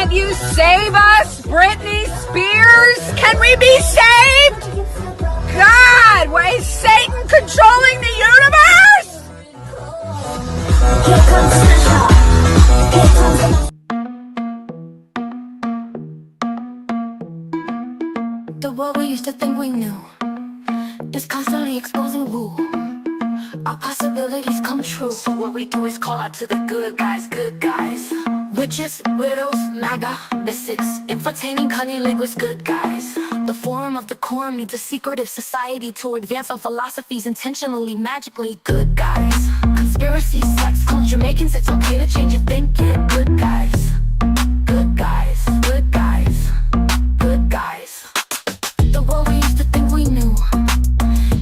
Can you save us, Britney Spears? Can we be saved? God, why is Satan controlling the universe? The world we used to think we knew is constantly exposing who our possibilities come true. So what we do is call out to the good guys, good guys. Witches, widows, MAGA, mystics, entertaining cunning linguists, good guys. The forum of the quorum needs a secretive society to advance our philosophies intentionally, magically, good guys. Conspiracy, sex, culture, making it's okay to change your thinking, good guys. Good guys, good guys, good guys. The world we used to think we knew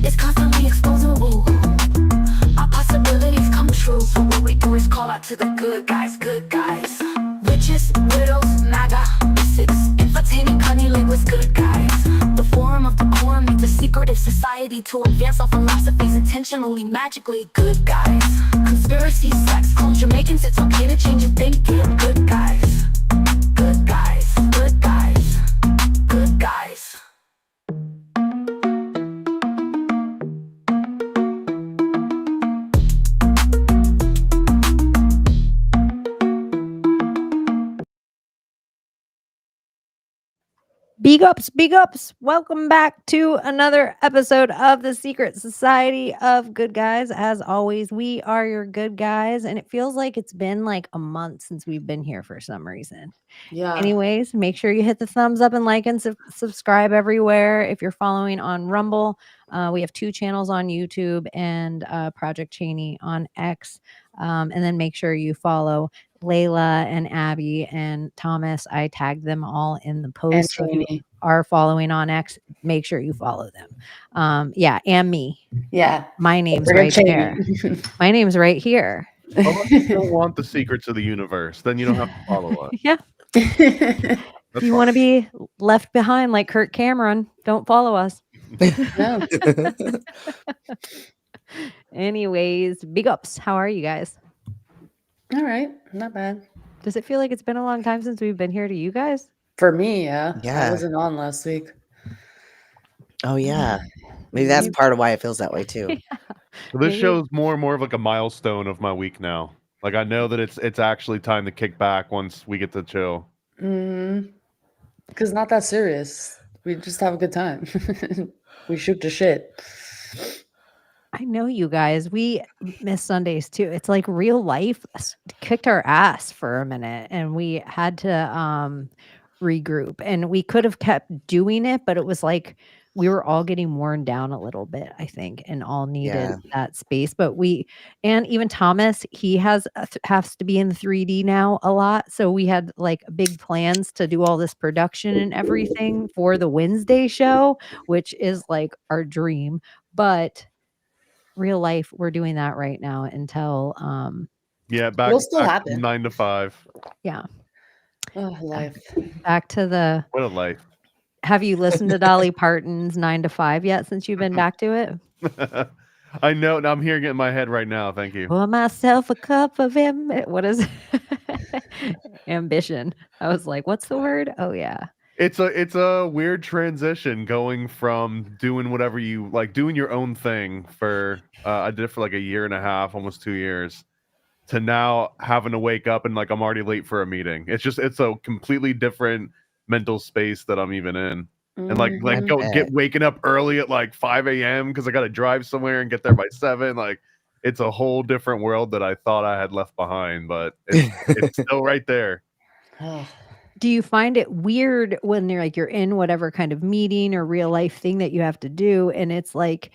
is constantly exposing woo. Our possibilities come true. So what we do is call out to the good guys, good guys. Witches, widows, MAGA, mystics, entertaining cunning linguists, good guys. The forum of the quorum needs a secretive society to advance our philosophies intentionally, magically, good guys. Conspiracy, sex, culture, making it's okay to change your thinking, good guys. Good guys, good guys, good guys. Big ups, big ups. Welcome back to another episode of the Secret Society of Good Guys. As always, we are your good guys, and it feels like it's been like a month since we've been here for some reason. Yeah. Anyways, make sure you hit the thumbs up and like and subscribe everywhere. If you're following on Rumble, we have 2 channels on YouTube and Project Chaney on X. And then make sure you follow Layla and Abbie and Thomas. I tagged them all in the post. So if you are following on X, make sure you follow them. Yeah, and me. Yeah. My name's right there. My name's right here. Well, if you don't want the secrets of the universe, then you don't have to follow us. Yeah. If you want to be left behind like Kirk Cameron, don't follow us. No. Anyways, big ups. How are you guys? All right. Not bad. Does it feel like it's been a long time since we've been here to you guys? For me, yeah. Yeah. I wasn't on last week. Oh yeah. Maybe that's part of why it feels that way too. Yeah. So this show's more and more of like a milestone of my week now. Like I know that it's actually time to kick back once we get to chill. Because not that serious. We just have a good time. We shoot the shit. I know you guys. We miss Sundays too. It's like real life kicked our ass for a minute and we had to regroup, and we could have kept doing it, but it was like we were all getting worn down a little bit, I think, and all needed that space. But and even Thomas, he has to be in 3D now a lot. So we had like big plans to do all this production and everything for the Wednesday show, which is like our dream. But real life, we're doing that right now until back It'll still back happen. 9 to 5. yeah, Oh, life. back to the What a life. have you listened to Dolly Parton's 9 to 5 yet since you've been back to it? I know. I'm hearing it in my head right now. Thank you. Pour myself a cup of what is ambition? I was like, what's the word? Oh yeah. It's a weird transition going from doing whatever you like, doing your own thing for I did it for like a year and a half, almost 2 years, to now having to wake up and like I'm already late for a meeting. It's a completely different mental space that I'm even in. And like waking up early at like 5 a.m. because I got to drive somewhere and get there by 7. Like it's a whole different world that I thought I had left behind, but it's still right there. Do you find it weird when you're in whatever kind of meeting or real life thing that you have to do, and it's like,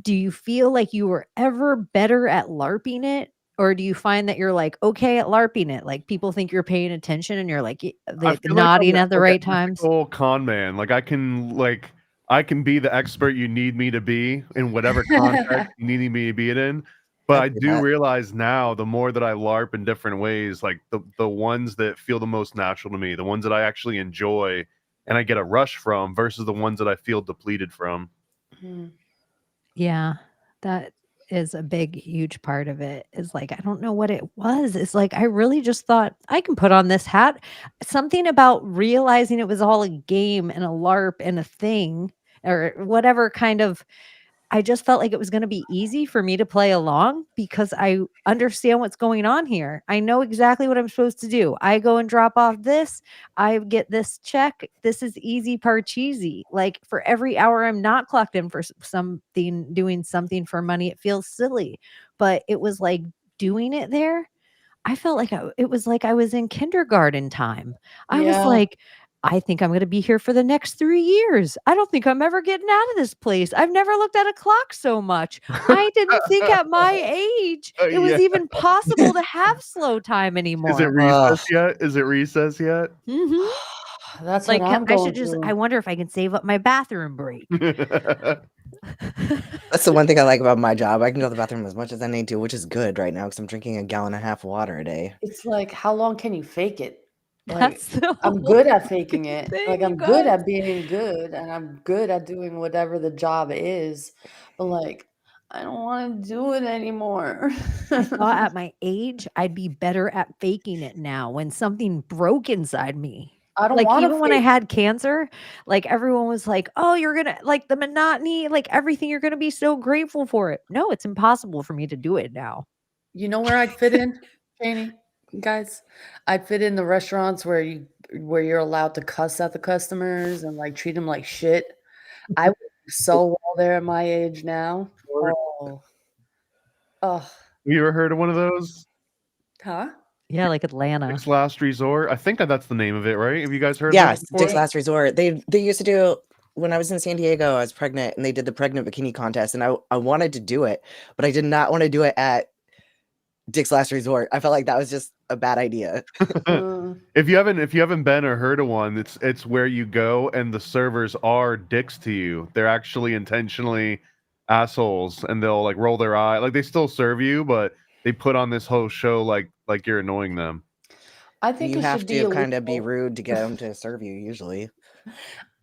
do you feel like you were ever better at LARPing it? Or do you find that you're like okay at LARPing it? Like people think you're paying attention and you're like nodding at the right times. Full con man. Like I can be the expert you need me to be in whatever context you need me to be it in. But I do realize now, the more that I LARP in different ways, like the ones that feel the most natural to me, the ones that I actually enjoy and I get a rush from versus the ones that I feel depleted from. Yeah, that is a big, huge part of it. Is like, I don't know what it was. It's like, I really just thought I can put on this hat. Something about realizing it was all a game and a LARP and a thing or whatever kind of, I just felt like it was going to be easy for me to play along because I understand what's going on here. I know exactly what I'm supposed to do. I go and drop off this. I get this check. This is easy parcheesi. Like for every hour I'm not clocked in for something, doing something for money, it feels silly. But it was like doing it there. I felt like it was like I was in kindergarten time. I was Yeah. like, I think I'm going to be here for the next 3 years. I don't think I'm ever getting out of this place. I've never looked at a clock so much. I didn't think at my age it was Yeah. even possible to have slow time Is it anymore. recess yet? Is it recess yet? Mhm. That's Like what I'm I going should just through. I wonder if I can save up my bathroom break. That's the one thing I like about my job. I can go to the bathroom as much as I need to, which is good right now because I'm drinking 1.5 gallons of water a day. It's like, how long can you fake it? Like, That's the I'm whole good at faking it. thing, Like, you I'm good guys. at being good, and I'm good at doing whatever the job is. But like, I don't want to do it anymore. I thought at my age I'd be better at faking it now when something broke inside me. I don't Like want to even when I fake. had cancer, like everyone was like, "Oh, you're going to like the monotony, like everything you're going to be so grateful for it." No, it's impossible for me to do it now. You know where I'd fit in, Chaney, guys? I'd fit in the restaurants where you're allowed to cuss at the customers and like treat them like shit. I would do so well there at my age now. Oh, oh, You ever heard of one of those? huh? Yeah, like Atlanta. Dick's Last Resort. I think that's the name of it, right? Have you guys heard of Yeah, it Dick's before? Last Resort. They used to do when I was in San Diego. I was pregnant, and they did the pregnant bikini contest, and I wanted to do it, but I did not want to do it at Dick's Last Resort. I felt like that was just a bad idea. If you haven't been or heard of one, it's where you go and the servers are dicks to you. They're actually intentionally assholes, and they'll like roll their eye. Like they still serve you, but they put on this whole show like you're annoying them. I think You it have should be to kind of be illegal. rude to get them to serve you. Usually,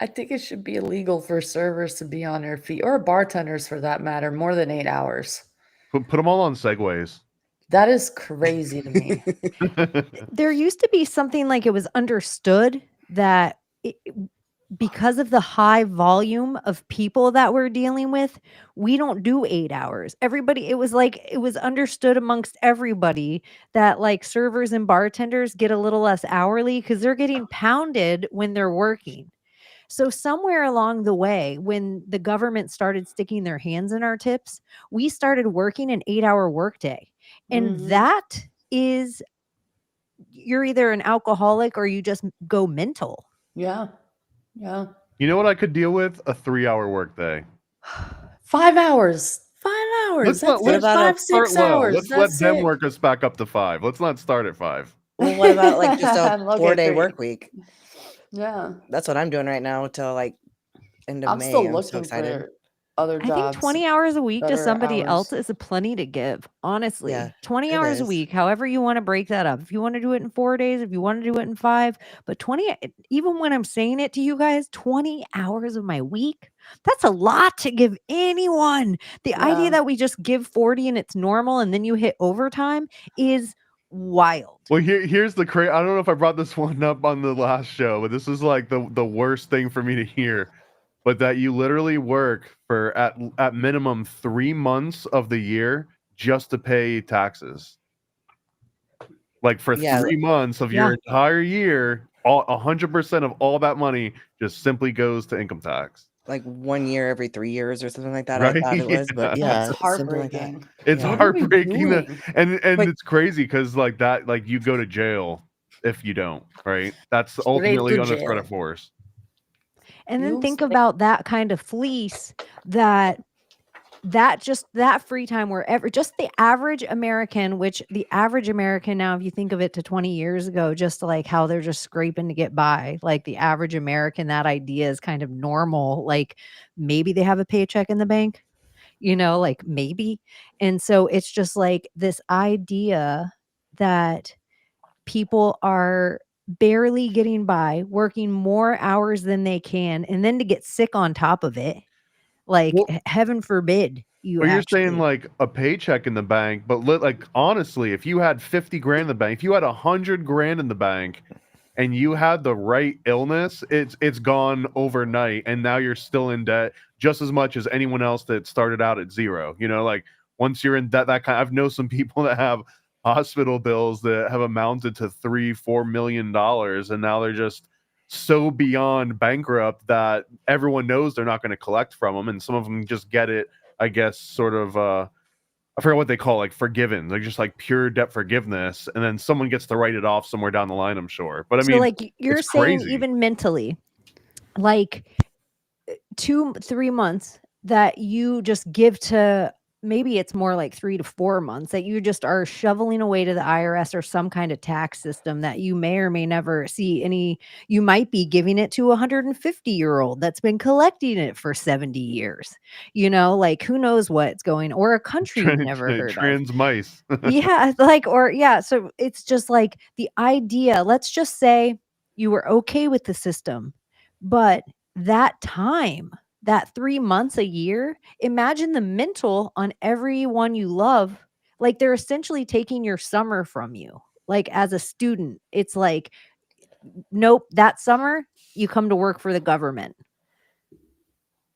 I think it should be illegal for servers to be on their feet, or bartenders for that matter, more than 8 hours. Put them all on segways. That is crazy to me. There used to be something like it was understood that because of the high volume of people that we're dealing with, we don't do 8 hours. Everybody, it was like it was understood amongst everybody that like servers and bartenders get a little less hourly because they're getting pounded when they're working. So somewhere along the way, when the government started sticking their hands in our tips, we started working an 8-hour workday. And Mhm. that is, you're either an alcoholic or you just go mental. Yeah. Yeah. You know what I could deal with? A 3-hour workday. 5 hours. 5 hours. Let's That's it. about a start 5-6 low. hours. Let's let That's them it. work us back up to 5. Let's not start at 5. well, what about like just a Okay, 4-day great. work week? Yeah. That's what I'm doing right now till like end of I'm May. still I'm so looking excited. for other I think jobs. 20 hours a week to better somebody else hours. is plenty to give. Honestly, Yeah, 20 it hours a is. week, however you want to break that up. If you want to do it in 4 days, if you want to do it in 5, but 20, even when I'm saying it to you guys, 20 hours of my week, that's a lot to give anyone. The idea Yeah. that we just give 40 and it's normal and then you hit overtime is wild. Well, here's the I don't know if I brought this one up on the last show, but this is like the worst thing for me to hear. But that you literally work for at minimum 3 months of the year just to pay taxes. Like for Yeah. 3 months of your entire year, 100% of all that money just simply goes to income tax. Like 1 year every 3 years or something like that. Right? I thought it was, but yeah, That's something like that. heartbreaking. It's Yeah. What are we heartbreaking that, doing? and Like- it's crazy because like that, like you go to jail if you don't, right? That's Straight ultimately to on a threat jail. of force. And then You think stay- about that kind of fleece that just that free time wherever just the average American, which the average American now, if you think of it to 20 years ago, just like how they're just scraping to get by, like the average American, that idea is kind of normal. Like maybe they have a paycheck in the bank, like maybe. And so it's just like this idea that people are barely getting by, working more hours than they can, and then to get sick on top of it. Like, Well, heaven forbid you Or you're actually. saying like a paycheck in the bank, but like honestly, if you had 50 grand in the bank, if you had 100 grand in the bank and you had the right illness, it's gone overnight and now you're still in debt just as much as anyone else that started out at zero. You know, like once you're in debt, that kind I've known some people that have hospital bills that have amounted to $3-4 million and now they're just so beyond bankrupt that everyone knows they're not going to collect from them, and some of them just get it, I guess, sort of I forget what they call like forgiven, like just like pure debt forgiveness, and then someone gets to write it off somewhere down the line, I'm sure. But I So, mean, like, you're it's saying crazy. even mentally, like 2-3 months that you just give to, maybe it's more like 3 to 4 months that you just are shoveling away to the IRS or some kind of tax system that you may or may never see any. You might be giving it to a 150-year-old that's been collecting it for 70 years. You know, like who knows what's going, or a country you've never heard of. Trans mice. Yeah, like, or yeah, so it's just like the idea, let's just say you were okay with the system, but that time, that 3 months a year, imagine the mental on everyone you love. Like they're essentially taking your summer from you. Like as a student, it's like, nope, that summer you come to work for the government.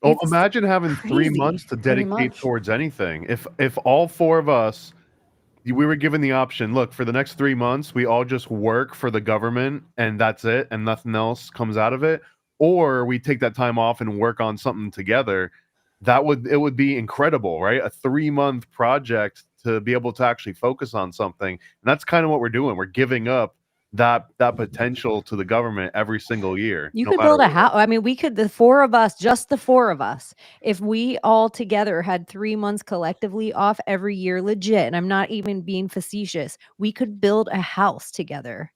Oh, It's imagine having 3 crazy. months to Pretty dedicate much. towards anything. If all four of us, we were given the option, look, for the next 3 months, we all just work for the government and that's it, and nothing else comes out of it, or we take that time off and work on something together. It would be incredible, right? A 3-month project to be able to actually focus on something. And that's kind of what we're doing. We're giving up that potential to the government every single year, You no could matter build a what. house. I mean, we could, the four of us, just the four of us, if we all together had 3 months collectively off every year, legit, and I'm not even being facetious, we could build a house together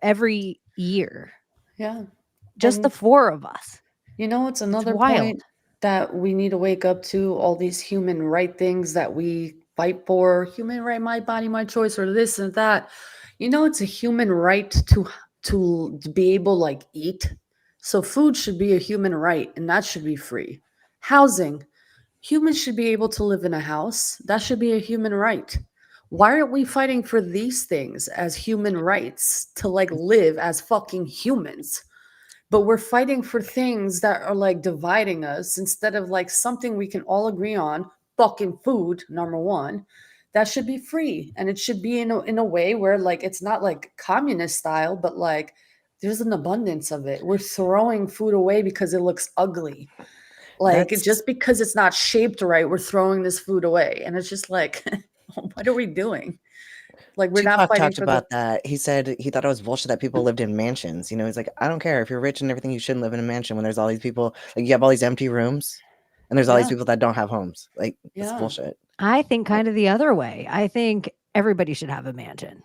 every year. Yeah. Just the And four of us. you know, it's another wild. point that we need to wake up to, all these human right things that we fight for, human right, my body, my choice, or this and that. You know, it's a human right to be able like eat. So food should be a human right and that should be free. Housing, humans should be able to live in a house. That should be a human right. Why aren't we fighting for these things as human rights to like live as fucking humans? But we're fighting for things that are like dividing us instead of like something we can all agree on. Fucking food, number one, that should be free, and it should be in a way where like it's not like communist style, but like there's an abundance of it. We're throwing food away because it looks ugly. Like That's just because it's not shaped right, we're throwing this food away, and it's just like, what are we doing? Like we're not Tupac fighting talked for the about that. He said he thought it was bullshit that people lived in mansions. You know, he's like, I don't care if you're rich and everything, you shouldn't live in a mansion when there's all these people. Like you have all these empty rooms, and there's all these yeah, people that don't have homes. Like that's yeah. bullshit. I think kind of the other way. I think everybody should have a mansion.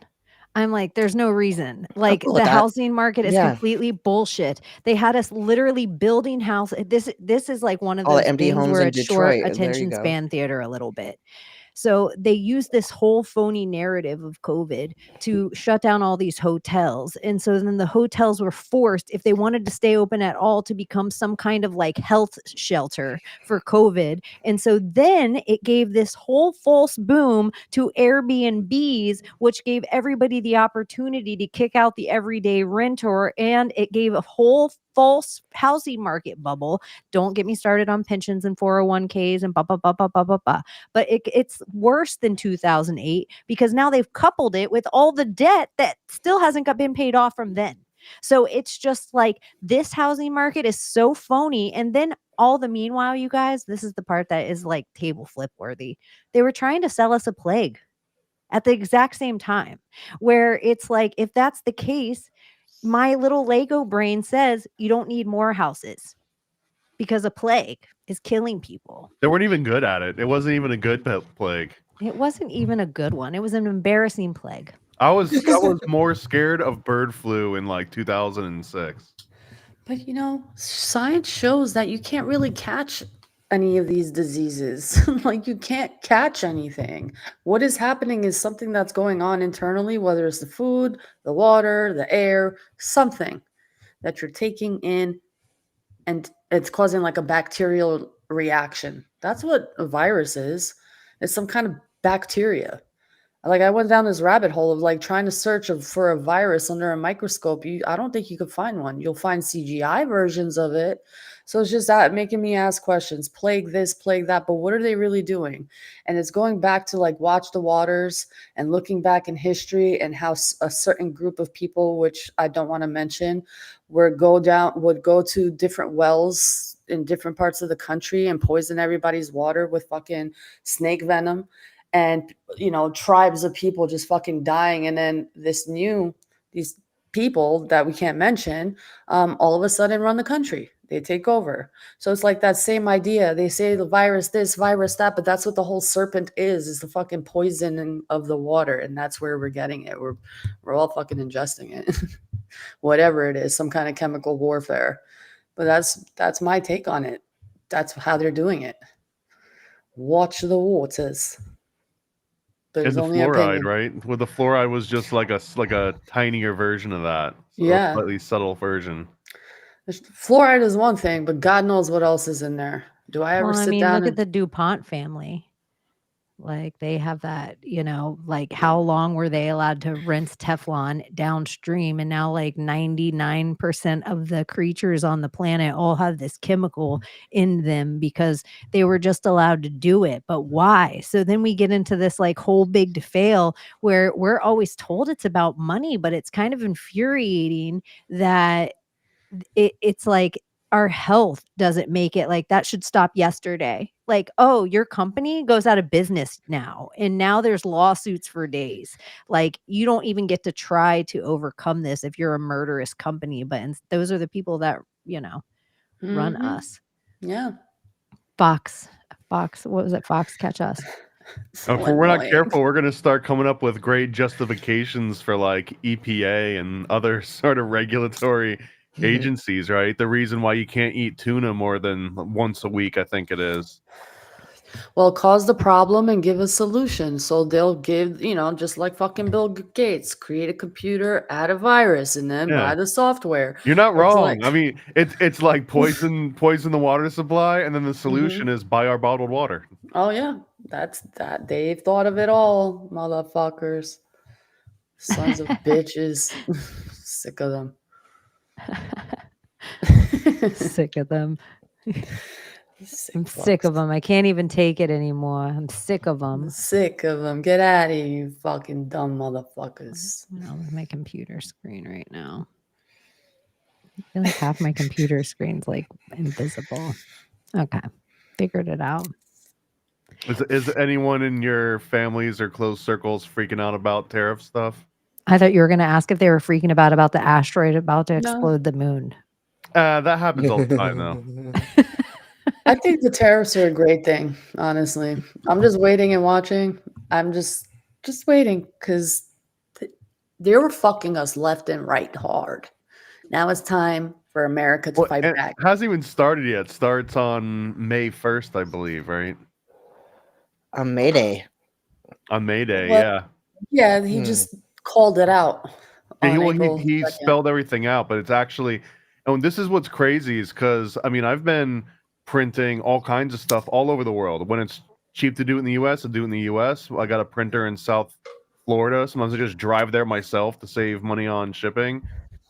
I'm like, there's no reason. Like cool the with that. housing market is Yeah. completely bullshit. They had us literally building house. This is like one of All the those empty things homes where in it's short Detroit. There you attention go. span theater a little bit. So they use this whole phony narrative of COVID to shut down all these hotels. And so then the hotels were forced, if they wanted to stay open at all, to become some kind of like health shelter for COVID. And so then it gave this whole false boom to Airbnbs, which gave everybody the opportunity to kick out the everyday renter. And it gave a whole false housing market bubble. Don't get me started on pensions and 401ks and blah, blah, blah, blah, blah, blah, blah. But it's worse than 2008 because now they've coupled it with all the debt that still hasn't been paid off from then. So it's just like this housing market is so phony. And then all the meanwhile, you guys, this is the part that is like table flip worthy. They were trying to sell us a plague at the exact same time, where it's like, if that's the case, my little Lego brain says you don't need more houses because a plague is killing people. They weren't even good at it. It wasn't even a good plague. It wasn't even a good one. It was an embarrassing plague. I was more scared of bird flu in like 2006. But you know, science shows that you can't really catch any of these diseases. Like you can't catch anything. What is happening is something that's going on internally, whether it's the food, the water, the air, something that you're taking in, and it's causing like a bacterial reaction. That's what a virus is. It's some kind of bacteria. Like I went down this rabbit hole of like trying to search for a virus under a microscope. I don't think you could find one. You'll find CGI versions of it. So it's just that making me ask questions, plague this, plague that, but what are they really doing? And it's going back to like watch the waters and looking back in history and how a certain group of people, which I don't want to mention, would go to different wells in different parts of the country and poison everybody's water with fucking snake venom. And, tribes of people just fucking dying. And then these people that we can't mention, all of a sudden run the country. They take over. So it's like that same idea. They say the virus this, virus that, but that's what the whole serpent is the fucking poison of the water. And that's where we're getting it. We're all fucking ingesting it. Whatever it is, some kind of chemical warfare. But that's my take on it. That's how they're doing it. Watch the waters. And the fluoride, right? Well, the fluoride was just like a tinier version of that. So yeah, a slightly subtle version. Fluoride is one thing, but God knows what else is in there. Do I ever sit down? Look at the DuPont family. Like they have that, like how long were they allowed to rinse Teflon downstream? And now like 99% of the creatures on the planet all have this chemical in them because they were just allowed to do it. But why? So then we get into this like whole big fail where we're always told it's about money, but it's kind of infuriating that it's like our health doesn't make it. Like that should stop yesterday. Like, oh, your company goes out of business now. And now there's lawsuits for days. Like you don't even get to try to overcome this if you're a murderous company. But those are the people that, run us. Yeah. Fox, what was it? Fox catch us. So if we're not careful, we're going to start coming up with great justifications for like EPA and other sort of regulatory agencies, right? The reason why you can't eat tuna more than once a week, I think it is. Well, cause the problem and give a solution. So they'll give, just like fucking Bill Gates, create a computer, add a virus, and then buy the software. You're not wrong. I mean, it's like poison the water supply, and then the solution is buy our bottled water. Oh yeah, that's that. They've thought of it all, motherfuckers, sons of bitches. Sick of them. Sick of them. I'm sick of them. I can't even take it anymore. I'm sick of them. Sick of them. Get out of here, you fucking dumb motherfuckers. On my computer screen right now. I feel like half my computer screen's like invisible. Okay. Figured it out. Is anyone in your families or close circles freaking out about tariff stuff? I thought you were going to ask if they were freaking about the asteroid about to explode the moon. That happens all the time, though. I think the tariffs are a great thing, honestly. I'm just waiting and watching. I'm just waiting because they were fucking us left and right hard. Now it's time for America to fight back. It hasn't even started yet. It starts on May 1st, I believe, right? On May Day. On May Day, yeah. Yeah, he just called it out. He spelled everything out, but it's actually, and this is what's crazy is because, I mean, I've been printing all kinds of stuff all over the world. When it's cheap to do it in the US, I do it in the US. I got a printer in South Florida. Sometimes I just drive there myself to save money on shipping.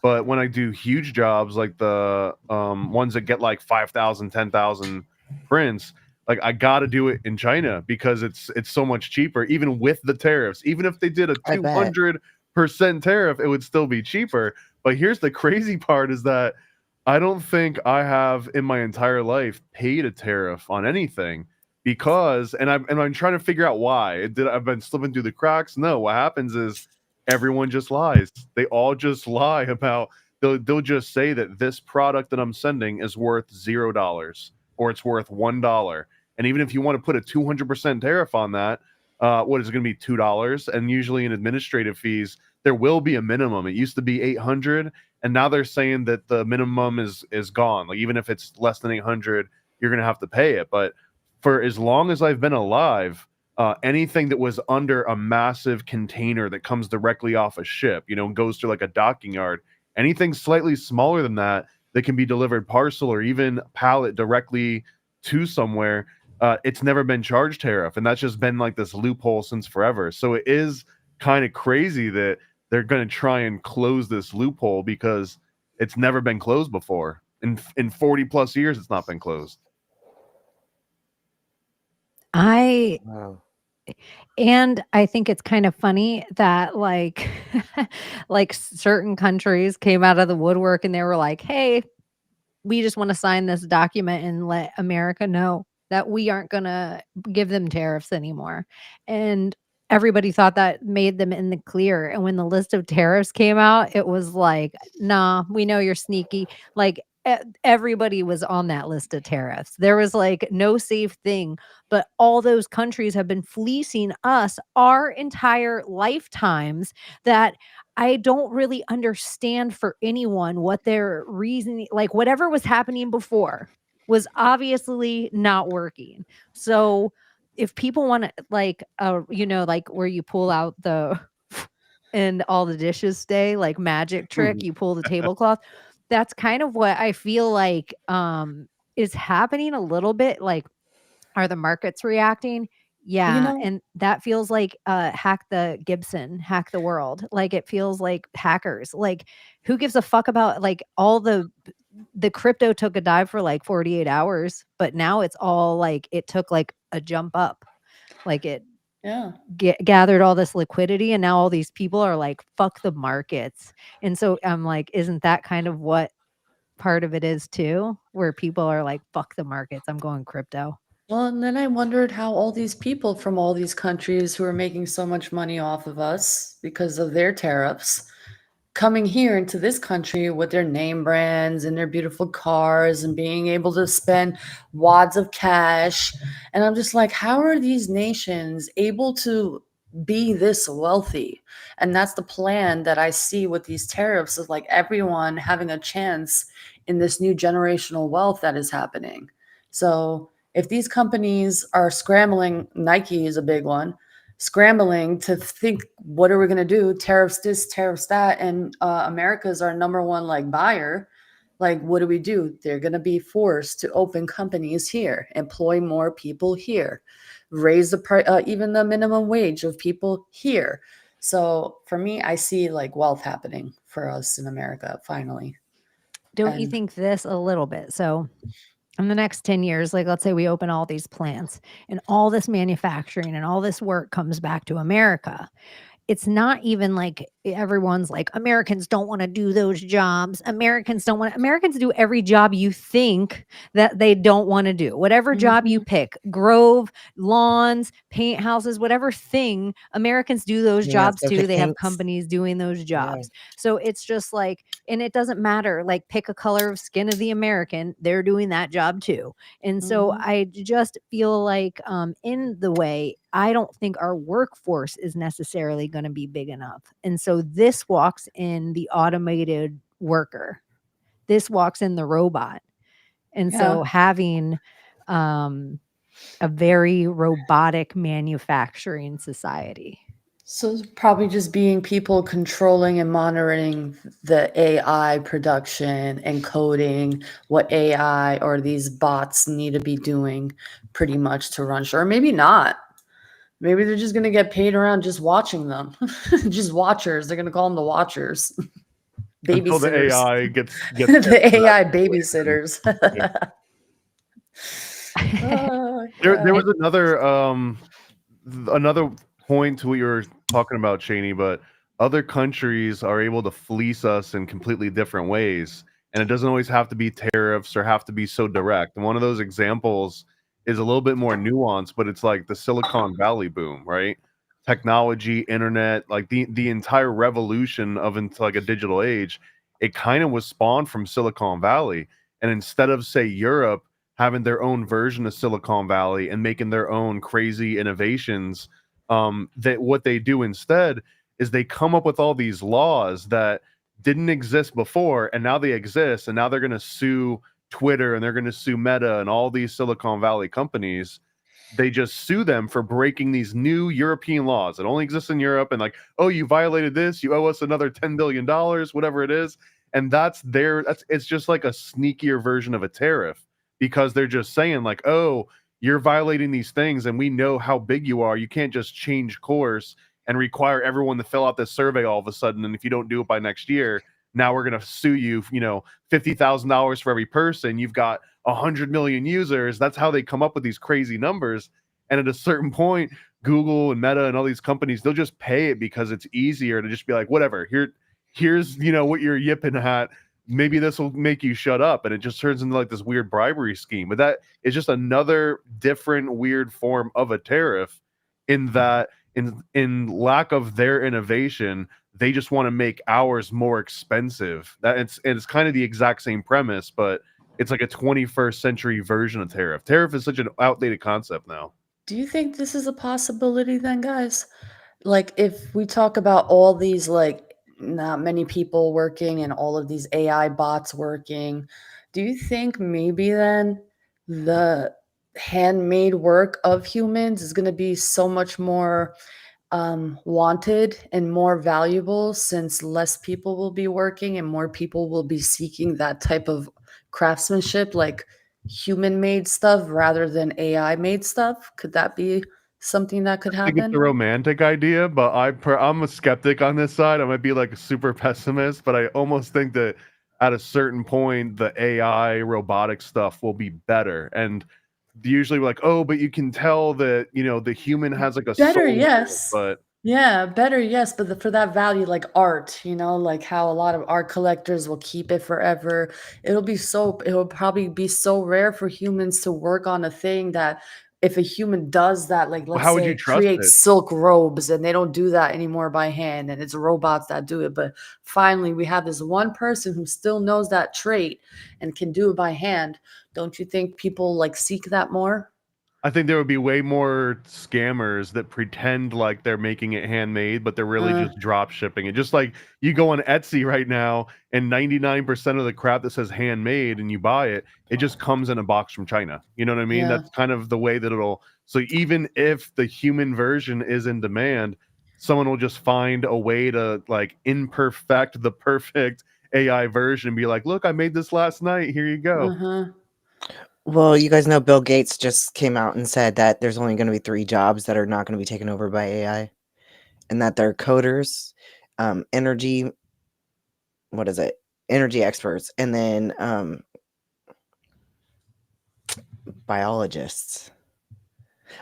But when I do huge jobs like the ones that get like 5,000, 10,000 prints, like I got to do it in China because it's so much cheaper, even with the tariffs. Even if they did a 200% tariff, it would still be cheaper. But here's the crazy part is that I don't think I have in my entire life paid a tariff on anything because, and I'm trying to figure out why. I've been slipping through the cracks? No, what happens is everyone just lies. They all just lie about, they'll just say that this product that I'm sending is worth $0 or it's worth $1. And even if you want to put a 200% tariff on that, what is it going to be, $2? And usually in administrative fees, there will be a minimum. It used to be 800, and now they're saying that the minimum is gone. Like even if it's less than 800, you're going to have to pay it. But for as long as I've been alive, anything that was under a massive container that comes directly off a ship, and goes to like a docking yard, anything slightly smaller than that can be delivered parcel or even pallet directly to somewhere, it's never been charged tariff, and that's just been like this loophole since forever. So it is kind of crazy that they're going to try and close this loophole because it's never been closed before. In 40 plus years, it's not been closed. Wow. And I think it's kind of funny that like like certain countries came out of the woodwork and they were like, "Hey, we just want to sign this document and let America know that we aren't going to give them tariffs anymore." And everybody thought that made them in the clear. And when the list of tariffs came out, it was like, "Nah, we know you're sneaky." Like everybody was on that list of tariffs. There was like no safe thing, but all those countries have been fleecing us our entire lifetimes that I don't really understand for anyone what their reasoning, like whatever was happening before was obviously not working. So if people want to like like where you pull out the and all the dishes stay, like magic trick, you pull the tablecloth. That's kind of what I feel like is happening a little bit. Like, are the markets reacting? Yeah, and that feels like hack the Gibson, hack the world. Like it feels like hackers. Like who gives a fuck about like all the crypto took a dive for like 48 hours, but now it's all like it took like a jump up. Like it gathered all this liquidity and now all these people are like fuck the markets. And so I'm like, isn't that kind of what part of it is too, where people are like fuck the markets, I'm going crypto? Well, and then I wondered how all these people from all these countries who are making so much money off of us because of their tariffs coming here into this country with their name brands and their beautiful cars and being able to spend wads of cash. And I'm just like, how are these nations able to be this wealthy? And that's the plan that I see with these tariffs, is like everyone having a chance in this new generational wealth that is happening. So if these companies are scrambling, Nike is a big one, scrambling to think, what are we going to do? Tariffs this, tariffs that. And America is our number one like buyer. Like, what do? They're going to be forced to open companies here, employ more people here, raise the even the minimum wage of people here. So for me, I see like wealth happening for us in America finally. Don't you think this a little bit? So in the next 10 years, like let's say we open all these plants and all this manufacturing and all this work comes back to America. It's not even like everyone's like, Americans don't want to do those jobs. Americans do every job you think that they don't want to do. Whatever job you pick, grove, lawns, paint houses, whatever thing, Americans do those jobs too. They have companies doing those jobs. So it's just like, and it doesn't matter, like pick a color of skin of the American, they're doing that job too. And so I just feel like in the way, I don't think our workforce is necessarily going to be big enough. And so this walks in the automated worker. This walks in the robot. And so having a very robotic manufacturing society. So it's probably just being people controlling and monitoring the AI production and coding what AI or these bots need to be doing pretty much to run. Or maybe not. Maybe they're just going to get paid around just watching them. Just watchers. They're going to call them the watchers. Babysitters. Until the AI gets the AI babysitters. There was another point to what you were talking about, Chaney, but other countries are able to fleece us in completely different ways. And it doesn't always have to be tariffs or have to be so direct. And one of those examples is a little bit more nuanced, but it's like the Silicon Valley boom, right? Technology, internet, like the entire revolution of into like a digital age, it kind of was spawned from Silicon Valley. And instead of, say, Europe having their own version of Silicon Valley and making their own crazy innovations, that what they do instead is they come up with all these laws that didn't exist before, and now they exist, and now they're going to sue Twitter and they're going to sue Meta and all these Silicon Valley companies. They just sue them for breaking these new European laws that only exist in Europe, and like, oh, you violated this, you owe us another $10 billion, whatever it is. And it's just like a sneakier version of a tariff because they're just saying like, oh, you're violating these things and we know how big you are. You can't just change course and require everyone to fill out this survey all of a sudden. And if you don't do it by next year, now we're going to sue you, $50,000 for every person. You've got 100 million users. That's how they come up with these crazy numbers. And at a certain point, Google and Meta and all these companies, they'll just pay it because it's easier to just be like, whatever, here's what you're yipping at. Maybe this will make you shut up. And it just turns into like this weird bribery scheme. But that is just another different weird form of a tariff, in that in lack of their innovation, they just want to make ours more expensive. It's kind of the exact same premise, but it's like a 21st century version of tariff. Tariff is such an outdated concept now. Do you think this is a possibility then, guys? Like, if we talk about all these, like, not many people working and all of these AI bots working, do you think maybe then the handmade work of humans is going to be so much more wanted and more valuable, since less people will be working and more people will be seeking that type of craftsmanship, like human made stuff rather than AI made stuff? Could that be something that could I think it's happen? a romantic idea, but I'm a skeptic on this side. I might be like a super pessimist, but I almost think that at a certain point, the AI robotic stuff will be better. And usually we're like, oh, but you can tell that, the human has like a Better, soul, yes. but Yeah, better, yes, but for that value, like art, like how a lot of art collectors will keep it forever. It will probably be so rare for humans to work on a thing that if a human does that, like let's how would you say trust create it? silk robes, and they don't do that anymore by hand, and it's robots that do it. But finally, we have this one person who still knows that trait and can do it by hand. Don't you think people like seek that more? I think there would be way more scammers that pretend like they're making it handmade, but they're really Uh, just drop shipping it. Just like you go on Etsy right now, and 99% of the crap that says handmade and you buy it, it just comes in a box from China. You know what I mean? yeah. That's kind of the way that so even if the human version is in demand, someone will just find a way to like imperfect the perfect AI version and be like, look, I made this last night. Here you go. Uh-huh. Well, you guys know Bill Gates just came out and said that there's only going to be 3 jobs that are not going to be taken over by AI, and that they're coders, energy, what is it? Energy experts, and then biologists.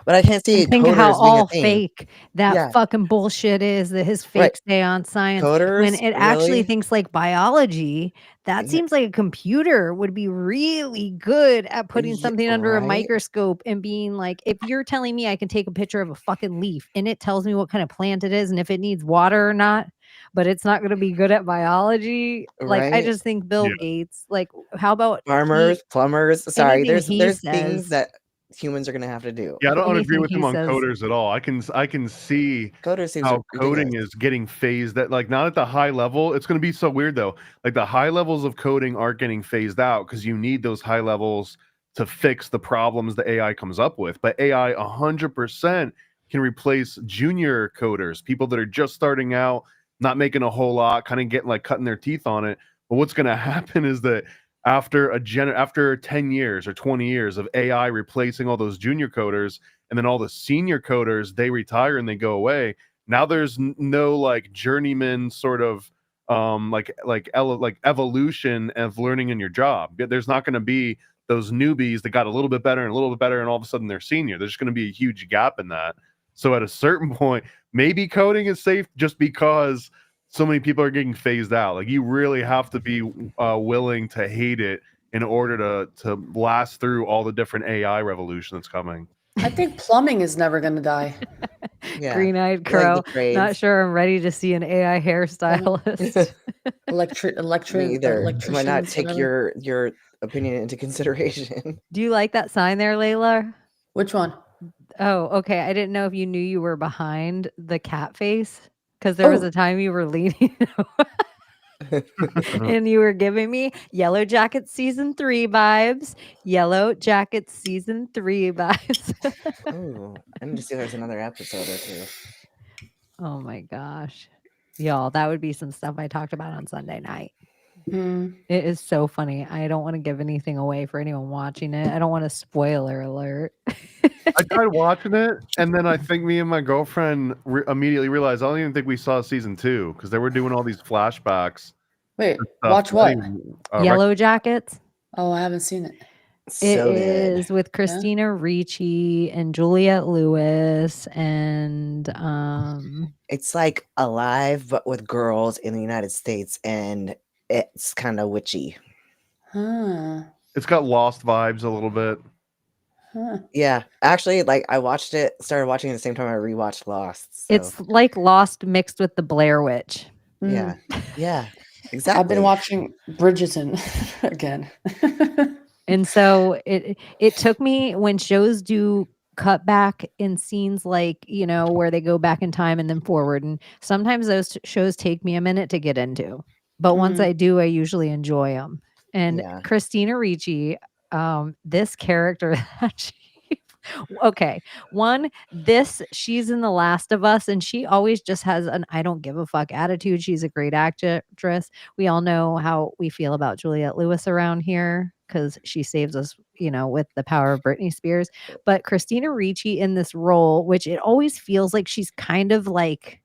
But I can't see And think how coders being a all thing. fake that Yeah. fucking bullshit is, that his Right. fake stay on science, when Coders? it actually Really? thinks like biology. That Yeah. seems like a computer would be really good at putting Yeah, something under a right? microscope and being like, if you're telling me I can take a picture of a fucking leaf and it tells me what kind of plant it is and if it needs water or not, but it's not going to be good at biology. Like, I Right? just think Bill Yeah. Gates, like, how about Farmers, plumbers. Sorry, anything he there's things says, that humans are going to have to do. Yeah, I don't agree anything with he him on says, coders at all. I can see Coders seems how ridiculous. coding is getting phased, that like not at the high level. It's going to be so weird though. Like the high levels of coding aren't getting phased out because you need those high levels to fix the problems the AI comes up with. But AI 100% can replace junior coders, people that are just starting out, not making a whole lot, kind of getting like cutting their teeth on it. But what's going to happen is that after 10 years or 20 years of AI replacing all those junior coders, and then all the senior coders, they retire and they go away. Now there's no like journeyman sort of like evolution of learning in your job. There's not going to be those newbies that got a little bit better and a little bit better and all of a sudden they're senior. There's going to be a huge gap in that. So at a certain point, maybe coding is safe just because so many people are getting phased out. Like you really have to be willing to hate it in order to last through all the different AI revolution that's coming. I think plumbing is never going to die. Yeah. green-eyed Like the crow. Not trades. sure I'm ready to see an AI hairstylist. Me either. It might not Electricians, take whatever. your opinion into consideration. Do you like that sign there, Layla? Which one? Oh, okay. I didn't know if you knew you were behind the cat face, because there was Oh, a time you were leaning and you were giving me Yellow Jackets season 3 vibes. Yellow Jackets season 3 vibes. Oh, I need to see if there's another episode or 2. Oh my gosh. Y'all, that would be some stuff I talked about on Sunday night. It is so funny. I don't want to give anything away for anyone watching it. I don't want a spoiler alert. I tried watching it, and then I think me and my girlfriend immediately realized I don't even think we saw season 2 because they were doing all these flashbacks. Wait, stuff. watch what? Yellow Jackets. Oh, I haven't seen it. It So good. is with Christina Ricci and Juliette Lewis, and It's like Alive, but with girls in the United States, and it's kind of witchy. Huh. It's got Lost vibes a little bit. Huh. Yeah, actually, like I watched it, started watching at the same time I rewatched Lost. So, it's like Lost mixed with the Blair Witch. yeah, yeah, exactly. I've been watching Bridgerton again. And so it took me when shows do cut back in scenes like, you know, where they go back in time and then forward. And sometimes those shows take me a minute to get into. But once I do, I usually enjoy them. And Yeah. Christina Ricci, this character that okay, she's in The Last of Us, and she always just has an I don't give a fuck attitude. She's a great actress. We all know how we feel about Juliette Lewis around here because she saves us, you know, with the power of Britney Spears. But Christina Ricci in this role, which it always feels like she's kind of like,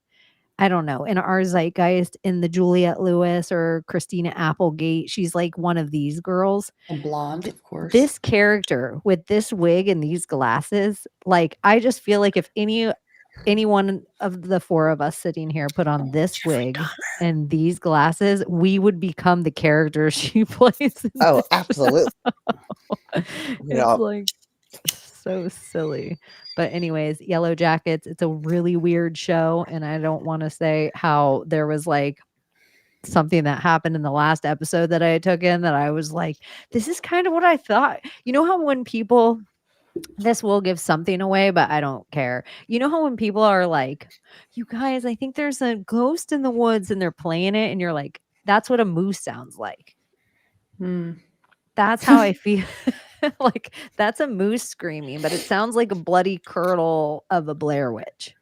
I don't know, in our zeitgeist, in the Juliette Lewis or Christina Applegate, she's like one of these girls. A blonde, of course. This character with this wig and these glasses, like I just feel like if any one of the four of us sitting here put on this wig and these glasses, we would become the character she plays. Oh, absolutely. It's like so silly. But anyways, Yellow Jackets, it's a really weird show, and I don't want to say how there was like something that happened in the last episode that I took in that I was like, this is kind of what I thought. You know how when people, this will give something away, but I don't care. You know how when people are like, you guys, I think there's a ghost in the woods, and they're playing it, and you're like, that's what a moose sounds like. That's how I feel. Like that's a moose screaming, but it sounds like a bloody curdle of a Blair Witch.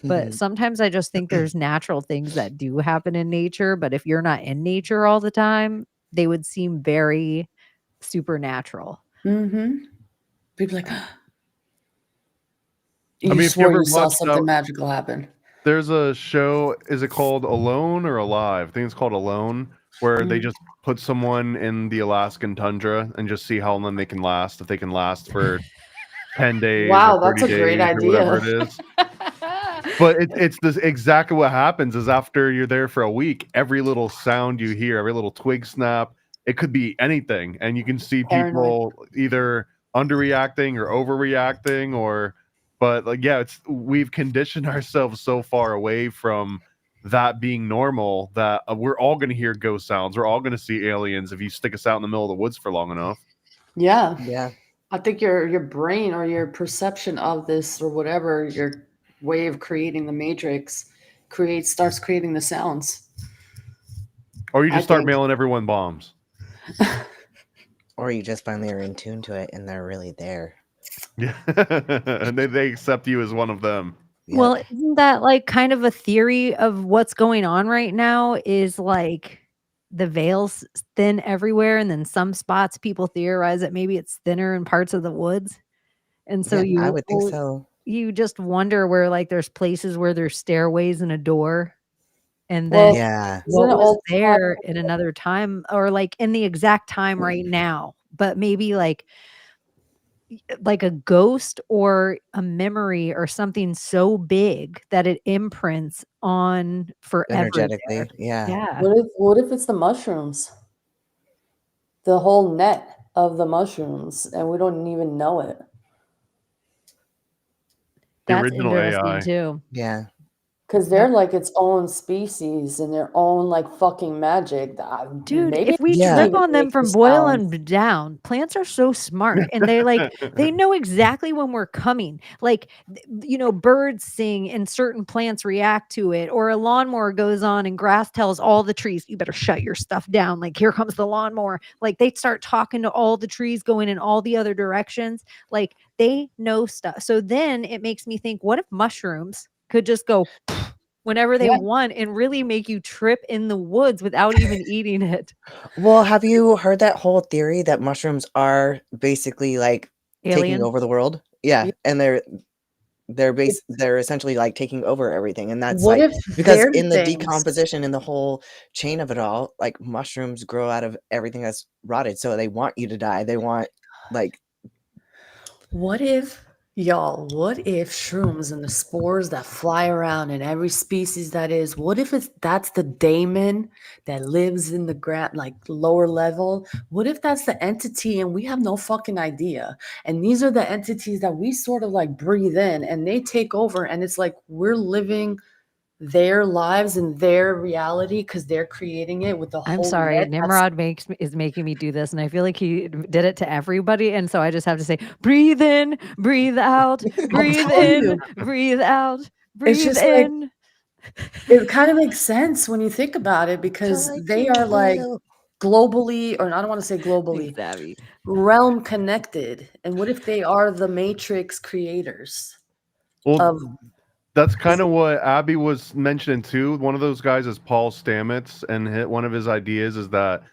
But sometimes I just think there's natural things that do happen in nature, but if you're not in nature all the time, they would seem very supernatural. People like, I mean, if you swore ever you saw watched something magical happen. There's a show, is it called Alone or Alive? I think it's called Alone, where they just put someone in the Alaskan tundra and just see how long they can last, if they can last for 10 days Wow, or 30 that's a great days or whatever idea. it is. But it's this exactly what happens is after you're there for a week, every little sound you hear, every little twig snap, it could be anything. And you can see people either underreacting or overreacting but like, yeah, we've conditioned ourselves so far away from that being normal that we're all going to hear ghost sounds. We're all going to see aliens if you stick us out in the middle of the woods for long enough. Yeah. Yeah. I think your brain or your perception of this or whatever, your way of creating the matrix starts creating the sounds. Or you just start mailing everyone bombs. Or you just finally are in tune to it and they're really there. Yeah. And they accept you as one of them. Yep. Well, isn't that like kind of a theory of what's going on right now is like the veil's thin everywhere, and then some spots people theorize that maybe it's thinner in parts of the woods. And so I would think so. You just wonder where like there's places where there's stairways and a door. And then what was there in another time or like in the exact time right now, but maybe like a ghost or a memory or something so big that it imprints on forever. Energetically, yeah. What if it's the mushrooms? The whole net of the mushrooms, and we don't even know it. That's original interesting AI. too. Yeah. Because they're like its own species and their own like fucking magic. Dude, maybe if we trip on them from boiling down, plants are so smart and they like they know exactly when we're coming. Like, you know, birds sing and certain plants react to it, or a lawnmower goes on and grass tells all the trees, you better shut your stuff down. Like, here comes the lawnmower. Like, they start talking to all the trees going in all the other directions. Like, they know stuff. So then it makes me think, what if mushrooms could just go whenever they Yeah. want and really make you trip in the woods without even eating it. Well, have you heard that whole theory that mushrooms are basically like taking Aliens. over the world? Yeah, Yeah. and they're essentially like taking over everything, and that's What like if because their in the things? decomposition in the whole chain of it all, like mushrooms grow out of everything that's rotted, so they want you to die. They want like What if, y'all, what if shrooms and the spores that fly around in every species that is, what if that's the daemon that lives in the ground, like lower level? What if that's the entity and we have no fucking idea? And these are the entities that we sort of like breathe in and they take over, and it's like we're living their lives and their reality because they're creating it with the I'm whole sorry, net. Nimrod is making me do this, and I feel like he did it to everybody, and so I just have to say, breathe in, breathe out, breathe telling in, you. breathe out, It's breathe just like in. it kind of makes sense when you think about it because like they you are like will. globally, or I don't want to say globally, Thanks, Abbie. realm connected. And what if they are the Matrix creators Well, of that's kind of what Abbie was mentioning too. One of those guys is Paul Stamets, and one of his ideas is that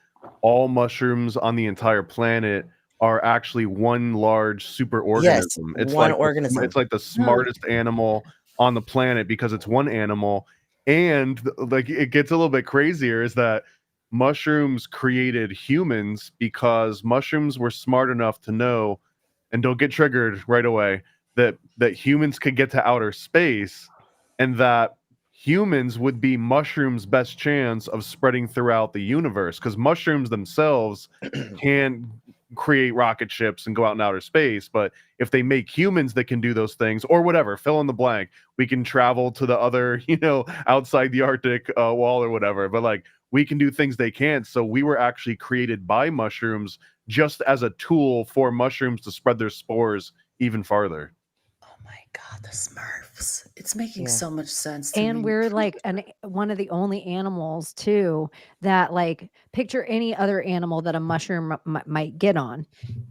all mushrooms on the entire planet are actually one large super Yes, organism. It's one like organism. it's like the smartest animal on the planet because it's one animal. And like it gets a little bit crazier is that mushrooms created humans because mushrooms were smart enough to know, and don't get triggered right away, that humans could get to outer space, and that humans would be mushrooms' best chance of spreading throughout the universe, because mushrooms themselves can create rocket ships and go out in outer space. But if they make humans that can do those things, or whatever, fill in the blank, we can travel to the other, outside the Arctic wall or whatever. But like we can do things they can't. So we were actually created by mushrooms just as a tool for mushrooms to spread their spores even farther. oh my god, the Smurfs. It's making Yeah. so much sense to And me. we're like one of the only animals too that like picture any other animal that a mushroom might get on.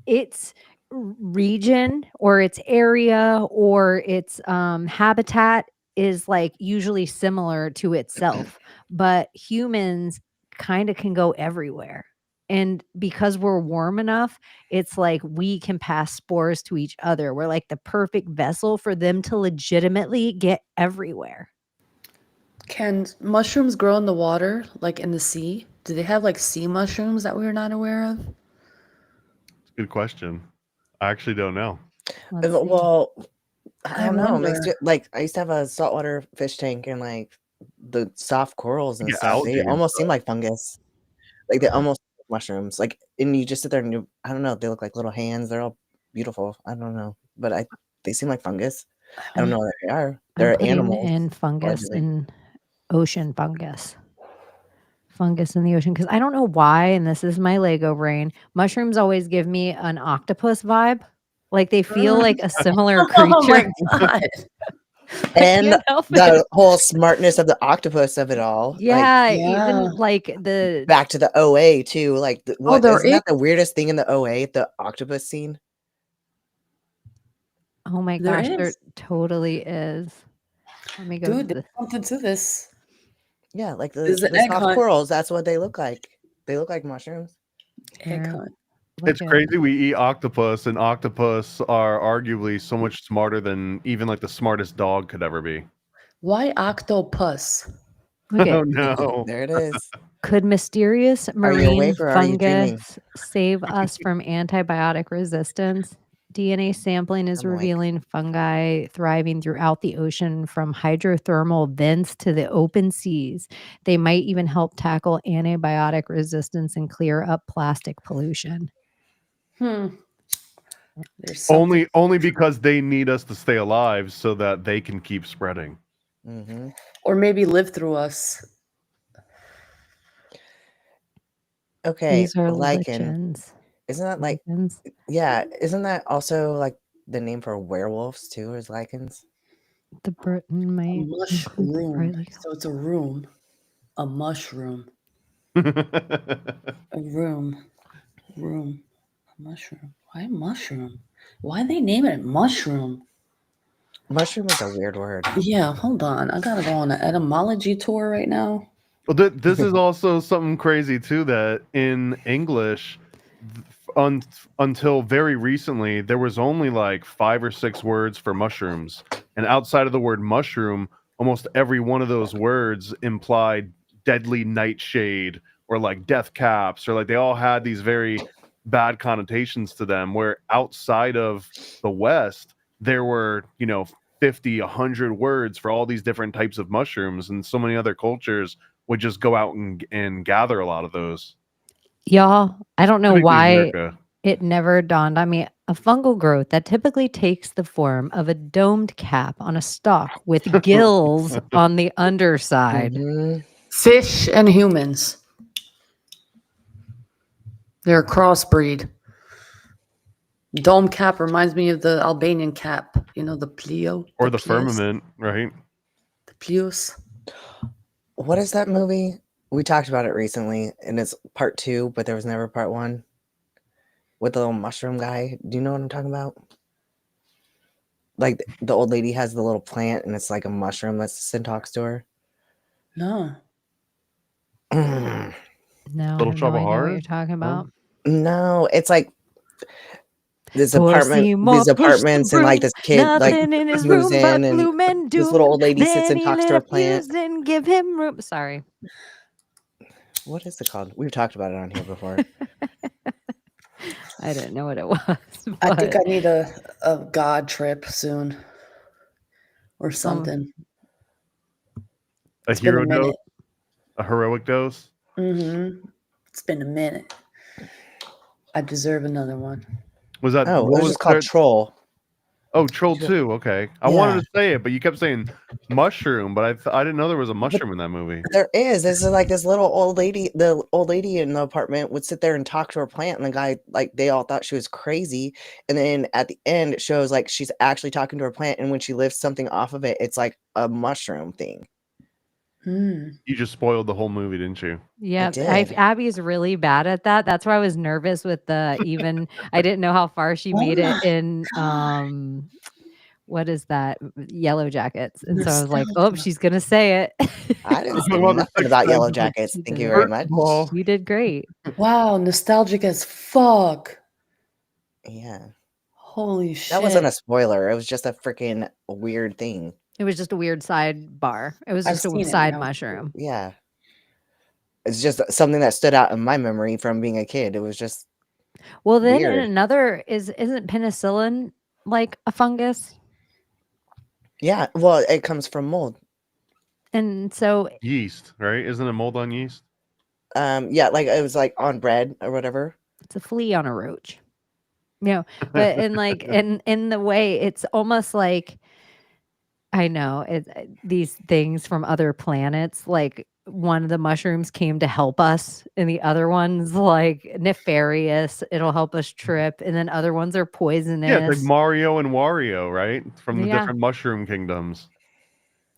Its region or its area or its habitat is like usually similar to itself, but humans kind of can go everywhere. And because we're warm enough, it's like we can pass spores to each other. We're like the perfect vessel for them to legitimately get everywhere. Can mushrooms grow in the water, like in the sea? Do they have like sea mushrooms that we're not aware of? Good question. I actually don't know. Let's see. Well, I I don't know. It makes wonder. it like I used to have a saltwater fish tank, and like the soft corals and Yeah, stuff, they algae and almost seem stuff. like fungus. Like they almost look like mushrooms. Like, and you just sit there and I don't know, they look like little hands. They're all beautiful. I don't know, but they seem like fungus. I don't know what they are. I'm They're putting animals. in fungus allegedly. in ocean fungus. Fungus in the ocean because I don't know why, and this is my Lego brain. Mushrooms always give me an octopus vibe. Like they feel like a similar Oh my creature. god. I And can't help the it. whole smartness of the octopus of it all. Like Yeah, Yeah. even like the back to the OA too. Like what there isn't is. that the weirdest thing in the OA, the octopus scene? oh my There gosh, there is. totally is. Let me go to Dude, there's the something to this. Yeah, like This is an the egg soft hunt. corals, that's what they look like. They look like mushrooms. Egg here. hunt. It's Look at crazy we eat octopus, and octopus are arguably so much smarter than even like the smartest dog could ever be. Why octopus? look Oh at no. There it is. could mysterious Are you marine awake or are you dreaming? fungus save us from antibiotic resistance? DNA sampling is I'm awake. revealing fungi thriving throughout the ocean from hydrothermal vents to the open seas. They might even help tackle antibiotic resistance and clear up plastic pollution. There's something. Only because they need us to stay alive so that they can keep spreading. Mm-hmm. Or maybe live through us. Okay, These are lichen. lichens. Isn't that like Lichens. yeah? Isn't that also like the name for werewolves too? Is lichens? The Britain A might include the mushroom. brightly So it's a room. A mushroom. A room. Room. A mushroom. Why mushroom? Why they name it mushroom? Mushroom is a weird word. Yeah, hold on. I gotta go on an etymology tour right now. Well, this is also something crazy too, that in English, until very recently, there was only like 5 or 6 words for mushrooms, and outside of the word mushroom, almost every one of those words implied deadly nightshade or like death caps, or like they all had these very bad connotations to them. Where outside of the West, there were 50, 100 words for all these different types of mushrooms, and so many other cultures would just go out and gather a lot of those. Y'all, I don't know Specifically why America. it never dawned on me. A fungal growth that typically takes the form of a domed cap on a stalk with gills on the underside. Mhm. Fish and humans. They're a crossbreed. Dome cap reminds me of the Albanian cap. You know, the plio. Or the plius, firmament, right? The plius. What is that movie? We talked about it recently, and it's part 2, but there was never part 1. With the little mushroom guy. Do you know what I'm talking about? Like the old lady has the little plant, and it's like a mushroom that's syntax to her. No. Mm. No, I Little have Shop no of idea what Horrors? you're talking about. No, it's like this Poor apartment, Seymour these pushed the apartments, and like broom, this kid like nothing in his moves room but in, and gloom and this doom. little old lady sits Then and he talks to her left plant. you and give him room. Sorry. What is it called? We've talked about it on here before. I didn't know what it was. I think but I need a God trip soon. Or something. A It's been a hero dose? minute. A heroic dose? It's been a minute. I deserve another one. Was that Oh, it what was was just called there? Troll. Oh, Troll 2. Okay. I Yeah. wanted to say it, but you kept saying mushroom, but I didn't know there was a mushroom in that movie. There is. This is like this little old lady. The old lady in the apartment would sit there and talk to her plant, and the guy, like, they all thought she was crazy. And then at the end, it shows like she's actually talking to her plant, and when she lifts something off of it, it's like a mushroom thing. You just spoiled the whole movie, didn't you? yeah, did. Abby's really bad at that. That's why I was nervous with the even. I didn't know how far she made it in. What is that? Yellow Jackets. And so I was like, oh, Nostalgia. she's gonna say it. I didn't say Well, the nothing Sixth about Yellow Sense. Jackets. She Thank you did. very First much. of all, You did great. Wow, nostalgic as fuck. Yeah, Holy shit. that wasn't a spoiler. It was just a freaking weird thing. It was just a weird sidebar. It was I've just a seen it side now. mushroom. Yeah, it's just something that stood out in my memory from being a kid. It was just Well, then in weird. another isn't penicillin like a fungus? Yeah, well, it comes from mold. And so yeast, right? Isn't it mold on yeast? Yeah, like it was like on bread or whatever. it's a flea on a roach. But in the way it's almost like I know these things from other planets, like one of the mushrooms came to help us, and the other one's like nefarious. It'll help us trip, and then other ones are poisonous. Yeah, it's like Mario and Wario, right? From the Yeah. different mushroom kingdoms.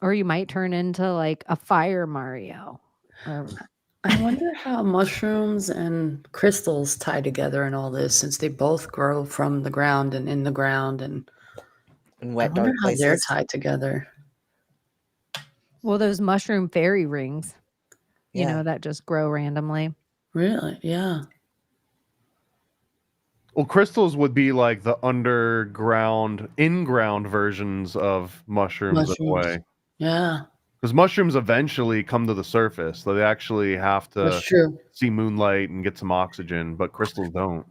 Or you might turn into like a fire Mario. I wonder how mushrooms and crystals tie together in all this, since they both grow from the ground and in the ground, and In I wet, wonder dark how they're places. tied together. Well, those mushroom fairy rings, Yeah. that just grow randomly. Really? Yeah. Well, crystals would be like the underground, in-ground versions of mushrooms in a way. Yeah, Because mushrooms eventually come to the surface, so they actually have to that's true. see moonlight and get some oxygen, but crystals don't.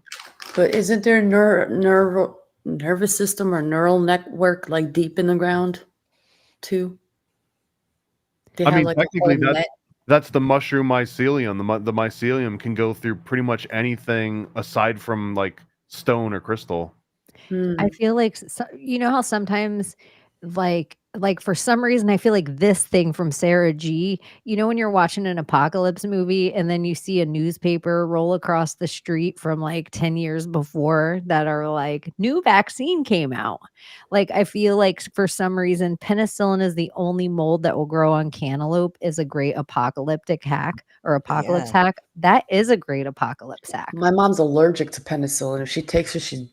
But isn't there nervous system or neural network like deep in the ground too? They I have mean, like a technically, whole net. that's the mushroom mycelium. The mycelium can go through pretty much anything aside from like stone or crystal. I feel like you know how sometimes like for some reason I feel like this thing from Sarah G, when you're watching an apocalypse movie and then you see a newspaper roll across the street from like 10 years before that are like new vaccine came out. Like I feel like for some reason penicillin is the only mold that will grow on cantaloupe is a great apocalyptic hack or apocalypse Yeah. hack. That is a great apocalypse hack. My mom's allergic to penicillin. If she takes it, she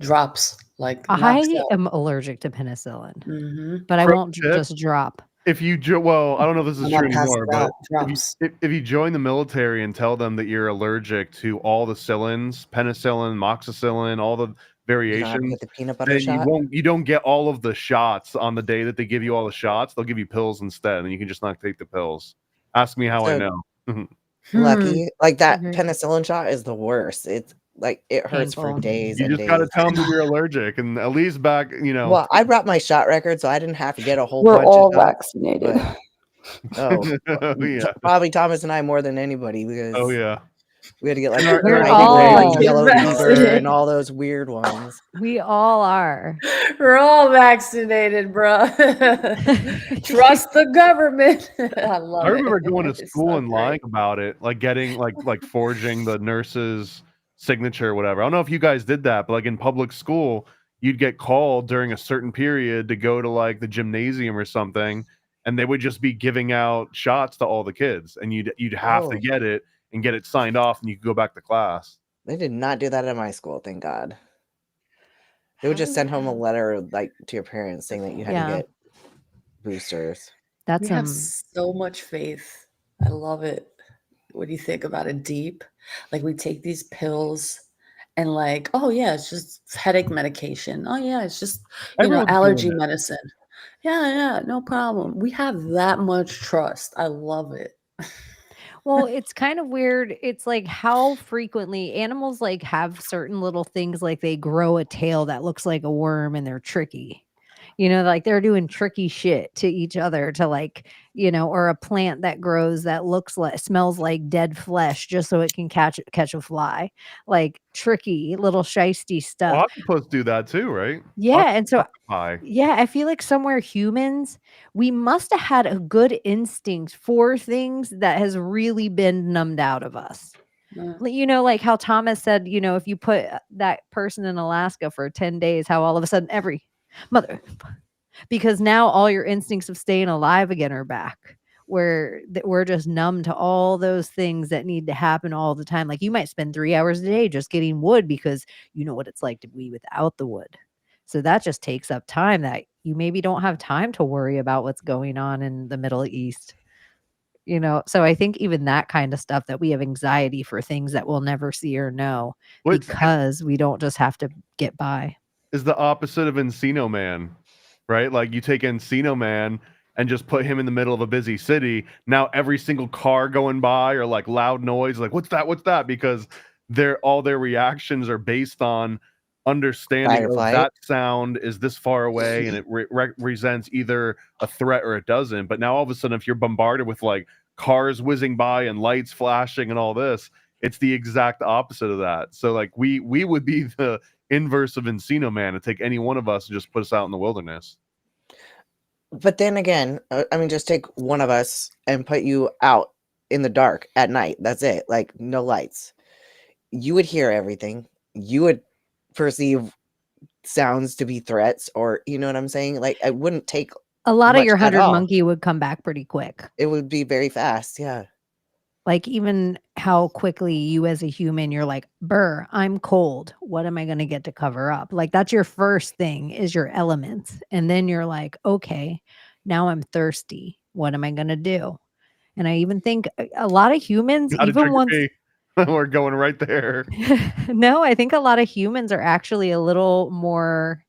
drops, like knocks I out. am allergic to penicillin, Mm-hmm. but I Pro won't tip, just drop. if you well, I don't know if this is I'm true not passing anymore, but out. Drops. if you join the military and tell them that you're allergic to all the cillins, penicillin, moxicillin, all the You don't have to variations, get the peanut butter then shot. you don't get all of the shots on the day that they give you all the shots. They'll give you pills instead, and you can just not take the pills. Ask me how I So know. lucky. Like that Okay. penicillin shot is the worst. It's like it hurts for Painful. days You and just got to days. tell them that you're allergic, and at least back, Well, I brought my shot record, so I didn't have to get a whole We're bunch all of shots. vaccinated. But yeah, probably Thomas and I more than anybody because oh yeah. we had to get like We're We're IV all- like yellow fever vaccinated. and all those weird ones. We all are. We're all vaccinated, bro. Trust the government. I love I it. remember going to It's school so and great. lying about it, like getting like forging the nurse's signature or whatever. I don't know if you guys did that, but like in public school, you'd get called during a certain period to go to like the gymnasium or something, and they would just be giving out shots to all the kids, and you'd have to Oh. get it and get it signed off, and you could go back to class. They did not do that at my school, thank God. They would just send home a letter like to your parents saying that you had Yeah. to get boosters. That's We have so much faith. I love it. What do you think about it? Deep? Like we take these pills and like, oh yeah, it's just headache medication. Oh yeah, it's just Everyone's doing allergy it. medicine. Yeah, no problem. We have that much trust. I love it. Well, it's kind of weird. It's like how frequently animals like have certain little things, like they grow a tail that looks like a worm and they're tricky. Like they're doing tricky shit to each other to like, or a plant that grows that smells like dead flesh just so it can catch a fly. Like tricky little shisty stuff. Octopus do that too, right? Yeah, and so Octopi. yeah, I feel like somewhere humans, we must have had a good instinct for things that has really been numbed out of us. Yeah. Like how Thomas said, if you put that person in Alaska for 10 days, how all of a sudden every mother, because now all your instincts of staying alive again are back, where we're just numb to all those things that need to happen all the time. Like you might spend 3 hours a day just getting wood because you know what it's like to be without the wood. So that just takes up time that you maybe don't have time to worry about what's going on in the Middle East. So I think even that kind of stuff, that we have anxiety for things that we'll never see or know Which because we don't just have to get by. is the opposite of Encino Man, right? Like you take Encino Man and just put him in the middle of a busy city. Now every single car going by or like loud noise, like what's that? Because all their reactions are based on understanding Fight or flight. that sound is this far away and it represents either a threat or it doesn't. But now all of a sudden, if you're bombarded with like cars whizzing by and lights flashing and all this, it's the exact opposite of that. So like we would be the inverse of Encino Man to take any one of us and just put us out in the wilderness. But then again, just take one of us and put you out in the dark at night. That's it. Like no lights. You would hear everything. You would perceive sounds to be threats, or you know what I'm saying? Like I wouldn't take A lot of much your at 100 all. monkey would come back pretty quick. It would be very fast. Yeah. Like even how quickly you as a human, you're like, "Brr, I'm cold. What am I going to get to cover up?" Like that's your first thing is your elements. And then you're like, "Okay, now I'm thirsty. What am I going to do?" And I even think a lot of humans, Gotta even trigger once me. We're going right there. no, I think a lot of humans are actually a little more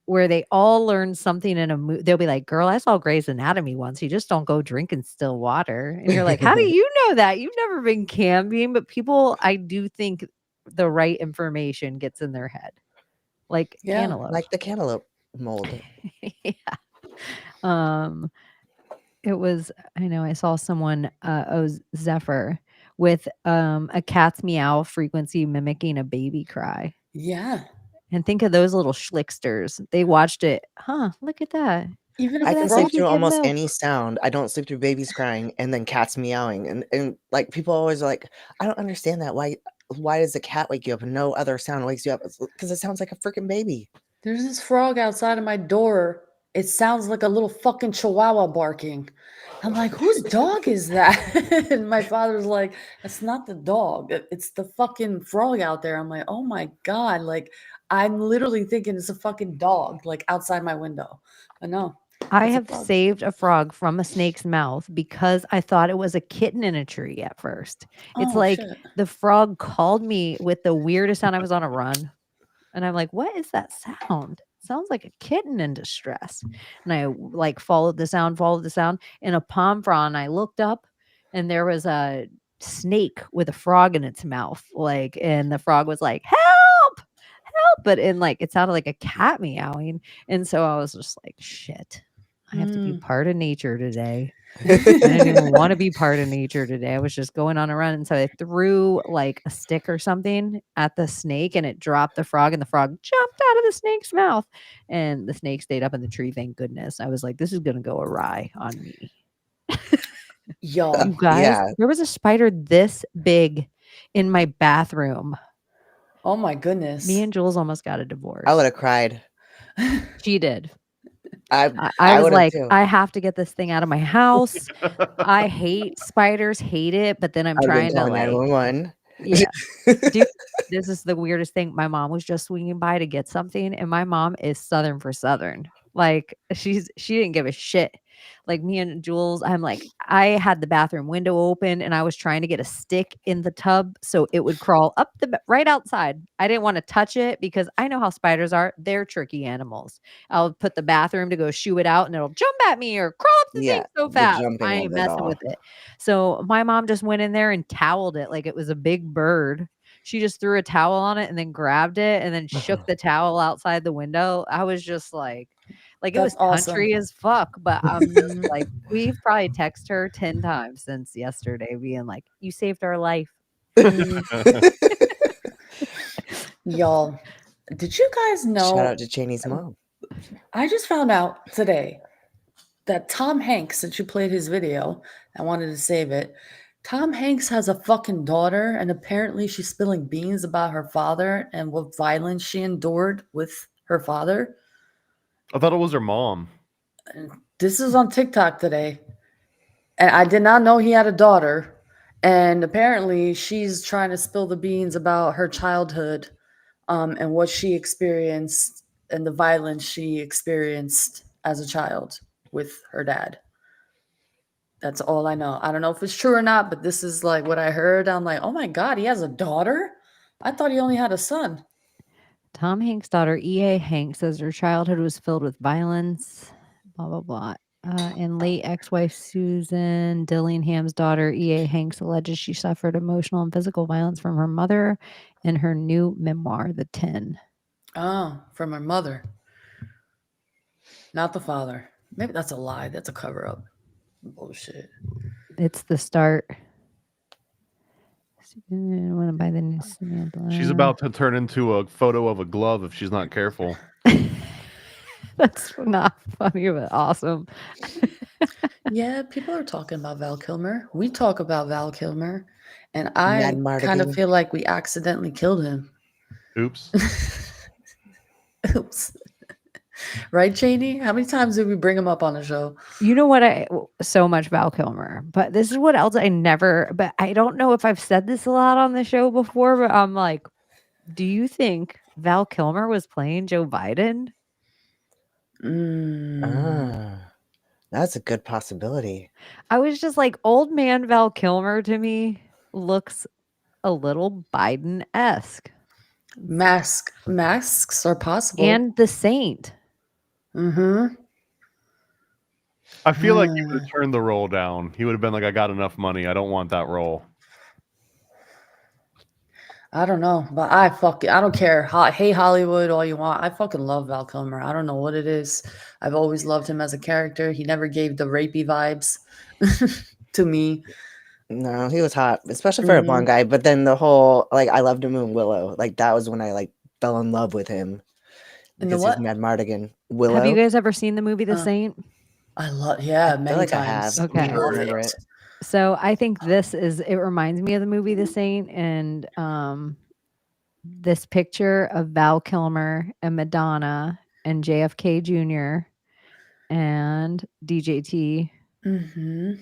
where they all learn something in a movie. They'll be like, "Girl, I saw Grey's Anatomy once. You just don't go drinking still water." And you're like, "How do you know that? You've never been camping." But people, I do think the right information gets in their head. Like cantaloupe. Like the cantaloupe mold. Yeah. It was, I know I saw someone, Zephyr with a cat's meow frequency mimicking a baby cry. Yeah. And think of those little schlicksters. They watched it. Look at that. Even I if can it's sleep baby through give almost milk. any sound. I don't sleep through babies crying and then cats meowing. And like people always are like, I don't understand that. Why does the cat wake you up and no other sound wakes you up? Because it sounds like a freaking baby. there's this frog outside of my door it sounds like a little fucking chihuahua barking. I'm like, whose dog is that? And my father's like, that's not the dog. It's the fucking frog out there. I'm like, oh my God. Like, I'm literally thinking it's a fucking dog, like outside my window. But no, I it's a have frog. saved a frog from a snake's mouth because I thought it was a kitten in a tree at first. It's Oh like shit. the frog called me with the weirdest sound. I was on a run. And I'm like, "What is that sound? Sounds like a kitten in distress." And I like followed the sound in a palm frond. I looked up and there was a snake with a frog in its mouth. Like, and the frog was like, "Help! Help!" But in like, it sounded like a cat meowing. And so I was just like, shit, I have to be part of nature today. I didn't even want to be part of nature today. I was just going on a run. And so I threw like a stick or something at the snake and it dropped the frog and the frog jumped out of the snake's mouth. And the snake stayed up in the tree. Thank goodness. I was like, this is going to go awry on me. Yo. You guys, Yeah. there was a spider this big in my bathroom. Oh my goodness. Me and Jules almost got a divorce. I would have cried. She did. I I was would've like, too. I have to get this thing out of my house. I hate spiders, hate it, but then I'm I would have trying been to calling like, 911. yeah. Dude, this is the weirdest thing. My mom was just swinging by to get something, and my mom is Southern for Southern. Like she didn't give a shit. Like me and Jules, I'm like, I had the bathroom window open and I was trying to get a stick in the tub so it would crawl up right outside. I didn't want to touch it because I know how spiders are. They're tricky animals. I'll put the bathroom to go shoo it out and it'll jump at me or crawl up the thing Yeah, so the fast. jumping I of ain't it messing all. with it. So my mom just went in there and toweled it like it was a big bird. She just threw a towel on it and then grabbed it and then shook the towel outside the window. I was just like it was That's awesome. country as fuck, but like we've probably texted her 10 times since yesterday being like, "You saved our life." Y'all, did you guys know? Shout out to Chaney's mom. I just found out today that Tom Hanks, since you played his video, I wanted to save it. Tom Hanks has a fucking daughter, and apparently she's spilling beans about her father and what violence she endured with her father. I thought it was her mom. This is on TikTok today. And I did not know he had a daughter. And apparently she's trying to spill the beans about her childhood and what she experienced and the violence she experienced as a child with her dad. That's all I know. I don't know if it's true or not, but this is like what I heard. I'm like, oh my God, he has a daughter? I thought he only had a son. Tom Hanks' daughter, E.A. Hanks, says her childhood was filled with violence, blah, blah, blah. And late ex-wife Susan Dillingham's daughter, E.A. Hanks, alleges she suffered emotional and physical violence from her mother in her new memoir, The 10. Oh, from her mother. Not the father. Maybe that's a lie. That's a cover-up. Bullshit. It's the start. Want to buy the new Samantha. She's about to turn into a photo of a glove if she's not careful. That's not funny, but awesome. Yeah, people are talking about Val Kilmer. We talk about Val Kilmer, and I Mad kind of Mardigan. feel like we accidentally killed him. Oops. Oops. Right, Chaney? How many times did we bring him up on the show? You know what? So much Val Kilmer, but this is what else but I don't know if I've said this a lot on the show before, but I'm like, do you think Val Kilmer was playing Joe Biden? That's a good possibility. I was just like, old man Val Kilmer to me looks a little Biden-esque. Masks are possible. And the Saint. Mm-hmm. I feel like he would have turned the role down. He would have been like, I got enough money. I don't want that role. I don't know, but I don't care. Hey, Hollywood, all you want. I fucking love Val Kilmer. I don't know what it is. I've always loved him as a character. He never gave the rapey vibes to me. No, he was hot, especially for a blonde guy. But then the whole, like, I loved him in Willow. Like, that was when I, like, fell in love with him. And the Because what? he's Mad Mardigan. Willow. Have you guys ever seen the movie The Saint? I love, I feel many like times. I have. Okay. I don't remember it. So I think it reminds me of the movie The Saint, and this picture of Val Kilmer and Madonna and JFK Jr. and DJT. Mm-hmm.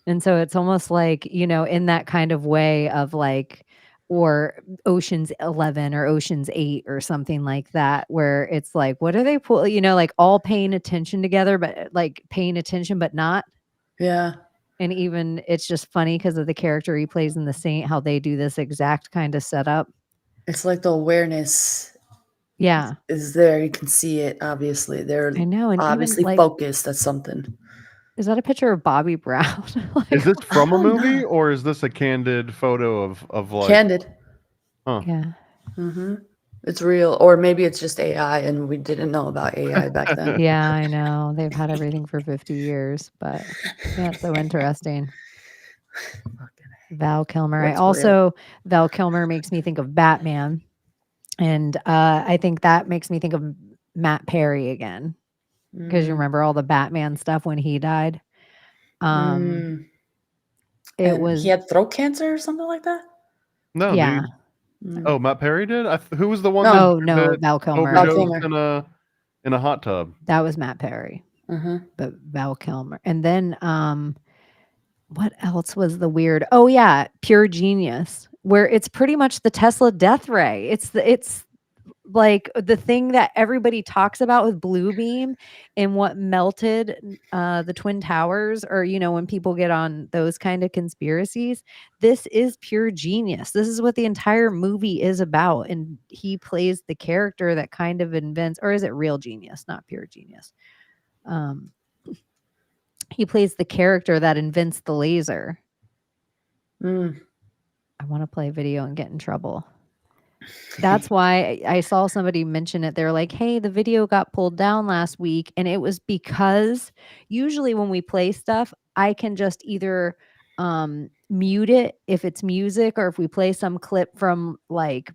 And so it's almost like, in that kind of way of like, or Ocean's 11 or Ocean's 8 or something like that, where it's like, what are they like all paying attention together, but like paying attention, but not. Yeah. And even it's just funny because of the character he plays in The Saint, how they do this exact kind of setup. It's like the awareness Yeah. is there. You can see it, obviously. They're I know. And obviously even like, focused. That's something. is that a picture of Bobby Brown? Like, Is this from a Oh, movie no. or is this a candid photo of like? Candid. Huh. yeah. Mm-hmm. It's real. Or maybe it's just AI and we didn't know about AI back then. Yeah, I know. They've had everything for 50 years, but yeah, it's so interesting. Val Kilmer. What's real? Val Kilmer makes me think of Batman. And I think that makes me think of Matt Perry again. Because you remember all the Batman stuff when he died. It And was he had throat cancer or something like that? No, yeah. oh, Matt Perry did. Who was the one No, that Val Kilmer. overdosed in a hot tub? That was Matt Perry. But Val Kilmer. And then what else was the weird? Oh yeah, Pure Genius, where it's pretty much the Tesla death ray. It's like the thing that everybody talks about with Bluebeam and what melted the Twin Towers, or when people get on those kind of conspiracies. This is pure genius. This is what the entire movie is about, and he plays the character that kind of invents, or is it real genius, not pure genius? He plays the character that invents the laser. I want to play a video and get in trouble. That's why I saw somebody mention it. They're like, hey, the video got pulled down last week. And it was because usually when we play stuff, I can just either mute it if it's music, or if we play some clip from like,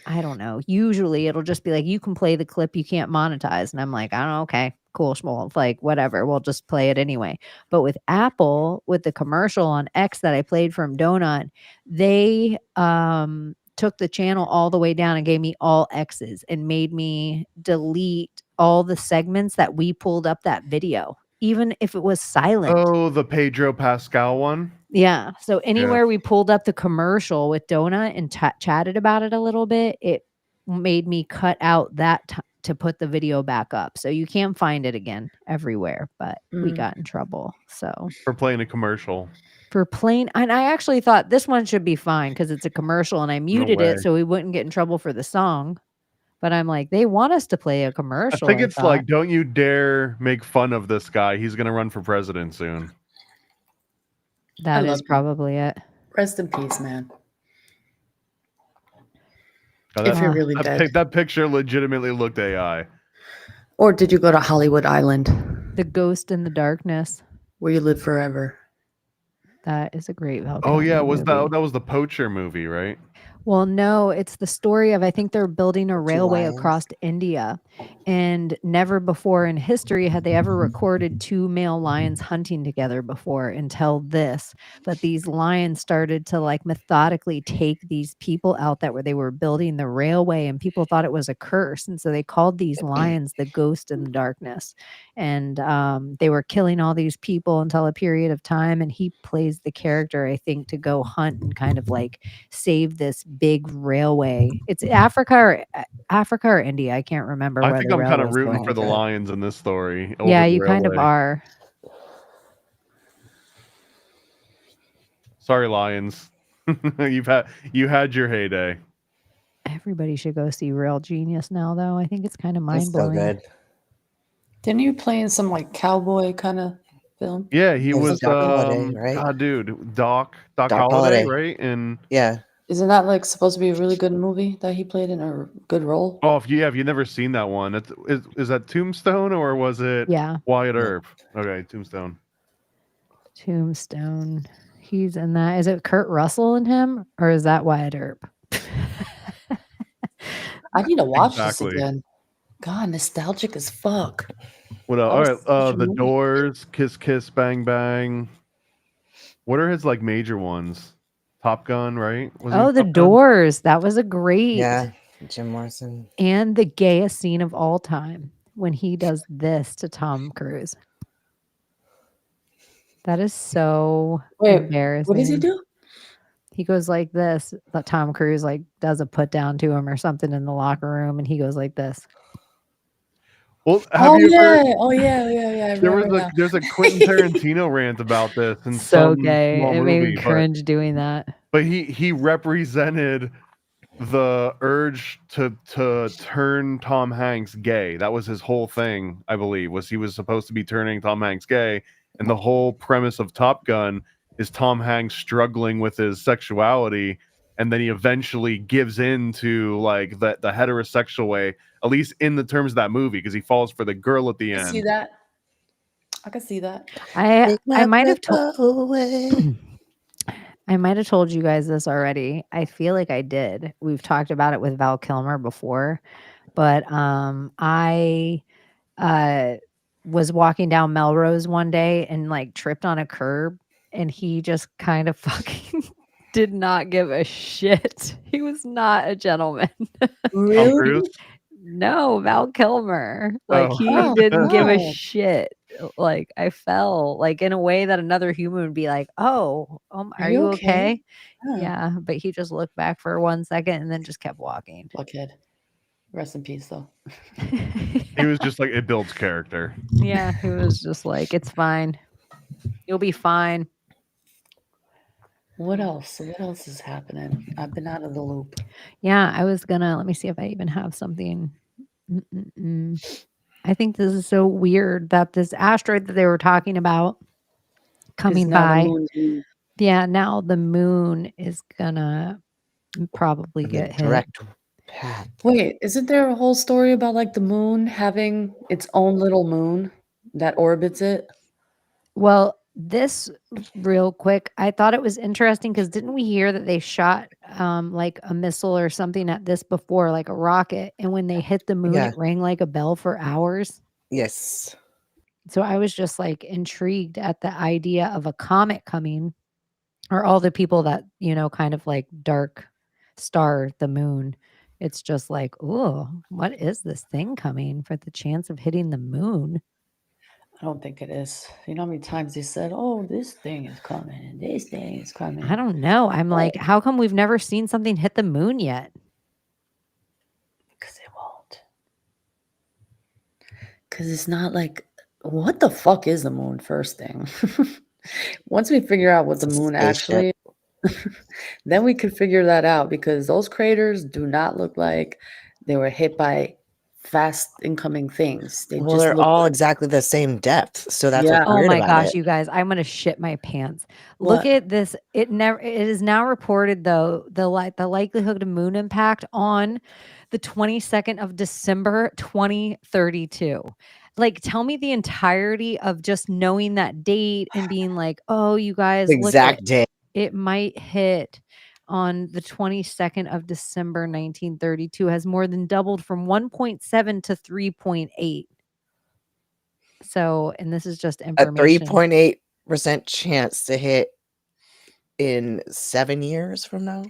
I don't know, usually it'll just be like, you can play the clip, you can't monetize. And I'm like, I don't know, okay, cool, schmoll, like whatever, we'll just play it anyway. But with Apple, with the commercial on X that I played from Donut, they took the channel all the way down and gave me all X's and made me delete all the segments that we pulled up that video, even if it was silent. Oh, the Pedro Pascal one? Yeah. So anywhere we pulled up the commercial with Donut and chatted about it a little bit, it made me cut out that to put the video back up. So you can't find it again everywhere, but we got in trouble. So for playing a commercial. For playing, and I actually thought this one should be fine because it's a commercial, and I muted it so we wouldn't get in trouble for the song. But I'm like, they want us to play a commercial. I think it's like, don't you dare make fun of this guy. He's going to run for president soon. That is probably it. Rest in peace, man. Oh, if you're really dead. That picture legitimately looked AI. Or did you go to Hollywood Island? The Ghost in the Darkness. Where you live forever. That is a great Val Oh yeah, movie. that was the Poacher movie, right? Well, no, it's the story of, I think they're building a railway across India, and never before in history had they ever recorded two male lions hunting together before until this. But these lions started to like methodically take these people out that they were building the railway, and people thought it was a curse. And so they called these lions the Ghost in the Darkness. And they were killing all these people until a period of time. And he plays the character, I think, to go hunt and kind of like save this big railway. It's Africa or India. I can't remember. I think I'm kind of rooting for the lions in this story. Yeah, you kind of are. Sorry, lions. you had your heyday. Everybody should go see Real Genius now, though. I think it's kind of mind blowing. So good. Didn't you play in some like cowboy kind of film? Yeah, he was Doc Holliday, right? God, dude, Doc Holliday, right? And yeah. Isn't that like supposed to be a really good movie that he played in, a good role? Oh, if you've never seen that one, is that Tombstone or was it Wyatt Earp? Okay, Tombstone. Tombstone. He's in that. Is it Kurt Russell in him, or is that Wyatt Earp? I need to watch this again. God, nostalgic as fuck. What else? All right, The Doors, Kiss Kiss Bang Bang. What are his like major ones? Top Gun, right? The Doors. That was a great. Yeah, Jim Morrison. And the gayest scene of all time when he does this to Tom Cruise. That is so Wait, embarrassing. what does he do? He goes like this. But Tom Cruise like does a put down to him or something in the locker room, and he goes like this. Well, have Oh you ever? yeah, oh yeah, yeah, yeah. I remember now. There's a Quentin Tarantino rant about this in So some gay. small It made movie, me cringe doing that. but he represented the urge to turn Tom Hanks gay. That was his whole thing, I believe, was he was supposed to be turning Tom Hanks gay, and the whole premise of Top Gun is Tom Hanks struggling with his sexuality, and then he eventually gives in to like the heterosexual way, at least in the terms of that movie, because he falls for the girl at the I end. see that. I can see that. I Take my might have breath away. I might have told you guys this already. I feel like I did. We've talked about it with Val Kilmer before, but I was walking down Melrose one day and like tripped on a curb, and he just kind of fucking did not give a shit. He was not a gentleman. Tom Really? Cruise? No, Val Kilmer. Like Oh. he Oh, didn't give a God. shit. Like I fell like in a way that another human would be like, "Oh, are you okay?" Yeah, but he just looked back for 1 second and then just kept walking. Fuckhead. Rest in peace, though. He was just like, it builds character. Yeah, he was just like, "It's fine. You'll be fine." What else? What else is happening? I've been out of the loop. Yeah, I was gonna let me see if I even have something. I think this is so weird that this asteroid that they were talking about coming now by. the moon's moon. Yeah, now the moon is gonna probably In the get hit. direct path. Wait, isn't there a whole story about like the moon having its own little moon that orbits it? Well, this real quick, I thought it was interesting because didn't we hear that they shot like a missile or something at this before, like a rocket, and when they hit the moon, Yeah. it rang like a bell for hours. Yes. So I was just like intrigued at the idea of a comet coming, or all the people that, you know, kind of like dark star the moon. It's just like, oh, what is this thing coming for the chance of hitting the moon? I don't think it is. You know how many times they said, "Oh, this thing is coming and this thing is coming." I don't know. I'm like, Right. how come we've never seen something hit the moon yet? Because it won't. Because it's not like, what the fuck is the moon? First thing. Once we figure out what the It's a moon spaceship. actually, then we could figure that out, because those craters do not look like they were hit by fast incoming things. They Well, just they're look all like, exactly the same depth, so that's Yeah. what's Oh weird my about gosh, it. you guys, I'm gonna shit my pants. Look What? at this. It is now reported though, the likelihood of moon impact on the 22nd of December 2032. Like, tell me the entirety of just knowing that date and being like, oh, you guys, The look, exact day. it might hit on the 22nd of December 1932, has more than doubled from 1.7 to 3.8. So, and this is just A information. 3.8% chance to hit in 7 years from now.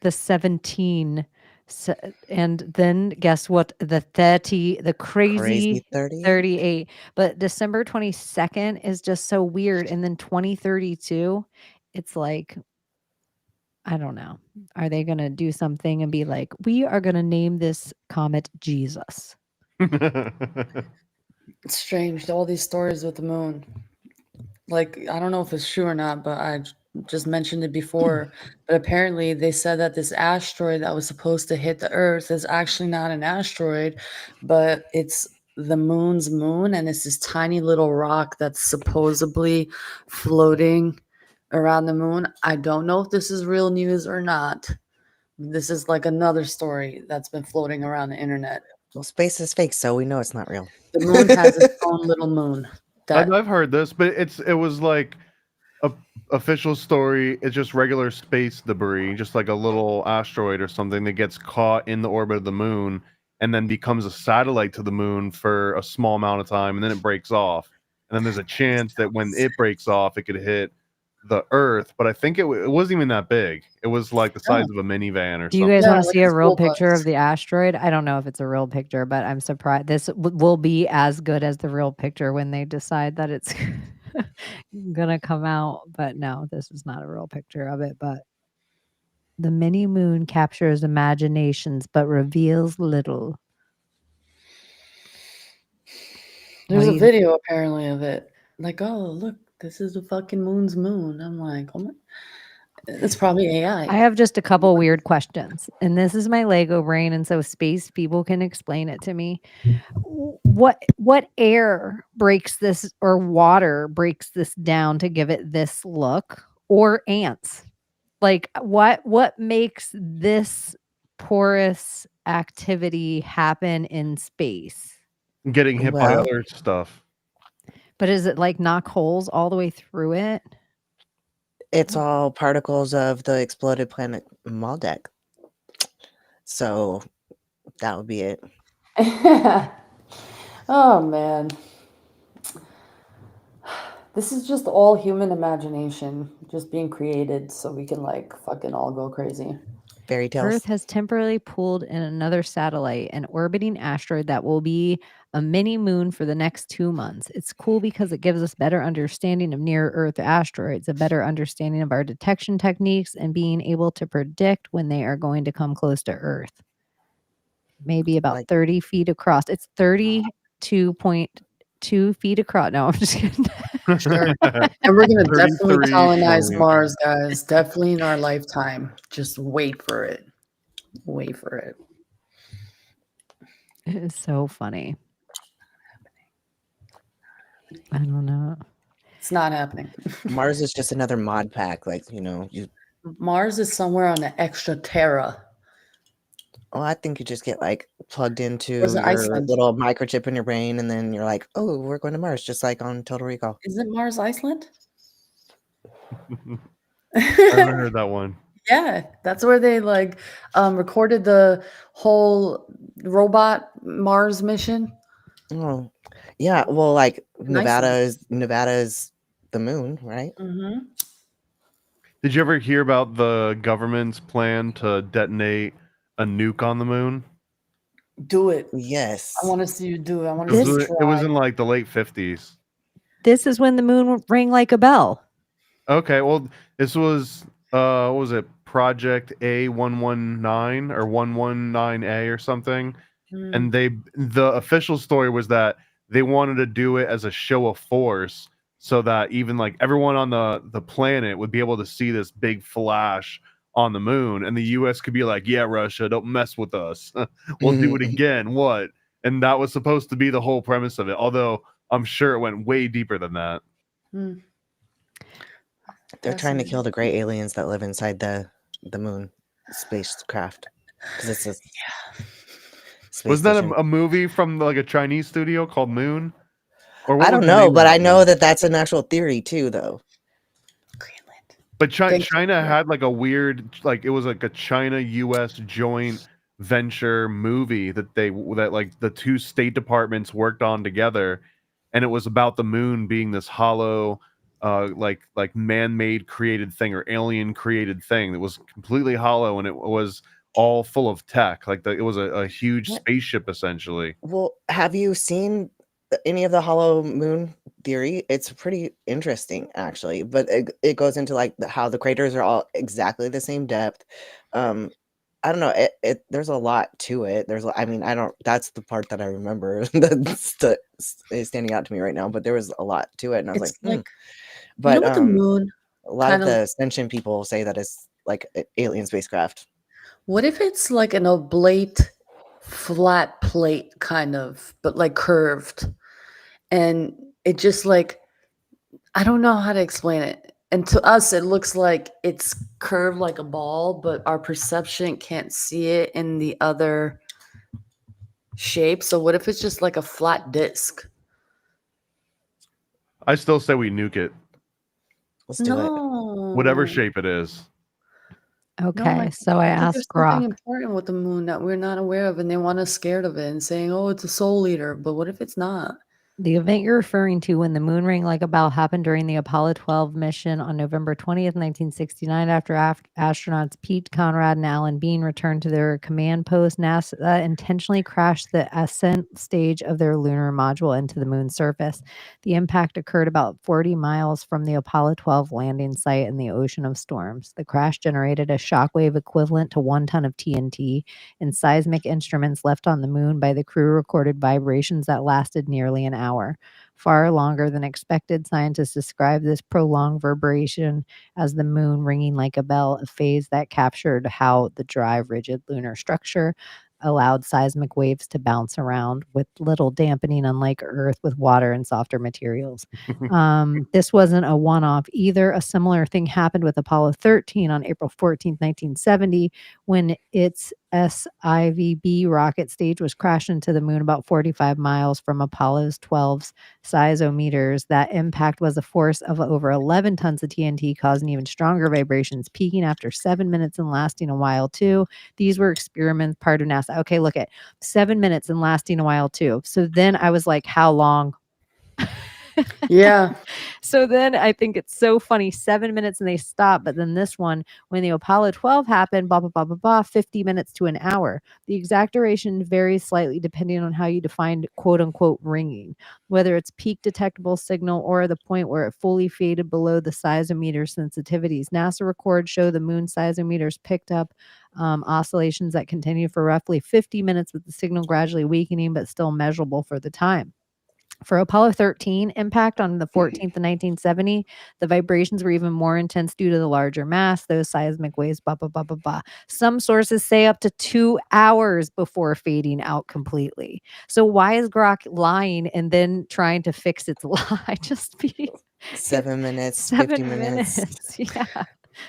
The 17, and then guess what? The 30, the crazy 30. 38. But December 22nd is just so weird. And then 2032, it's like, I don't know. Are they going to do something and be like, we are going to name this comet Jesus? It's strange, all these stories with the moon. Like, I don't know if it's true or not, but I just mentioned it before. But apparently, they said that this asteroid that was supposed to hit the Earth is actually not an asteroid, but it's the moon's moon, and it's this tiny little rock that's supposedly floating around the moon. I don't know if this is real news or not. This is like another story that's been floating around the internet. Well, space is fake, so we know it's not real. The moon has its own little moon. That I've heard this, but it was like a official story. It's just regular space debris, just like a little asteroid or something that gets caught in the orbit of the moon and then becomes a satellite to the moon for a small amount of time, and then it breaks off. And then there's a chance that when it breaks off, it could hit the Earth. But I think it wasn't even that big. It was like the size of a minivan or Do you something. guys Yeah, want to like see a a real school picture bus. of the asteroid? I don't know if it's a real picture, but I'm surprised this will be as good as the real picture when they decide that it's gonna come out, but no, this is not a real picture of it. But the mini moon captures imaginations but reveals little. There's What a do you- video apparently of it. Like, oh look, this is the fucking moon's moon. I'm like, oh my, it's probably AI. I have just a couple weird questions, and this is my Lego brain, and so space people can explain it to me. What air breaks this, or water breaks this down to give it this look, or ants? Like what makes this porous activity happen in space? Getting hit by Well, other stuff. But is it like knock holes all the way through it? it's all particles of the exploded planet Maldek. So that would be it. Oh man. This is just all human imagination just being created so we can like fucking all go crazy. Fairy tales. Earth has temporarily pulled in another satellite, an orbiting asteroid that will be a mini moon for the next 2 months. It's cool because it gives us better understanding of near Earth asteroids, a better understanding of our detection techniques, and being able to predict when they are going to come close to Earth. Maybe about Like- 30 feet across. It's 32.2 feet across. No, I'm just kidding. Sure. And we're gonna definitely 33 colonize point- Mars, guys. Definitely in our lifetime. Just wait for it. Wait for it. It is so funny. I don't know. It's not happening. Mars is just another mod pack. Like, you Mars is somewhere on the extra Terra. well, I think you just get like plugged into Where's your Iceland? little microchip in your brain, and then you're like, oh, we're going to Mars, just like on Total Recall. Isn't Mars Iceland? I haven't heard that one. Yeah, that's where they like recorded the whole robot Mars mission. Oh, yeah. Well, like Nevada Iceland. is the moon, right? Mm-hmm. Did you ever hear about the government's plan to detonate a nuke on the moon? Do it. Yes. I want to see you do it. I want It to was, see you it was try. in like the late 50s. This is when the moon rang like a bell. Okay, well, this was what was it? Project A119 or 119A or something. Mm. And the official story was that they wanted to do it as a show of force so that even like everyone on the planet would be able to see this big flash on the moon, and the US could be like, yeah, Russia, don't mess with us. We'll do it again. What? And that was supposed to be the whole premise of it, although I'm sure it went way deeper than that. Mm. They're trying to Fascinating. kill the gray aliens that live inside the moon spacecraft, because it's a space Was that station. a movie from like a Chinese studio called Moon? Or what I was don't the know, name but of I that know one? that that's an actual theory too, though. Greenland. But Thank China you. had like a weird, like it was like a China-US joint venture movie that like the two state departments worked on together, and it was about the moon being this hollow, like man-made created thing or alien created thing that was completely hollow, and it was all full of tech. Like it was a huge What? spaceship essentially. Well, have you seen any of the hollow moon theory? It's pretty interesting, actually. But it goes into like how the craters are all exactly the same depth. I don't know. There's a lot to it. I mean, I don't. That's the part that I remember that's is standing out to me right now. But there was a lot to it, and I was It's like, like But you know what the moon a lot of kind of- the ascension people say that it's like an alien spacecraft. What if it's like an oblate flat plate kind of, but like curved, and it just like, I don't know how to explain it. And to us, it looks like it's curved like a ball, but our perception can't see it in the other shape. So what if it's just like a flat disc? I still say we nuke it, Let's do it. No. whatever shape it is. Okay, so I think asked there's something Grok. important with the moon that we're not aware of, and they want us scared of it and saying, "Oh, it's a soul eater." But what if it's not? The event you're referring to when the moon rang like a bell happened during the Apollo 12 mission on November 20th, 1969, after astronauts Pete Conrad and Alan Bean returned to their command post. NASA intentionally crashed the ascent stage of their lunar module into the moon's surface. The impact occurred about 40 miles from the Apollo 12 landing site in the ocean of storms. The crash generated a shockwave equivalent to 1 ton of TNT, and seismic instruments left on the moon by the crew recorded vibrations that lasted nearly an hour. Far longer than expected. Scientists describe this prolonged vibration as the moon ringing like a bell, a phase that captured how the dry, rigid lunar structure allowed seismic waves to bounce around with little dampening, unlike Earth with water and softer materials. This wasn't a one-off either. A similar thing happened with Apollo 13 on April 14th, 1970, when its SIVB rocket stage was crashed into the moon about 45 miles from Apollo's 12's seismometers. That impact was a force of over 11 tons of TNT, causing even stronger vibrations, peaking after 7 minutes and lasting a while too. These were experiments part of NASA. Okay, look at 7 minutes and lasting a while too. So then I was like, how long? Yeah. So then I think it's so funny, 7 minutes and they stop. But then this one, when the Apollo 12 happened, blah, blah, blah, blah, blah, 50 minutes to an hour. The exact duration varies slightly depending on how you define quote unquote ringing, whether it's peak detectable signal or the point where it fully faded below the seismometer sensitivities. NASA records show the moon seismometers picked up oscillations that continue for roughly 50 minutes, with the signal gradually weakening but still measurable for the time. For Apollo 13 impact on the 14th in 1970, the vibrations were even more intense due to the larger mass, those seismic waves, blah, blah, blah, blah, blah. Some sources say up to 2 hours before fading out completely. So why is Grok lying and then trying to fix its lie? Just be 7 minutes, 7 50 minutes, minutes. Yeah.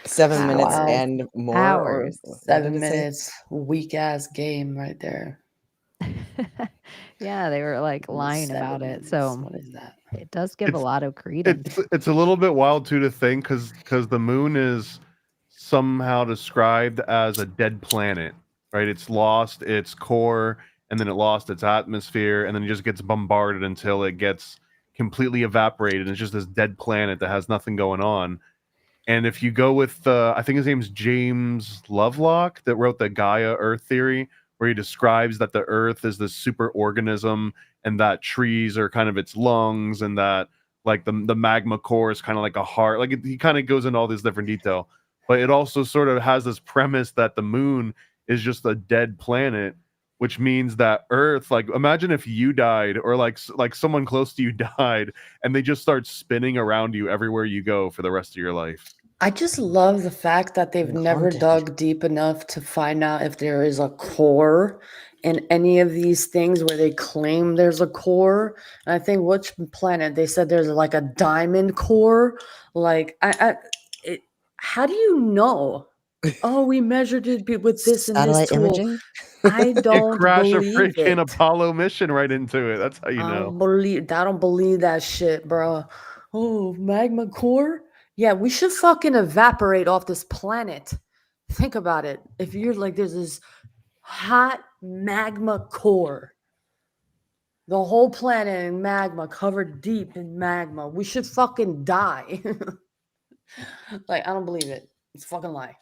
7 minutes Wow. and more. Hours. Or what did 7 it say? minutes, weak ass game right there. Yeah, they were like lying 7 about it. minutes. So What is that? it does give a It's- lot of credence. It's a little bit wild too to think because the moon is somehow described as a dead planet, right? It's lost its core, and then it lost its atmosphere, and then it just gets bombarded until it gets completely evaporated. It's just this dead planet that has nothing going on. And if you go with, I think his name's James Lovelock, that wrote the Gaia Earth theory, where he describes that the Earth is this super organism, and that trees are kind of its lungs, and that like the magma core is kind of like a heart. Like he kind of goes into all this different detail, but it also sort of has this premise that the moon is just a dead planet, which means that Earth, like imagine if you died, or like someone close to you died, and they just start spinning around you everywhere you go for the rest of your life. I just love the fact that they've never Haunted. dug deep enough to find out if there is a core in any of these things where they claim there's a core. And I think which planet they said there's like a diamond core. Like, how do you know? Oh, we measured it with this and this Satellite tool. imaging? I You don't crash a believe freaking it. Apollo mission right into it. That's how you I know. don't believe that shit, bro. Oh, magma core? Yeah, we should fucking evaporate off this planet. Think about it. If you're like, there's this hot magma core, the whole planet in magma, covered deep in magma, we should fucking die. Like, I don't believe it. It's a fucking lie.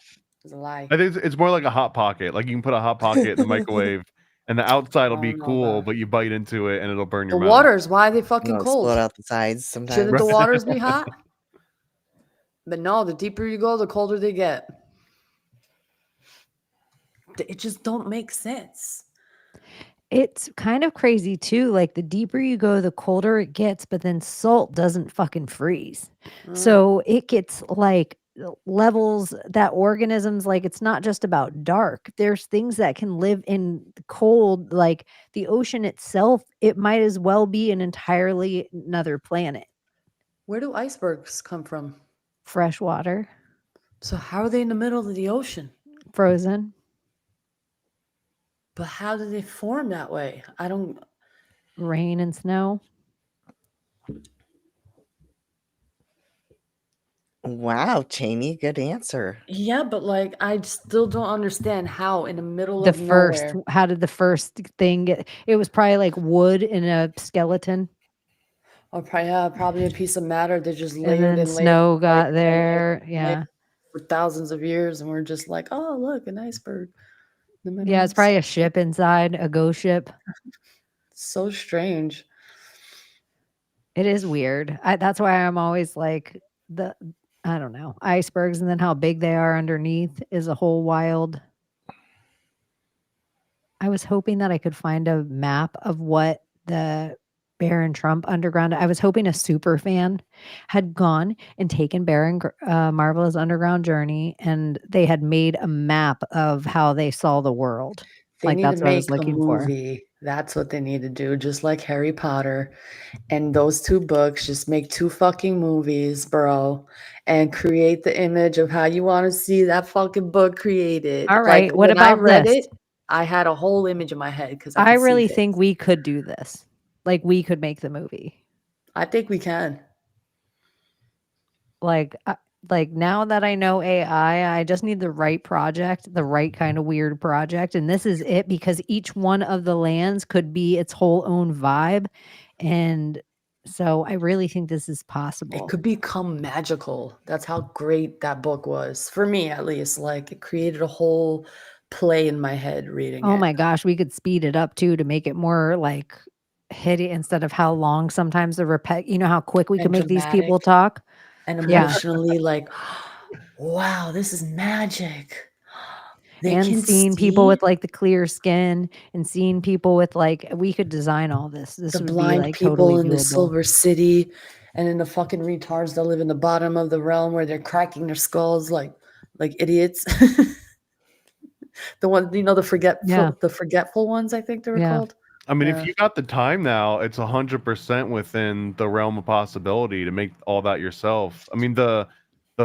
It's a lie. I think it's more like a hot pocket. Like you can put a hot pocket in the microwave, and the outside will be don't know cool, about- but you bite into it and it'll burn The your mouth. waters, why are they fucking It'll cold? explode out the sides sometimes. Shouldn't the waters be hot? But no, the deeper you go, the colder they get. It just don't make sense. It's kind of crazy too. Like the deeper you go, the colder it gets, but then salt doesn't fucking freeze. So it gets like levels that organisms, like it's not just about dark. There's things that can live in the cold, like the ocean itself. It might as well be an entirely another planet. Where do icebergs come from? Fresh water, So how are they in the middle of the ocean? frozen. But how do they form that way? I don't. Rain and snow. Wow, Chaney, good answer. Yeah, but like I still don't understand how in the middle The of first, nowhere. how did the first thing get? It was probably like wood in a skeleton. Or probably a piece of matter that just And layered then and layered snow and layered got and layered there. and layered Yeah. for thousands of years, and we're just like, oh, look, an iceberg in the middle Yeah, of it's the probably sea. a ship inside, a ghost ship. So strange. It is weird. That's why I'm always like I don't know, icebergs and then how big they are underneath is a whole wild. I was hoping that I could find a map of what the Baron Trump underground. I was hoping a super fan had gone and taken Marvelous Underground Journey, and they had made a map of how they saw the world. They Like need to that's what I was make a looking for. movie. That's what they need to do, just like Harry Potter and those 2 books. Just make 2 fucking movies, bro, and create the image of how you want to see that fucking book created. All Like right, what when I about read this? it, I had a whole image in my head because I I could see really things. think we could do this. Like we could make the movie. I think we can. Like now that I know AI, I just need the right project, the right kind of weird project, and this is it because each one of the lands could be its whole own vibe, and so I really think this is It possible. could become magical. That's how great that book was for me, at least. Like it created a whole play in my head reading Oh it. my gosh, we could speed it up too to make it more like hitty instead of how long sometimes you know how quick we And could make these people dramatic. talk? And Yeah. emotionally like, wow, this is magic. They And can seeing people see with like the clear skin and seeing people with like we could design all this. This the would be blind like people totally in the doable. Silver City, and then the fucking retards that live in the bottom of the realm where they're cracking their skulls like idiots. The one, Yeah. the forgetful ones, I think they were Yeah. called. I mean, if Yeah. you got the time now, it's 100% within the realm of possibility to make all that yourself. I mean, the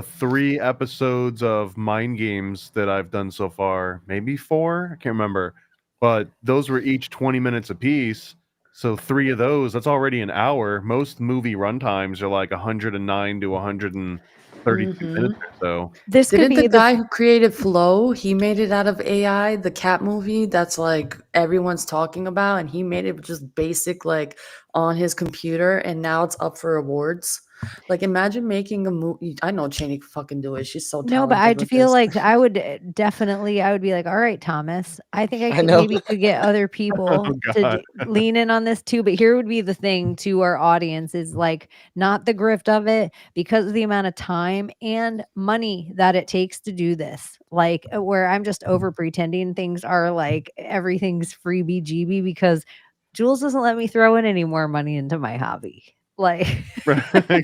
3 episodes of Mind Games that I've done so far, maybe 4, I can't remember, but those were each 20 minutes apiece. So 3 of those, that's already an hour. Most movie runtimes are like 109 to 132 minutes or so. This could Didn't be the guy who created Flow, he made it out of AI, the cat movie that's like everyone's talking about, and he made it just basic, like on his computer, and now it's up for awards. Like imagine making a movie. I know Chaney can fucking do it. She's so No, but I talented with feel this. like I would definitely I would be like, "All right, Thomas, I think I know. maybe could get other people Oh, to God. lean in on this too." But here would be the thing to our audience is like not the grift of it because of the amount of time and money that it takes to do this. Like where I'm just over pretending things are like everything's freebie GB because Jules doesn't let me throw in any more money into my hobby. Like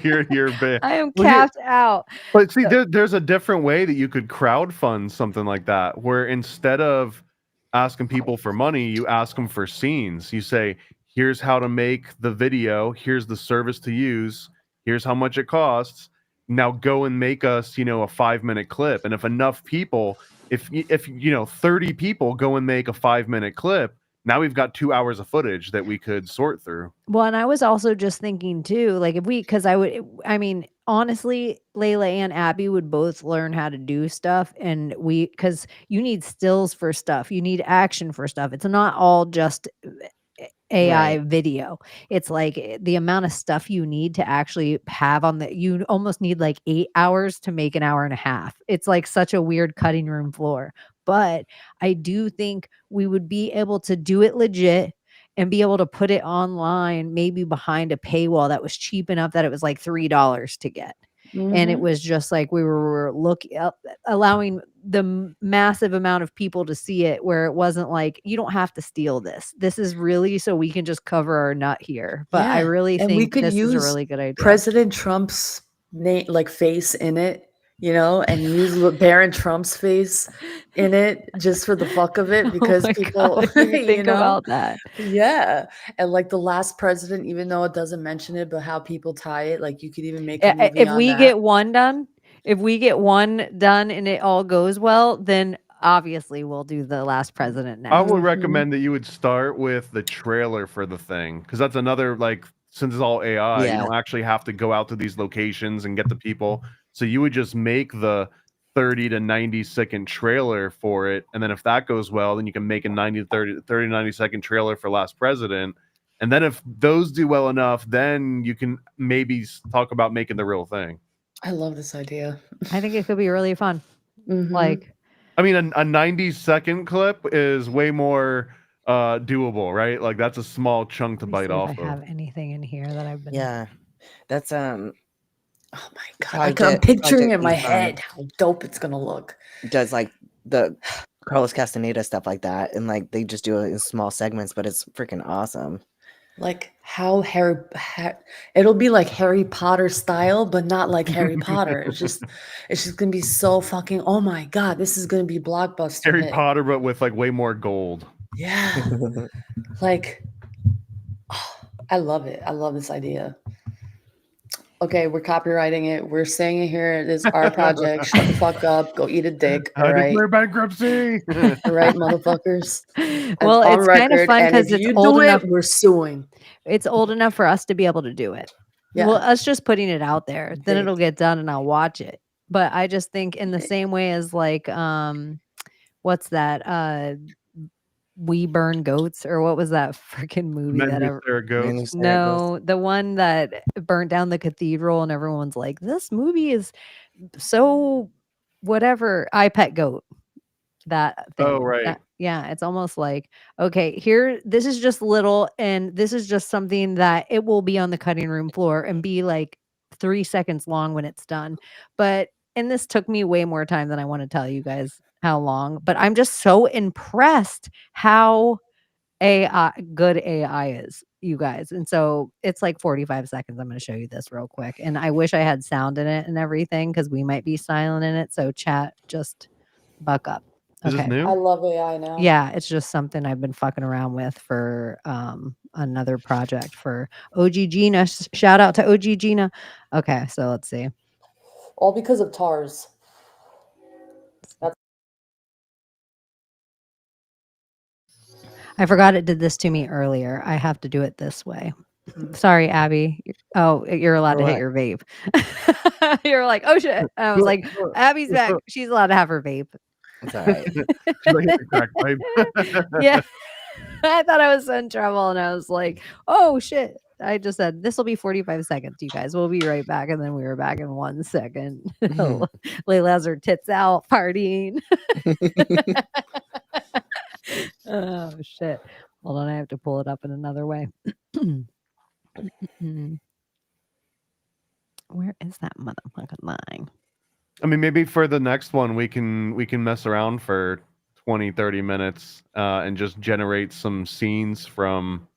You're bad. I am Well, capped out. But see, So- there's a different way that you could crowdfund something like that, where instead of asking people for money, you ask them for scenes. You say, here's how to make the video, here's the service to use, here's how much it costs. Now go and make us, a 5-minute clip. And if enough people, if 30 people go and make a 5-minute clip, now we've got 2 hours of footage that we could sort through. Well, and I was also just thinking too, like because I mean, honestly, Layla and Abbie would both learn how to do stuff. And because you need stills for stuff, you need action for stuff. It's not all just AI Right. video. It's like the amount of stuff you need to actually have you almost need like 8 hours to make an hour and a half. It's like such a weird cutting room floor. But I do think we would be able to do it legit and be able to put it online, maybe behind a paywall that was cheap enough that it was like $3 to get. And it Mhm. was just like we were allowing the massive amount of people to see it where it wasn't like, you don't have to steal this. This is really so we can just cover our nut here. But I Yeah, really and we think could this is a use really good idea. President Trump's name, like face in it, and use Baron Trump's face in it just for the fuck of it, Oh because my people, God, I didn't even think about that. Yeah, and like the last president, even though it doesn't mention it, but how people tie it, like you could even make a movie If on we that. get one done, and it all goes well, then obviously we'll do the last president I next. would recommend that you would start with the trailer for the thing, because that's another, like, since it's all AI, you Yeah. don't actually have to go out to these locations and get the people. So you would just make the 30 to 90-second trailer for it, and then if that goes well, then you can make a 30 to 90-second trailer for Last President, And then if those do well enough, then you can maybe talk about making the real thing. I love this idea. I think it could be really fun. Mhm. Like, I mean, a 90-second clip is way more doable, right? Like that's a small chunk to let me bite see if off I of. have anything in here that I've been. Yeah, that's Oh my god, Project- I'm picturing Project in my Confirmed. head how dope it's gonna look. does like the Carlos Castaneda stuff like that, and like they just do it in small segments, but it's freaking awesome. Like how it'll be like Harry Potter style, but not like Harry Potter. It's just gonna be so fucking. Oh my god, this is gonna be blockbuster. Harry hit. Potter, but with like way more gold. Yeah, like I love it. I love this idea. Okay, we're copywriting it. We're saying it here. It is our project. Shut the fuck up. Go eat a dick. All I right. declare bankruptcy. All right, motherfuckers. Well, on it's kind of record, fun and because if it's you old do enough. it, we're suing. It's old enough for us to be able to do it. Yeah. Well, us just putting it out there, then Big. it'll get done and I'll watch it. But I just think in the same way as like, what's that? We Burn Goats, or what was that freaking movie Men that who ever? stare at ghosts. Mainly Sarah No, the one that burnt down the cathedral and everyone's like, this movie is so whatever. I Pet Goat. That thing. Oh, right. Yeah, it's almost like, okay, here, this is just little, and this is just something that it will be on the cutting room floor and be like 3 seconds long when it's done. And this took me way more time than I want to tell you guys how long, but I'm just so impressed how good AI is, you guys. And so it's like 45 seconds. I'm going to show you this real quick. And I wish I had sound in it and everything because we might be silent in it. So chat, just buck up. Is this Okay. new? I love AI now. Yeah, it's just something I've been fucking around with for another project for OG Gina. Shout out to OG Gina. Okay, so let's see. All because of TARS. I forgot it did this to me earlier. I have to do it this way. Sorry, Abbie. Oh, you're allowed to hit what? your vape. You're like, oh shit. And I was like, Abby's back. She's allowed to have her vape. It's all right. She's like, "Hit the crack pipe." Yeah. I thought I was in trouble and I was like, oh shit. I just said this will be 45 seconds, you guys. We'll be right back. And then we were back in 1 second. Layla has her tits out partying. Oh shit. Hold on, I have to pull it up in another way. Where is that motherfucking line? I mean, maybe for the next one we can mess around for 20-30 minutes and just generate some scenes from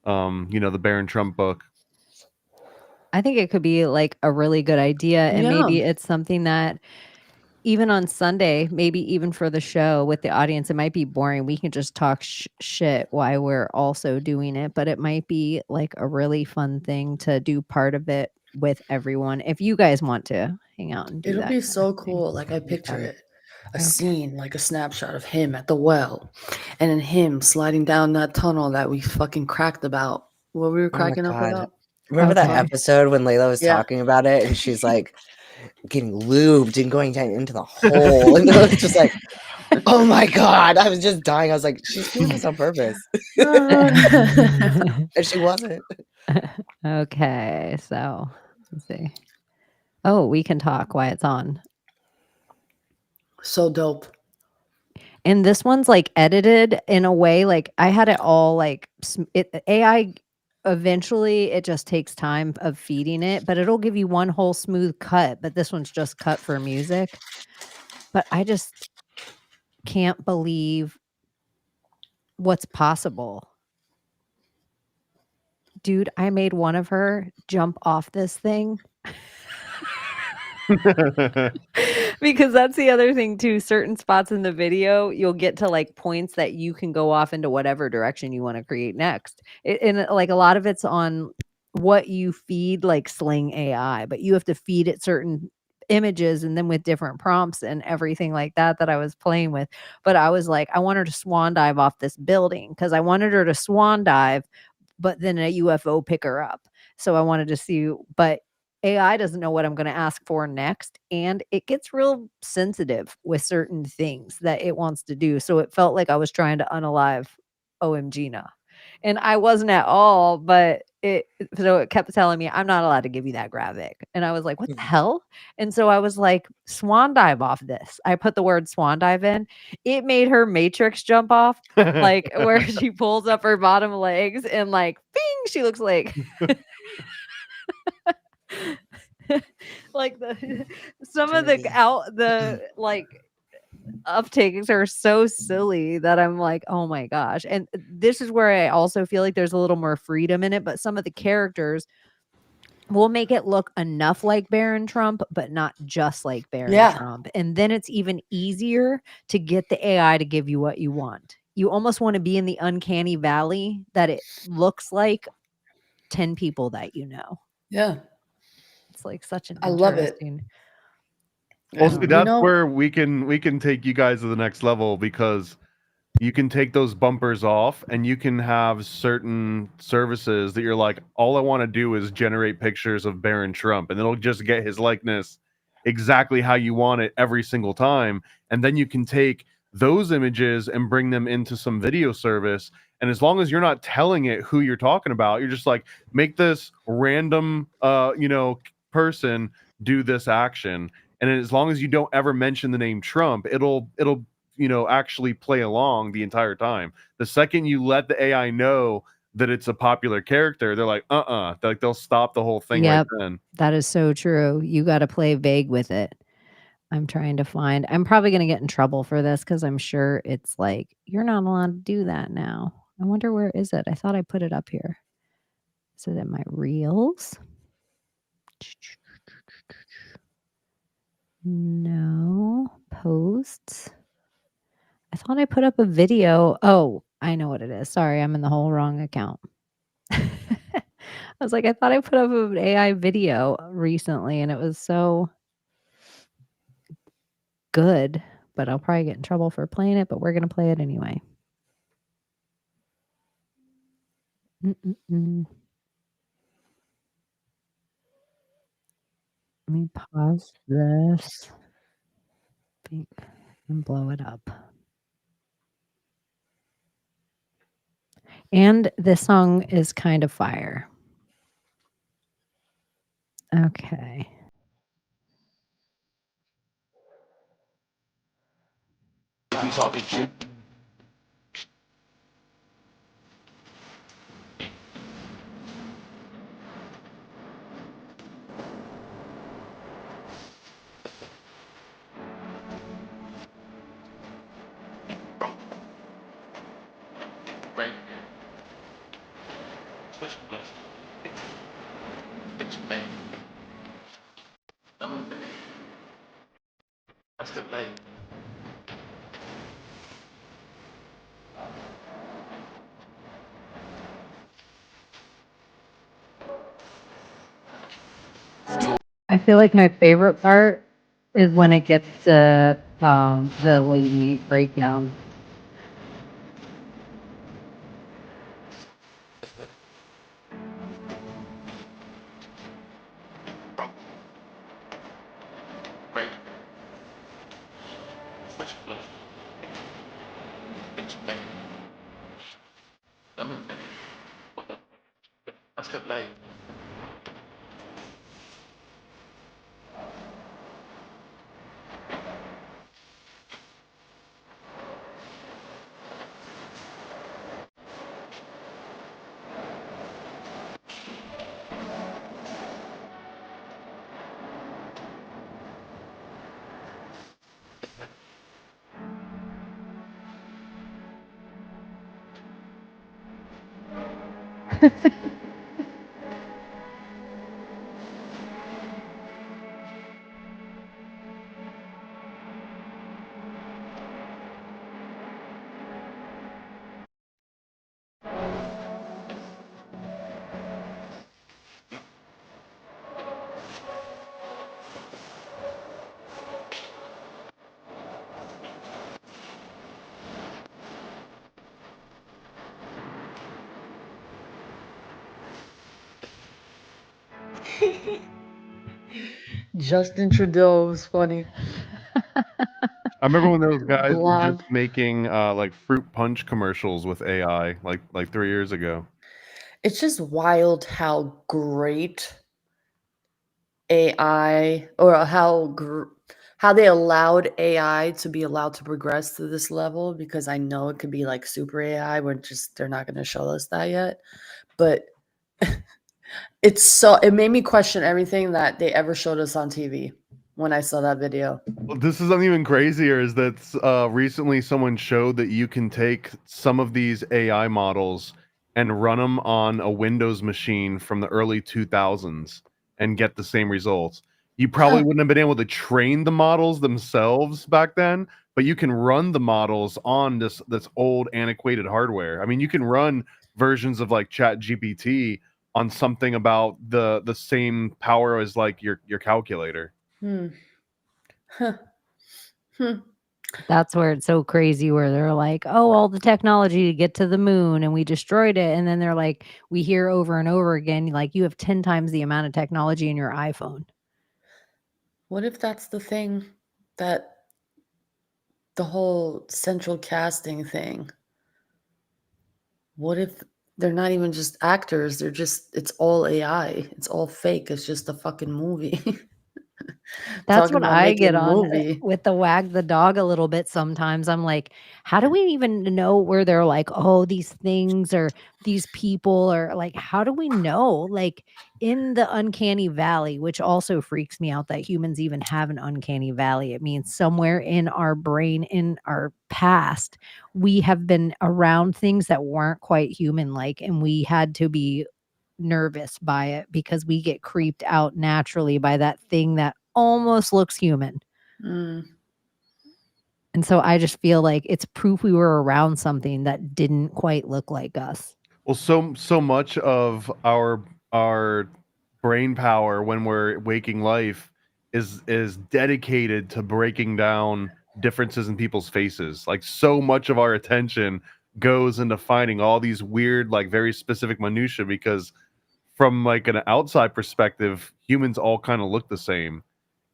the Barron Trump book. I think it could be like a really good idea, and maybe it's something that even on Sunday, maybe even for the show with the audience, it might be boring. We can just talk shit while we're also doing it, but it might be like a really fun thing to do part of it with everyone. If you guys want to hang out and do It'll that be kind so of thing. cool. Like I picture fun. it. A scene, like a snapshot of him at the well, and then him sliding down that tunnel that we fucking cracked about. What we were cracking up God. about? Remember that Okay. episode when Layla was Yeah. talking about it and she's like getting lubed and going down into the hole, and it was just like, oh my god, I was just dying. I was like, she's doing this on purpose. And she wasn't. Okay, so let's see. Oh, we can talk while it's on. So dope. And this one's like edited in a way, like I had it all like AI. Eventually, it just takes time of feeding it, but it'll give you one whole smooth cut. But this one's just cut for music. But I just can't believe what's possible. Dude, I made one of her jump off this thing. Because that's the other thing too. Certain spots in the video, you'll get to like points that you can go off into whatever direction you want to create next. And like a lot of it's on what you feed like Sling AI, but you have to feed it certain images and then with different prompts and everything like that I was playing with. But I was like, I want her to swan dive off this building because I wanted her to swan dive, but then a UFO pick her up. So I wanted to see, but AI doesn't know what I'm going to ask for next. And it gets real sensitive with certain things that it wants to do. So it felt like I was trying to unalive OMGina. And I wasn't at all, but it kept telling me, "I'm not allowed to give you that graphic." And I was like, "What the hell?" And so I was like, "Swan dive off this." I put the word swan dive in. It made her matrix jump off, like where she pulls up her bottom legs and like, bing, she looks like like some of the like uptakes are so silly that I'm like, oh my gosh. And this is where I also feel like there's a little more freedom in it, but some of the characters will make it look enough like Baron Trump, but not just like Baron Trump. And then it's even easier to get the AI to give you what you want. You almost want to be in the uncanny valley that it looks like 10 people that you know. Yeah. It's like such an I love it. interesting. Well, see, You that's know- where we can take you guys to the next level, because you can take those bumpers off and you can have certain services that you're like, all I want to do is generate pictures of Baron Trump, and it'll just get his likeness exactly how you want it every single time. And then you can take those images and bring them into some video service. And as long as you're not telling it who you're talking about, you're just like, make this random person do this action. And as long as you don't ever mention the name Trump, it'll actually play along the entire time. The second you let the AI know that it's a popular character, they're like, like they'll stop the whole thing right then. That is so true. You got to play vague with it. I'm trying to find. I'm probably going to get in trouble for this because I'm sure it's like, you're not allowed to do that now. I wonder, where is it? I thought I put it up here. Is it in my reels? No. Posts. I thought I put up a video. Oh, I know what it is. Sorry, I'm in the whole wrong account. I was like, I thought I put up an AI video recently and it was so good, but I'll probably get in trouble for playing it, but we're going to play it anyway. Let me pause this and blow it up. And this song is kind of fire. Okay. I'm talking shit. Right. Switch left. It's me. That's the play. I feel like my favorite part is when it gets to the lady breakdown. Right. Switch left. It's me. That's the play. Justin Trudeau was funny. I remember when those guys were Blog. just making like fruit punch commercials with AI like 3 years ago. It's just wild how great AI or how they allowed AI to be allowed to progress to this level, because I know it could be like super AI. They're not going to show us that yet, but it made me question everything that they ever showed us on TV when I saw that video. This is even crazier is that recently someone showed that you can take some of these AI models and run them on a Windows machine from the early 2000s and get the same results. You probably wouldn't have been able to train the models themselves back then, but you can run the models on this old antiquated hardware. I mean, you can run versions of like ChatGPT on something about the same power as like your calculator. That's where it's so crazy where they're like, oh, all the technology to get to the moon and we destroyed it. And then they're like, we hear over and over again, like you have 10 times the amount of technology in your iPhone. What if that's the thing, that the whole central casting thing? What if they're not even just actors? It's all AI. It's all fake. It's just a fucking movie. That's Talking what about I making get a on movie. with the wag the dog a little bit sometimes. I'm like, how do we even know where they're like, oh, these things or these people, or like, how do we know? Like in the uncanny valley, which also freaks me out that humans even have an uncanny valley. It means somewhere in our brain, in our past, we have been around things that weren't quite human like, and we had to be nervous by it because we get creeped out naturally by that thing that almost looks human. Mm. And so I just feel like it's proof we were around something that didn't quite look like us. Well, so much of our brain power when we're waking life is dedicated to breaking down differences in people's faces. Like so much of our attention goes into finding all these weird, like very specific minutia, because from like an outside perspective, humans all kind of look the same,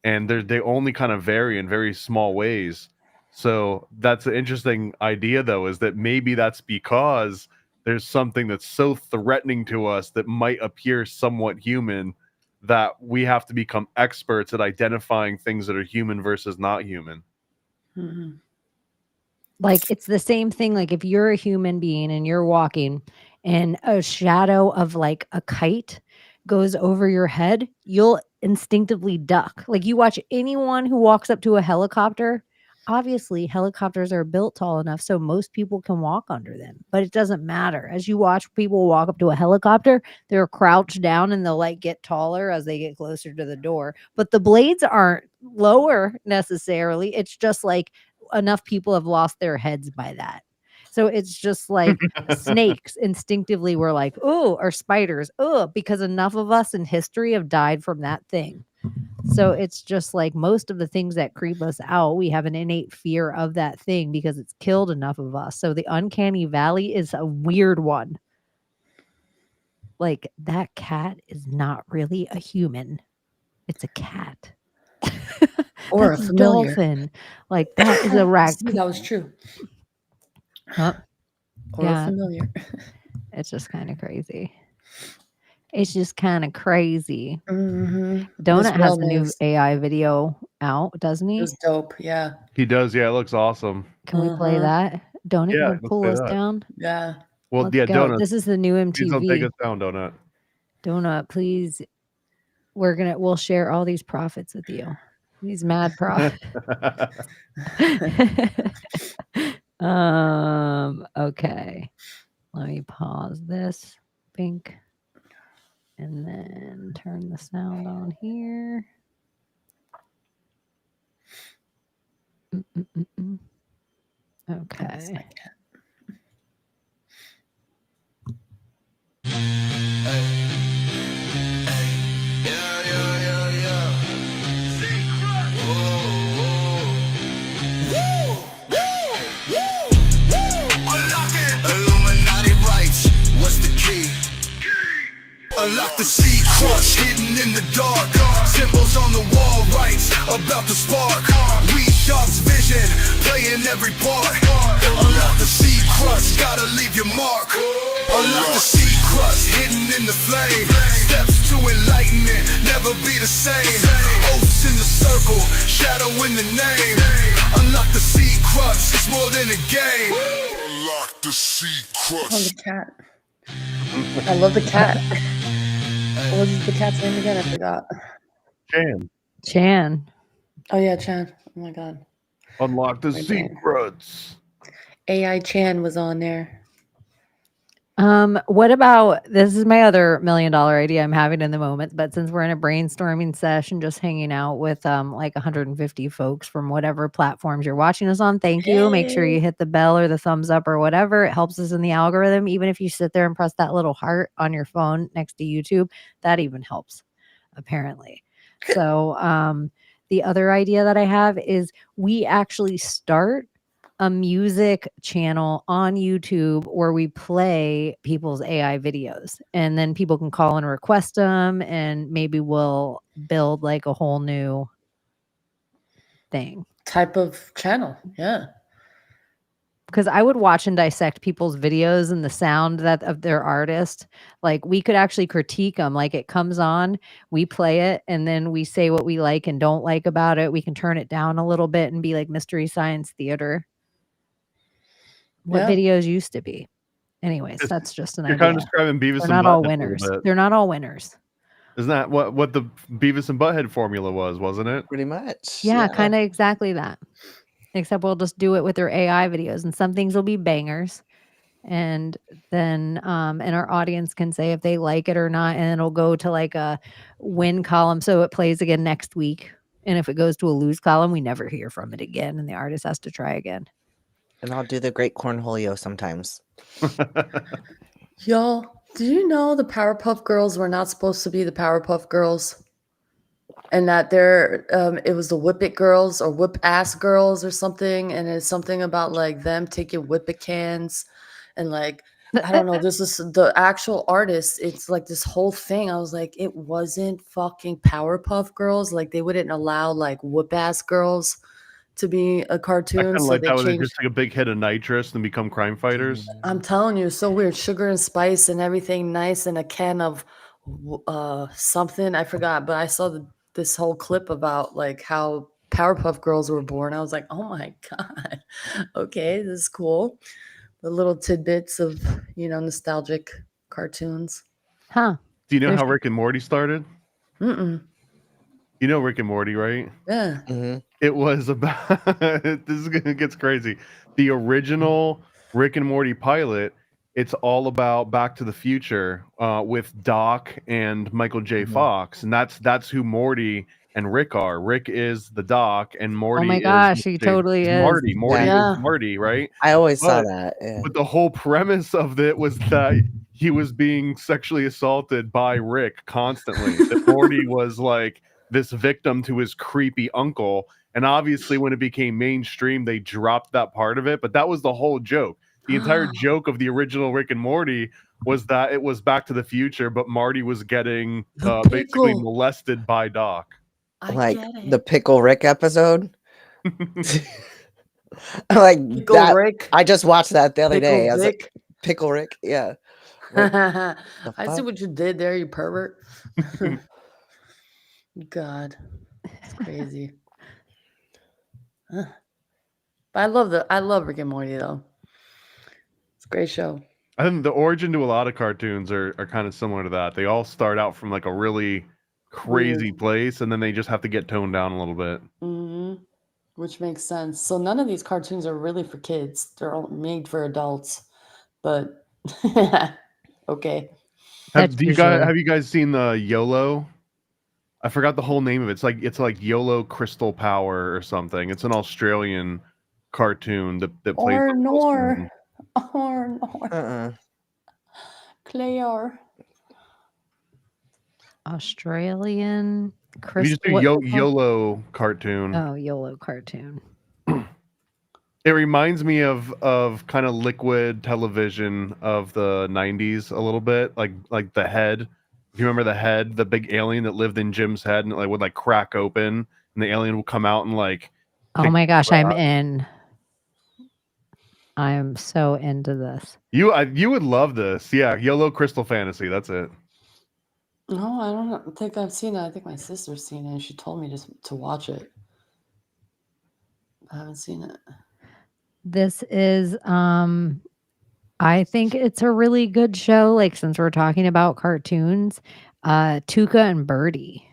and they only kind of vary in very small ways. So that's an interesting idea, though, is that maybe that's because there's something that's so threatening to us that might appear somewhat human that we have to become experts at identifying things that are human versus not human. Mhm. Like it's the same thing. Like if you're a human being and you're walking and a shadow of like a kite goes over your head, you'll instinctively duck. Like you watch anyone who walks up to a helicopter. Obviously, helicopters are built tall enough so most people can walk under them, but it doesn't matter. As you watch people walk up to a helicopter, they're crouched down and they'll like get taller as they get closer to the door. But the blades aren't lower necessarily. It's just like enough people have lost their heads by that. So it's just like snakes instinctively were like, oh, or spiders, oh, because enough of us in history have died from that thing. So it's just like most of the things that creep us out, we have an innate fear of that thing because it's killed enough of us. So the uncanny valley is a weird one. Like that cat is not really a human. It's a cat. Or That's a familiar. dolphin. Like that is a See, raccoon. that was true. Huh? Or Yeah. a familiar. It's just kind of crazy. It's just kind of crazy. Mm-hmm. Donut has a new AI video out, doesn't It he? was dope. Yeah. He does, yeah. It looks awesome. Can we play that? Donut, you Yeah, want to let's pull play us that. down? Yeah. Well, Let's yeah, go. Donut. This is the new Please don't take MTV. us down, Donut. Donut, please. We'll share all these profits with you. These mad profits. Okay. Let me pause this. Pink. And then turn the sound on here. Okay. Unlock the seed crush hidden in the dark. Symbols on the wall, rights about to spark. We dogs vision, playing every part. Unlock the seed crust, gotta leave your mark. Unlock the seed crust, hidden in the flame. Steps to enlightenment, never be the same. Oaths in the circle, shadow in the name. Unlock the seed crust, it's more than a game. Unlock the seed crust. Oh, the cat. I love the cat. What was the cat's name again? I forgot. Chan. Oh yeah, Chan. Oh my god. Unlock the My brain. secrets. AI Chan was on there. What about, this is my other $1 million idea I'm having in the moment, but since we're in a brainstorming session, just hanging out with like 150 folks from whatever platforms you're watching us on, thank you. Make sure you hit the bell or the thumbs up or whatever. It helps us in the algorithm. Even if you sit there and press that little heart on your phone next to YouTube, that even helps, apparently. So the other idea that I have is we actually start a music channel on YouTube where we play people's AI videos, and then people can call and request them, and maybe we'll build like a whole new thing. Type of channel. Yeah. Because I would watch and dissect people's videos and the sound that of their artist. Like we could actually critique them. Like it comes on, we play it, and then we say what we like and don't like about it. We can turn it down a little bit and be like Mystery Science Theater. What Yeah. videos used to be. Anyways, that's just an You're idea. kind of describing Beavis They're and not all Butthead a winners. little bit. They're not all winners. Isn't that what the Beavis and Butthead formula was, wasn't it? Pretty much. Yeah, kind of exactly that. Except we'll just do it with their AI videos, and some things will be bangers. And then and our audience can say if they like it or not, and it'll go to like a win column, so it plays again next week. And if it goes to a lose column, we never hear from it again, and the artist has to try again. And I'll do the great cornholio sometimes. Y'all, do you know the Powerpuff Girls were not supposed to be the Powerpuff Girls? And that they're it was the Whip It Girls or Whip Ass Girls or something, and it's something about like them taking Whip It cans and like I don't know, this is the actual artist. It's like this whole thing. I was like, it wasn't fucking Powerpuff Girls. Like they wouldn't allow like Whip Ass Girls to be a I cartoon. kind of So like they that when they changed. just take a big hit of nitrous and become crime fighters. I'm telling you, so weird. Sugar and spice and everything nice, and a can of something. I forgot, but I saw this whole clip about like how Powerpuff Girls were born. I was like, oh my God. Okay, this is cool. The little tidbits of, nostalgic cartoons. Huh. Do you know There's- how Rick and Morty started? Mm-mm. You know Rick and Morty, right? Yeah. Mm-hmm. It was about it gets crazy. The original Rick and Morty pilot, it's all about Back to the Future with Doc and Michael J. Fox, and that's who Morty and Rick are. Rick is the Doc, and Morty. Oh my is gosh, he the- totally is. Marty. Morty Yeah. is Marty, right? I always saw But- that. Yeah. But the whole premise of it was that he was being sexually assaulted by Rick constantly. That Morty was like this victim to his creepy uncle. And obviously, when it became mainstream, they dropped that part of it. But that was the whole joke. The entire joke of the original Rick and Morty was that it was Back to the Future, but Marty was getting basically pickle. molested by Doc. I Like get it. the Pickle Rick episode. Like Pickle that. Rick. I just watched that the other Pickle day. I was like, Dick. Pickle Rick. Yeah. Like, I see fuck? what you did there, you pervert. God, it's crazy. Huh. But I love Rick and Morty though. It's a great show. I think the origin to a lot of cartoons are kind of similar to that. They all start out from like a really crazy place, and then they just have to get toned down a little bit. Mm-hmm. Which makes sense. So none of these cartoons are really for kids. They're all made for adults. But okay. That's Have you guys seen the YOLO? I forgot the whole name of it. It's like YOLO Crystal Power or something. It's an Australian cartoon that plays Or the nor. Or nor. Uh-uh. Clear. Australian If you Chris. just do YOLO cartoon. Oh, YOLO cartoon. It reminds me of kind of liquid television of the 90s a little bit, like the head If you remember the head, the big alien that lived in Jim's head and it like would like crack open and the alien would come out and like Oh kick my gosh, your I'm ass. in. I am so into this. You would love this. Yeah, Yellow Crystal Fantasy. That's it. No, I don't think I've seen it. I think my sister's seen it and she told me to watch it. I haven't seen it. This is I think it's a really good show, like since we're talking about cartoons. Tuca and Birdie.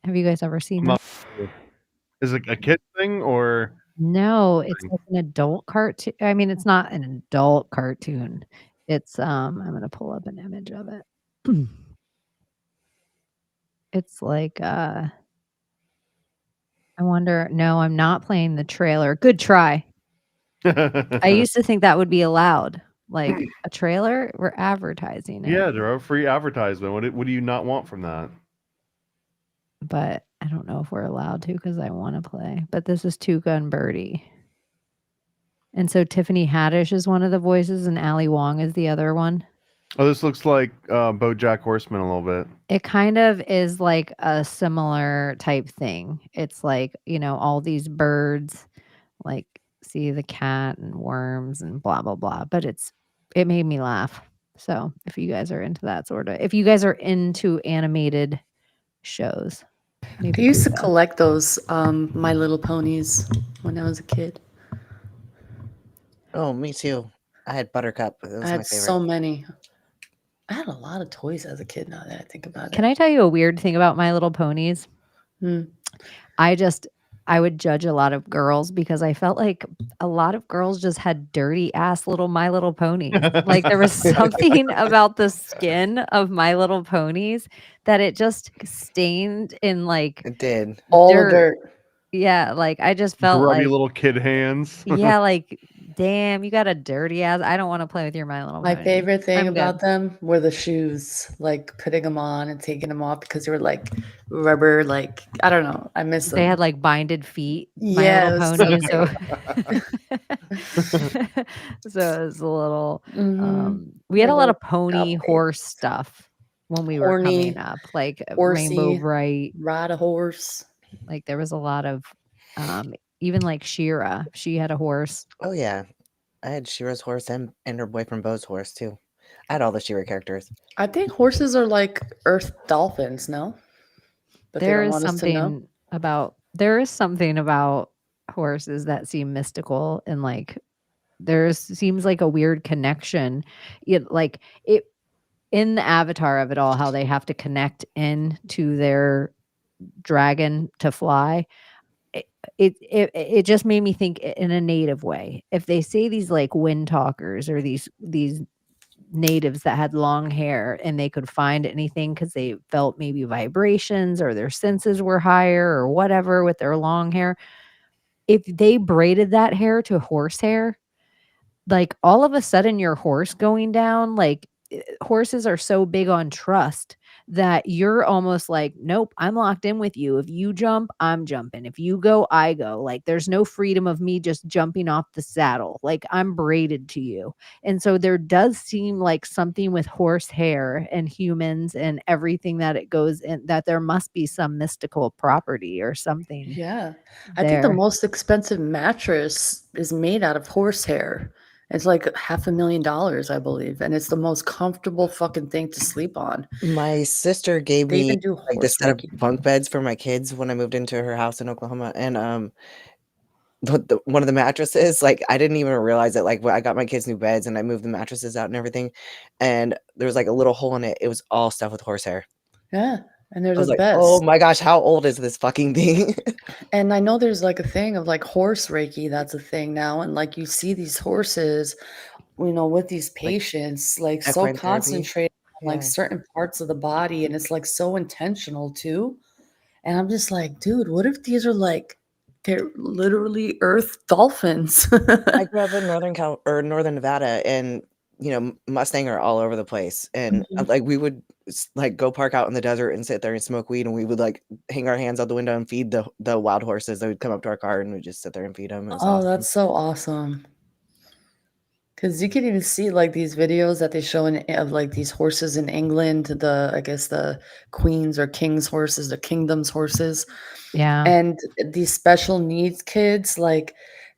Have you guys ever seen I'm not this? sure. Is it a kid thing or No, it's like an adult cartoon. I mean, it's not an adult cartoon. It's I'm gonna pull up an image of it. It's like I wonder. No, I'm not playing the trailer. Good try. I used to think that would be allowed. Like a trailer, we're advertising it. yeah, they're a free advertisement. What do you not want from that? But I don't know if we're allowed to because I want to play. But this is Tuca and Birdie. And so Tiffany Haddish is one of the voices and Ali Wong is the other one. Oh, this looks like BoJack Horseman a little bit. It kind of is like a similar type thing. It's like, you know, all these birds, like see the cat and worms and blah, blah, blah. But it made me laugh. So if you guys are into that sort of, if you guys are into animated shows, I used to Tuca. collect those My Little Ponies when I was a kid. Oh, me too. I had Buttercup. That was I my had favorite. so many. I had a lot of toys as a kid now that I think about it. Can I tell you a weird thing about My Little Ponies? Hmm. I would judge a lot of girls because I felt like a lot of girls just had dirty ass little My Little Ponies. Like there was something about the skin of My Little Ponies that it just stained in like It did. All dirt. the dirt. Yeah, like I just felt Grubby like little kid hands. yeah, like damn, you got a dirty ass. I don't want to play with your My Little My Pony. favorite thing I'm about good. them were the shoes, like putting them on and taking them off because they were like rubber, like I don't know. I miss them. They had like binded feet, Yeah, My it Little was so Ponies. So it was a little Mhm. we had Their a lot of little pony outfits. horse stuff when we were coming Horny, up, like Rainbow horsey, Bright. ride a horse. Like there was a lot of even like Shira, she had a horse. Oh yeah. I had Shira's horse and her boyfriend Bo's horse too. I had all the Shira characters. I think horses are like earth dolphins, no? But they There don't is want us to know. something about horses that seem mystical and like seems like a weird connection. It in the avatar of it all, how they have to connect in to their dragon to fly. It just made me think in a native way. If they say these like wind talkers or these natives that had long hair and they could find anything because they felt maybe vibrations or their senses were higher or whatever with their long hair, if they braided that hair to horsehair, like all of a sudden your horse going down, like horses are so big on trust that you're almost like, nope, I'm locked in with you. If you jump, I'm jumping. If you go, I go. Like there's no freedom of me just jumping off the saddle. Like I'm braided to you. And so there does seem like something with horse hair and humans and everything that it goes in, that there must be some mystical property or something. Yeah. I think the most expensive mattress is made out of horsehair. It's like $500,000, I believe. And it's the most comfortable fucking thing to sleep on. My sister gave They me even do like this horse set of reiki. bunk beds for my kids when I moved into her house in Oklahoma. And one of the mattresses, like I didn't even realize it. Like when I got my kids new beds and I moved the mattresses out and everything, and there was like a little hole in it. It was all stuffed with horsehair. Yeah. And they're I was the like, best. oh my gosh, how old is this fucking thing? And I know there's like a thing of like horse reiki. That's a thing now. And like you see these horses, you know, with these patients, like so equine therapy. concentrated on like Yeah. certain parts of the body. And it's like so intentional too. And I'm just like, dude, what if these are like, they're literally earth dolphins? I grew up in northern Nevada, and you know, Mustang are all over the place, and Mhm. like we would like go park out in the desert and sit there and smoke weed, and we would like hang our hands out the window and feed the wild horses. They would come up to our car and we'd just sit there and feed them. It was Oh, awesome. that's so awesome. Because you can even see like these videos that they show of like these horses in England, I guess the queens or kings' horses, the kingdom's horses, Yeah. and these special needs kids, like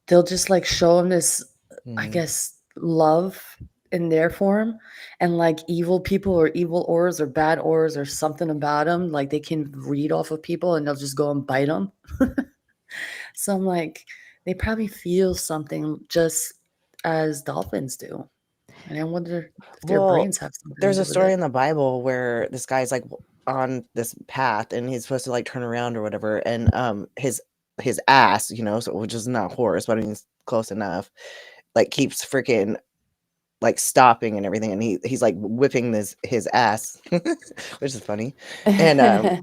they'll just like show them this, I Mm. guess, love in their form, and like evil people or evil auras or bad auras or something about them, like they can read off of people and they'll just go and bite them. So I'm like, they probably feel something just as dolphins do. And I wonder if their Well, brains have something to there's do a with story it. in the Bible where this guy's like on this path and he's supposed to like turn around or whatever, and his ass, so which is not a horse, but I mean it's close enough, like keeps freaking like stopping and everything, and he's like whipping his ass, which is funny, and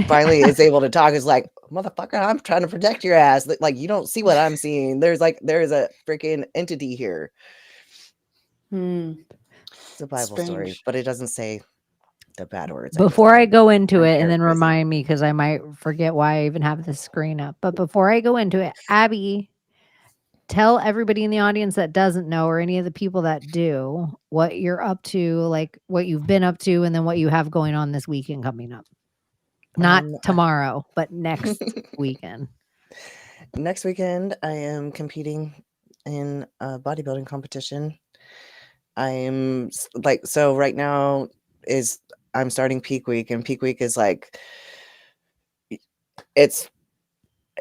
finally is able to talk. Is like, motherfucker, I'm trying to protect your ass. Like you don't see what I'm seeing. There's a freaking entity here. It's a Bible story, Strange. but it doesn't say the bad words. Before I go into I'm it, and then paraphrasing. remind me because I might forget why I even have the screen up. But before I go into it, Abbie, tell everybody in the audience that doesn't know, or any of the people that do, what you're up to, like what you've been up to, and then what you have going on this weekend coming up. Not tomorrow, but next weekend. Next weekend, I am competing in a bodybuilding competition. I'm like, so right now I'm starting peak week, and peak week is like, it's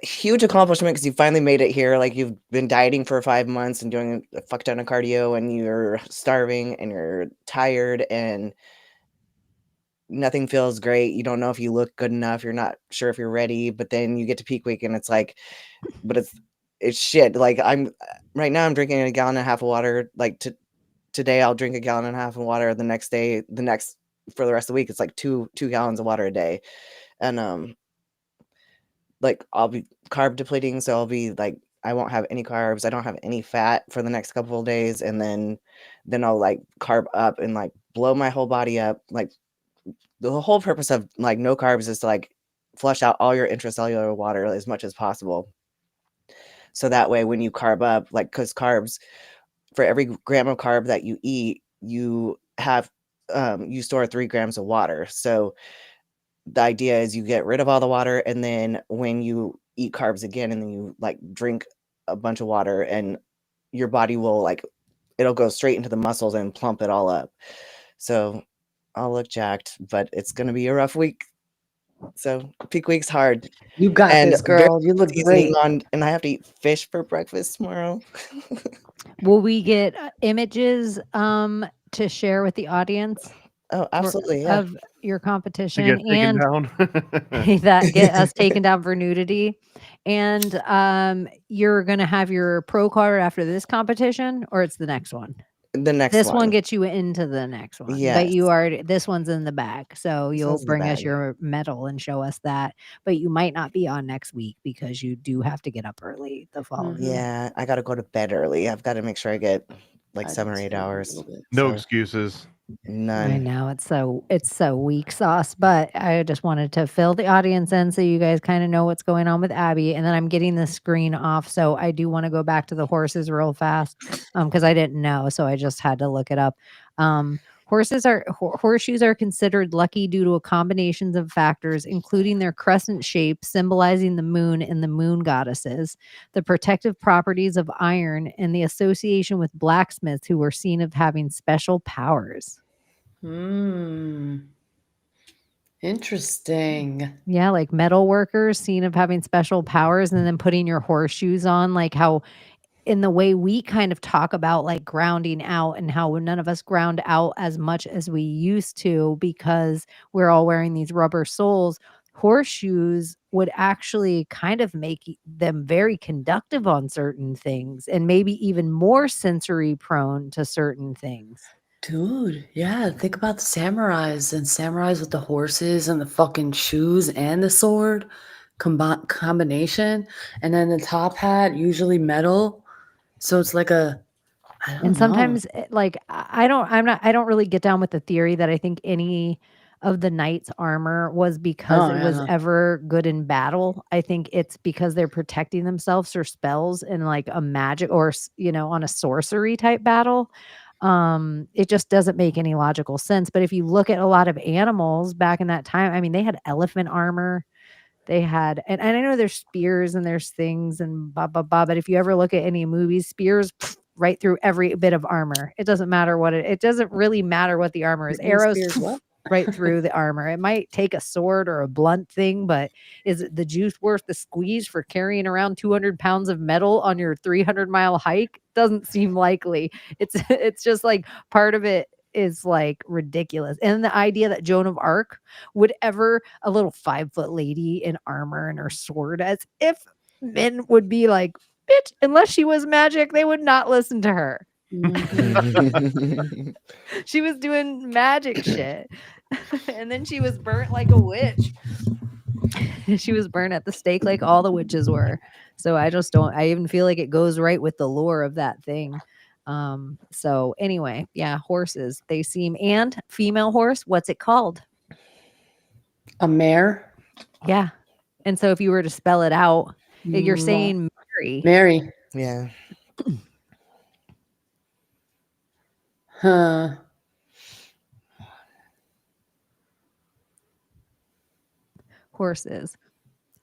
a huge accomplishment because you finally made it here. Like you've been dieting for 5 months and doing a fuck ton of cardio, and you're starving and you're tired and nothing feels great. You don't know if you look good enough. You're not sure if you're ready, but then you get to peak week and it's like, but it's shit. Like right now I'm drinking a gallon and a half of water. Like today I'll drink a gallon and a half of water. The next day, for the rest of the week, it's like two gallons of water a day. And like I'll be carb depleting. So I'll be like, I won't have any carbs. I don't have any fat for the next couple of days. And then I'll like carb up and like blow my whole body up. Like the whole purpose of like no carbs is to like flush out all your intracellular water as much as possible. So that way, when you carb up, like, because carbs, for every gram of carb that you eat, you have, you store 3 grams of water. So the idea is you get rid of all the water, and then when you eat carbs again, and then you like drink a bunch of water, and your body will like, it'll go straight into the muscles and plump it all up. So I'll look jacked, but it's going to be a rough week. So peak week's hard. You got And this, girl. You look seasoning great. and I have to eat fish for breakfast tomorrow. Will we get images to share with the audience? Oh, absolutely, yeah. Of your To competition get taken and down. that get us taken down for nudity. And you're gonna have your pro card after this competition, or it's the next one? The next This one. one gets you into the next one. But Yes. you already, this one's in the bag. So This you'll one's in the bring us bag. your medal and show us that. But you might not be on next week because you do have to get up early the following week. Yeah, I got to go to bed early. I've got to make sure I get like 7 or 8 hours. No So, excuses. none. I know it's so weak sauce, but I just wanted to fill the audience in so you guys kind of know what's going on with Abbie. And then I'm getting the screen off, so I do want to go back to the horses real fast because I didn't know, so I just had to look it up. Horseshoes are considered lucky due to a combination of factors, including their crescent shape symbolizing the moon and the moon goddesses, the protective properties of iron, and the association with blacksmiths who were seen of having special powers. Interesting. Yeah, like metal workers seen of having special powers, and then putting your horseshoes on, like how in the way we kind of talk about like grounding out, and how none of us ground out as much as we used to because we're all wearing these rubber soles. Horseshoes would actually kind of make them very conductive on certain things, and maybe even more sensory prone to certain things. Dude, yeah, think about the samurais with the horses and the fucking shoes and the sword combination, and then the top hat usually metal, so it's like I don't And know. sometimes like I don't really get down with the theory that I think any of the knight's armor was because it was ever good in battle. I think it's because they're protecting themselves or spells in like a magic or, on a sorcery type battle. It just doesn't make any logical sense. But if you look at a lot of animals back in that time, I mean, they had elephant armor. They had, and I know there's spears and there's things and blah, blah, blah. But if you ever look at any movies, spears right through every bit of armor. It doesn't matter what it doesn't really matter what the armor is. Arrows right through the armor. It might take a sword or a blunt thing, but is it the juice worth the squeeze for carrying around 200 pounds of metal on your 300-mile hike? Doesn't seem likely. It's just like part of it is like ridiculous. And the idea that Joan of Arc would ever, a little 5-foot lady in armor and her sword, as if men would be like, bitch, unless she was magic, they would not listen to her. She was doing magic shit. And then she was burnt like a witch. She was burnt at the stake like all the witches were. So I even feel like it goes right with the lore of that thing. So anyway, yeah, horses, they seem, and female horse, what's it called? A mare? Yeah. And so if you were to spell it out, you're saying Mary. Mary. Yeah. Huh. Horses.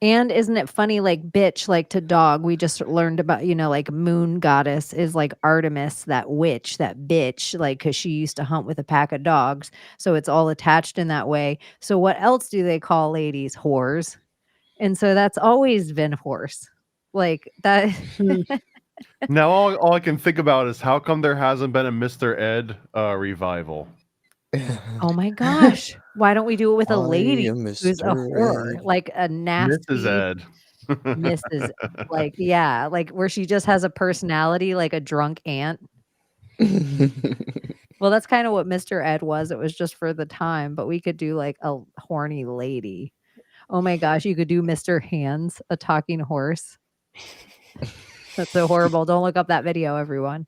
And isn't it funny, like bitch, like to dog, we just learned about, like moon goddess is like Artemis, that witch, that bitch, like, because she used to hunt with a pack of dogs. So it's all attached in that way. So what else do they call ladies? Whores. And so that's always been horse. Like that. Now all I can think about is how come there hasn't been a Mr. Ed revival? Oh my gosh. Why don't we do it with a lady who's a whore? Like a nasty Mrs. Ed. Mrs. Like, yeah, like where she just has a personality like a drunk aunt. Well, that's kind of what Mr. Ed was. It was just for the time, but we could do like a horny lady. Oh my gosh, you could do Mr. Hands, a talking horse. That's so horrible. Don't look up that video, everyone.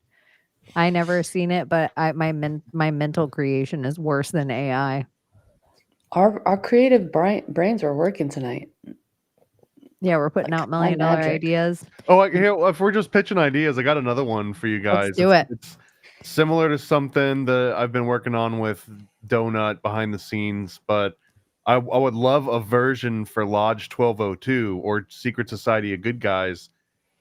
I never seen it, but my mental creation is worse than AI. Our creative brains are working tonight. Yeah, we're putting out $1 million ideas. Oh, if we're just pitching ideas, I got another one for you guys. Let's do it. It's similar to something that I've been working on with Donut behind the scenes, but I would love a version for Lodge 1202 or Secret Society of Good Guys.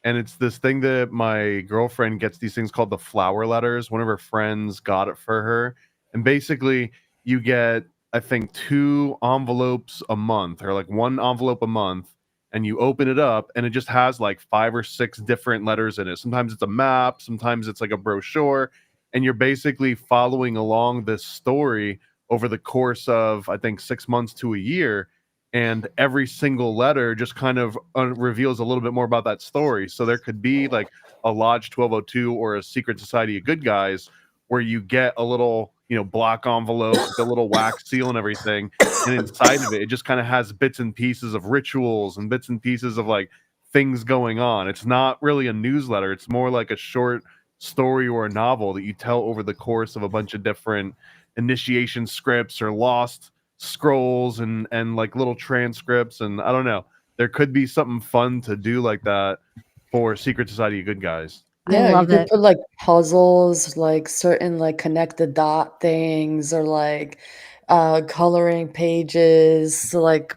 And it's this thing that my girlfriend gets these things called the flower letters. One of her friends got it for her. And basically you get, I think, 2 envelopes a month, or like 1 envelope a month. And you open it up and it just has like 5 or 6 different letters in it. Sometimes it's a map, sometimes it's like a brochure. And you're basically following along this story over the course of, I think, 6 months to a year. And every single letter just kind of reveals a little bit more about that story. So there could be like a Lodge 1202 or a Secret Society of Good Guys where you get a little, black envelope with a little wax seal and everything. And inside of it, it just kind of has bits and pieces of rituals and bits and pieces of like things going on. It's not really a newsletter. It's more like a short story or a novel that you tell over the course of a bunch of different initiation scripts or lost scrolls and like little transcripts. And I don't know, there could be something fun to do like that for Secret Society of Good Guys. Yeah, I love you could it. put like puzzles, like certain like connect the dot things, or like coloring pages to like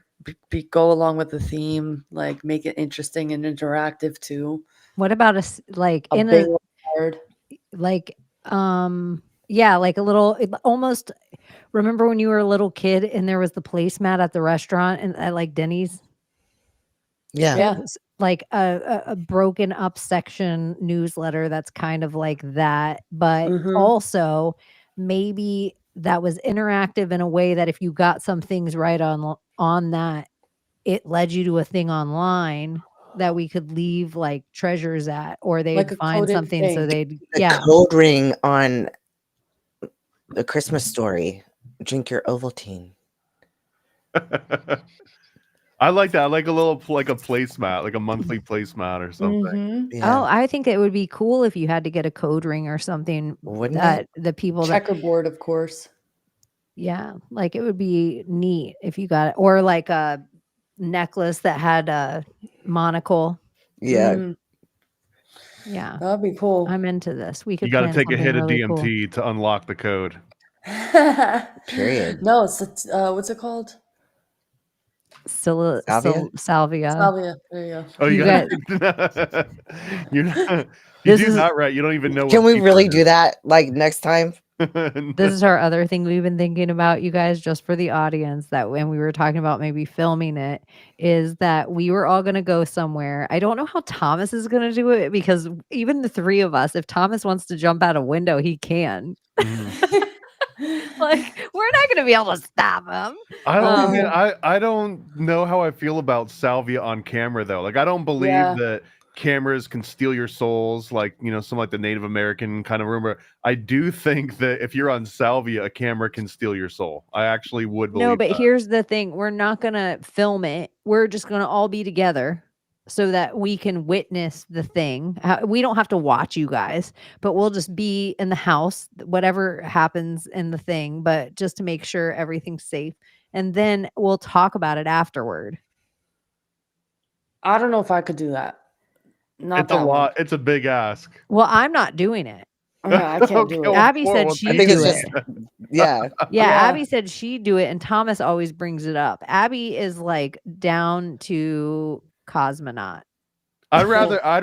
go along with the theme, like make it interesting and interactive too. What about like A in big a card. like yeah, like a little almost, remember when you were a little kid and there was the placemat at the restaurant and at like Denny's? Yeah. Yeah. It was like a broken up section newsletter that's kind of like that, but also maybe that was interactive in a way that if you got some things right on that, it led you to a thing online that we could leave like treasures at, or they'd Like a find coded something so thing. they'd Code ring on the Christmas story. Drink your Ovaltine. I like that. I like a little like a placemat, like a monthly placemat or something. Yeah. Oh, I think it would be cool if you had to get a code ring or something Wouldn't that the people that Checkerboard, of course. Yeah, like it would be neat if you got it, or like a necklace that had a monocle. Yeah. Mhm. Yeah, That'd be cool. I'm into this. We You could got to plan take a something hit of really cool. DMT to unlock the code. Period. No, it's what's it called? Salvia. Salvia? Salvia. There you go. Oh, you You got you're not, you This do is that right. You don't even know Can what we paper really it do that like next time? this is our other thing we've been thinking about, you guys, just for the audience, that when we were talking about maybe filming it, is that we were all going to go somewhere. I don't know how Thomas is going to do it, because even the three of us, if Thomas wants to jump out a window, he can. Mhm. Like, we're not going to be able to stop him. I don't even, Um, I don't know how I feel about Salvia on camera though. Like I don't believe Yeah. that cameras can steal your souls, like some like the Native American kind of rumor. I do think that if you're on Salvia, a camera can steal your soul. I actually would No, believe but that. here's the thing. We're not going to film it. We're just going to all be together so that we can witness the thing. We don't have to watch you guys, but we'll just be in the house, whatever happens in the thing, but just to make sure everything's safe. And then we'll talk about it afterward. I don't know if I could do that. Not It's a that one. lot. It's a big ask. Well, I'm not doing it. Yeah, I can't do Okay, it. well, Abbie said well, she'd I think do it's it. just yeah. Yeah, Yeah. Abbie said she'd do it, and Thomas always brings it up. Abbie is like down to cosmonaut. I'd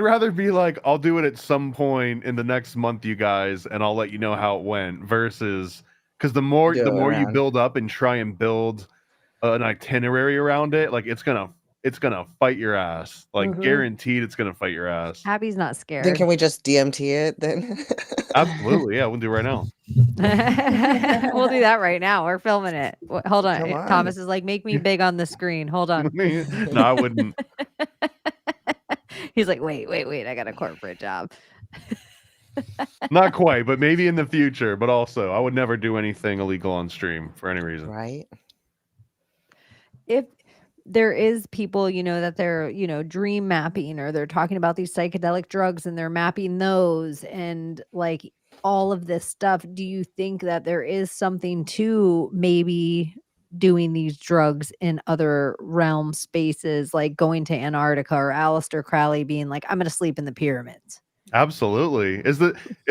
rather be like, I'll do it at some point in the next month, you guys, and I'll let you know how it went. Versus, because the more Do it you around. build up and try and build an itinerary around it, like it's gonna fight your ass. Like Mhm. guaranteed, it's gonna fight your ass. Abbie's not Then scared. can we just DMT it then? Absolutely, yeah, we'll do it right now. We'll do that right now. We're filming it. Hold on. Come on. Thomas is like, make me big on the screen. Hold on. No, I wouldn't. He's like, wait. I got a corporate job. Not quite, but maybe in the future. But also, I would never do anything illegal on stream for any reason. Right? If there is people, that they're, dream mapping, or they're talking about these psychedelic drugs and they're mapping those and like all of this stuff, do you think that there is something to maybe doing these drugs in other realm spaces, like going to Antarctica, or Aleister Crowley being like, I'm going to sleep in the pyramids? Absolutely. It's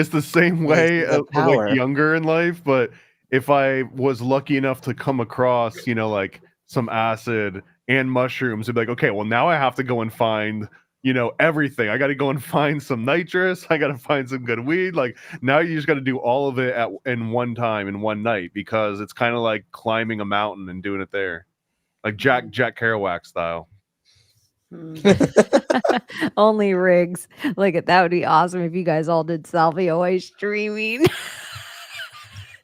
the same Waste way of like power. younger in life, but if I was lucky enough to come across, like some acid and mushrooms, it'd be like, okay, well now I have to go and find, everything. I got to go and find some nitrous. I got to find some good weed. Like now you just got to do all of it in one time, in one night, because it's kind of like climbing a mountain and doing it there. Like Jack Kerouac style. Only Riggs. Like, that would be awesome if you guys all did Salvia while streaming.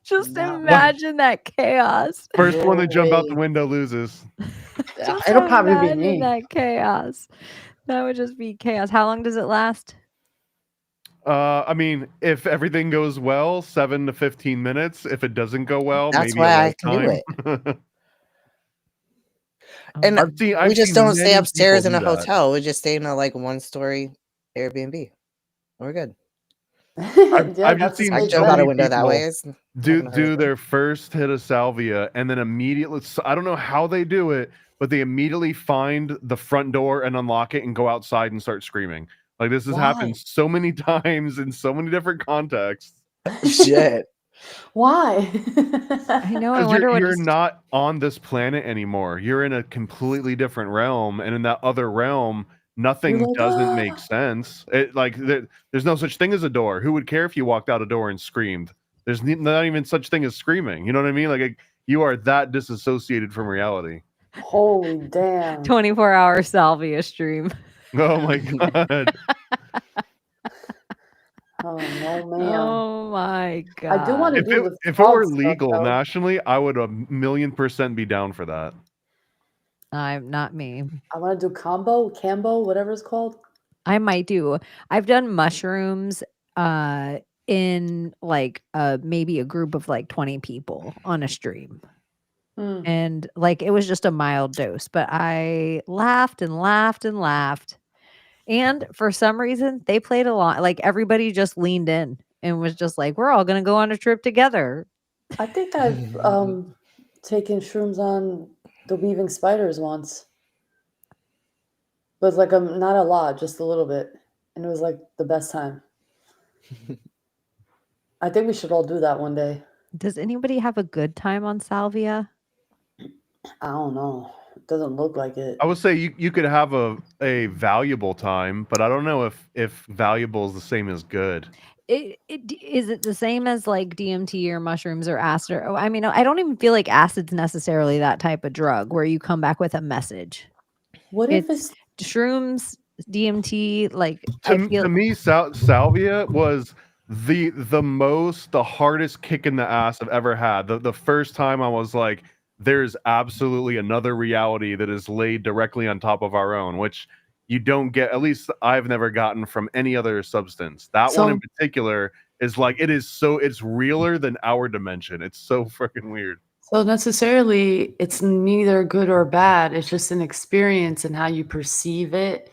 Just No. imagine that chaos. First one to No jump out the way. window loses. Just It'll probably be imagine me. that chaos. That would just be chaos. How long does it last? I mean, if everything goes well, 7 to 15 minutes. If it doesn't go well, That's maybe why a I can do lifetime. And I've we seen just don't stay many upstairs people in a do that. hotel. We just stay in a like 1-story Airbnb. We're good. I've just that's seen I good so jump out a many window that people way. It's not do gonna hurt. their first hit of salvia and then immediately, so I don't know how they do it, but they immediately find the front door and unlock it and go outside and start screaming. Like this has Why? happened so many times in so many different contexts. Shit. Why? I know. I Because wonder what. you're not on this planet anymore. You're in a completely different realm, and in that other realm, nothing like, doesn't "Ah." make sense. There's no such thing as a door. Who would care if you walked out a door and screamed? There's not even such thing as screaming. You know what I mean? Like you are that disassociated from reality. Holy damn. 24-hour Salvia stream. Oh my god! Oh no, man. Oh my god. I do want to do the If it were frog stuff, legal though. nationally, I would 1,000,000% be down for that. I'm not me. I want to do Cambo, whatever it's called. I might do. I've done mushrooms in like maybe a group of like 20 people on a stream. Hmm. And like it was just a mild dose, but I laughed and laughed and laughed. And for some reason, they played along. Like everybody just leaned in and was just like, we're all going to go on a trip together. I think I've taken shrooms on the weaving spiders once, but like not a lot, just a little bit, and it was like the best time. I think we should all do that one day. Does anybody have a good time on Salvia? I don't know. It doesn't look like it. I would say you could have a valuable time, but I don't know if valuable is the same as good. Is it the same as like DMT or mushrooms or acid? Or, I mean, I don't even feel like acid's necessarily that type of drug where you come back with a message. What if it's shrooms, DMT? Like To me, Salvia was the hardest kick in the ass I've ever had. The first time I was like, there's absolutely another reality that is laid directly on top of our own, which you don't get, at least I've never gotten from any other substance. That one in particular is like, it's realer than our dimension. It's so freaking weird. So necessarily it's neither good or bad. It's just an experience, and how you perceive it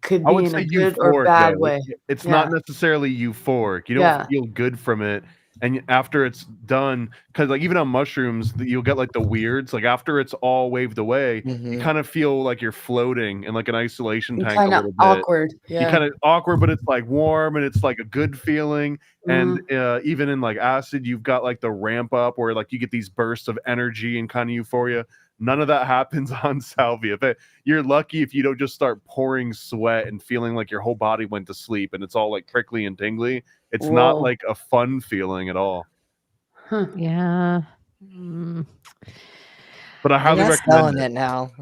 could be in a good or bad way. It's not necessarily euphoric. You don't feel good from it. And after it's done, because like even on mushrooms, you'll get like the weirds. Like after it's all waved away, you kind of feel like you're floating in like an isolation tank a little bit. Awkward. Yeah. You're kind of awkward, but it's like warm and it's like a good feeling. And even in like acid, you've got like the ramp up where like you get these bursts of energy and kind of euphoria. None of that happens on Salvia. You're lucky if you don't just start pouring sweat and feeling like your whole body went to sleep and it's all like prickly and tingly. It's not like a fun feeling at all. Huh. Yeah. But I highly recommend it now.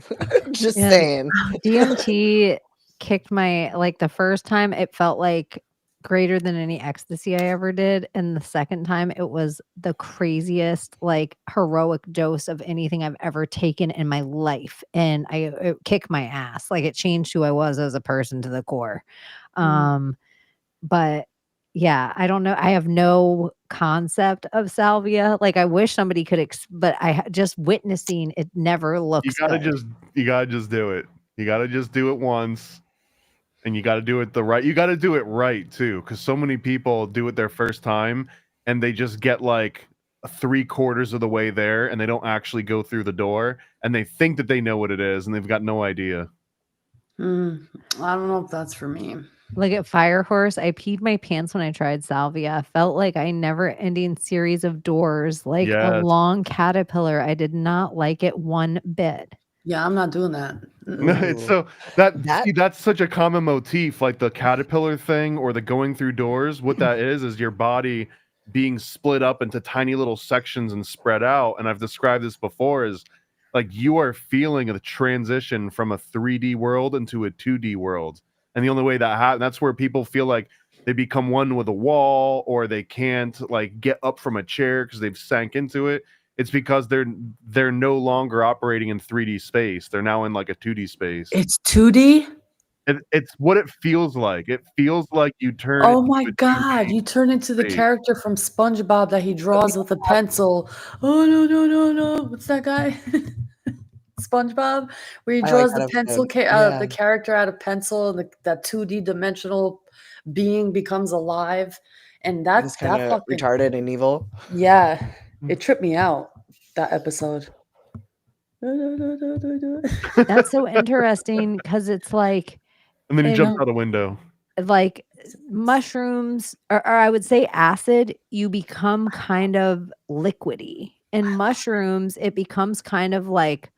Just saying. DMT kicked my, like the first time it felt like greater than any ecstasy I ever did. And the second time it was the craziest, like heroic dose of anything I've ever taken in my life. And it kicked my ass. Like it changed who I was as a person to the core. But yeah, I don't know. I have no concept of Salvia. Like I wish somebody could, but just witnessing it never looks you gotta good. You gotta just do it. You gotta just do it once. And you got to do it you got to do it right too, because so many people do it their first time and they just get like 3/4 of the way there and they don't actually go through the door and they think that they know what it is and they've got no idea. I don't know if that's for me. Like at Firehorse, I peed my pants when I tried Salvia. Felt like a never-ending series of doors, like a long caterpillar. I did not like it one bit. Yeah, I'm not doing that. No, it's so that's such a common motif, like the caterpillar thing or the going through doors. What that is your body being split up into tiny little sections and spread out. And I've described this before as like you are feeling the transition from a 3D world into a 2D world. And the only way that happens, that's where people feel like they become one with a wall or they can't like get up from a chair because they've sank into it. It's because they're no longer operating in 3D space. They're now in like a 2D space. It's 2D? It's what it feels like. It feels like you turn. Oh my God, you turn into the character from SpongeBob that he draws with a pencil. Oh no. What's that guy? SpongeBob, where he draws the pencil the character out of pencil and that 2D dimensional being becomes alive. And that's kind of retarded and evil. Yeah. It tripped me out, that episode. That's so interesting because it's like, and then he jumps out a window. Like mushrooms, or I would say acid, you become kind of liquidy. In mushrooms, it becomes kind of like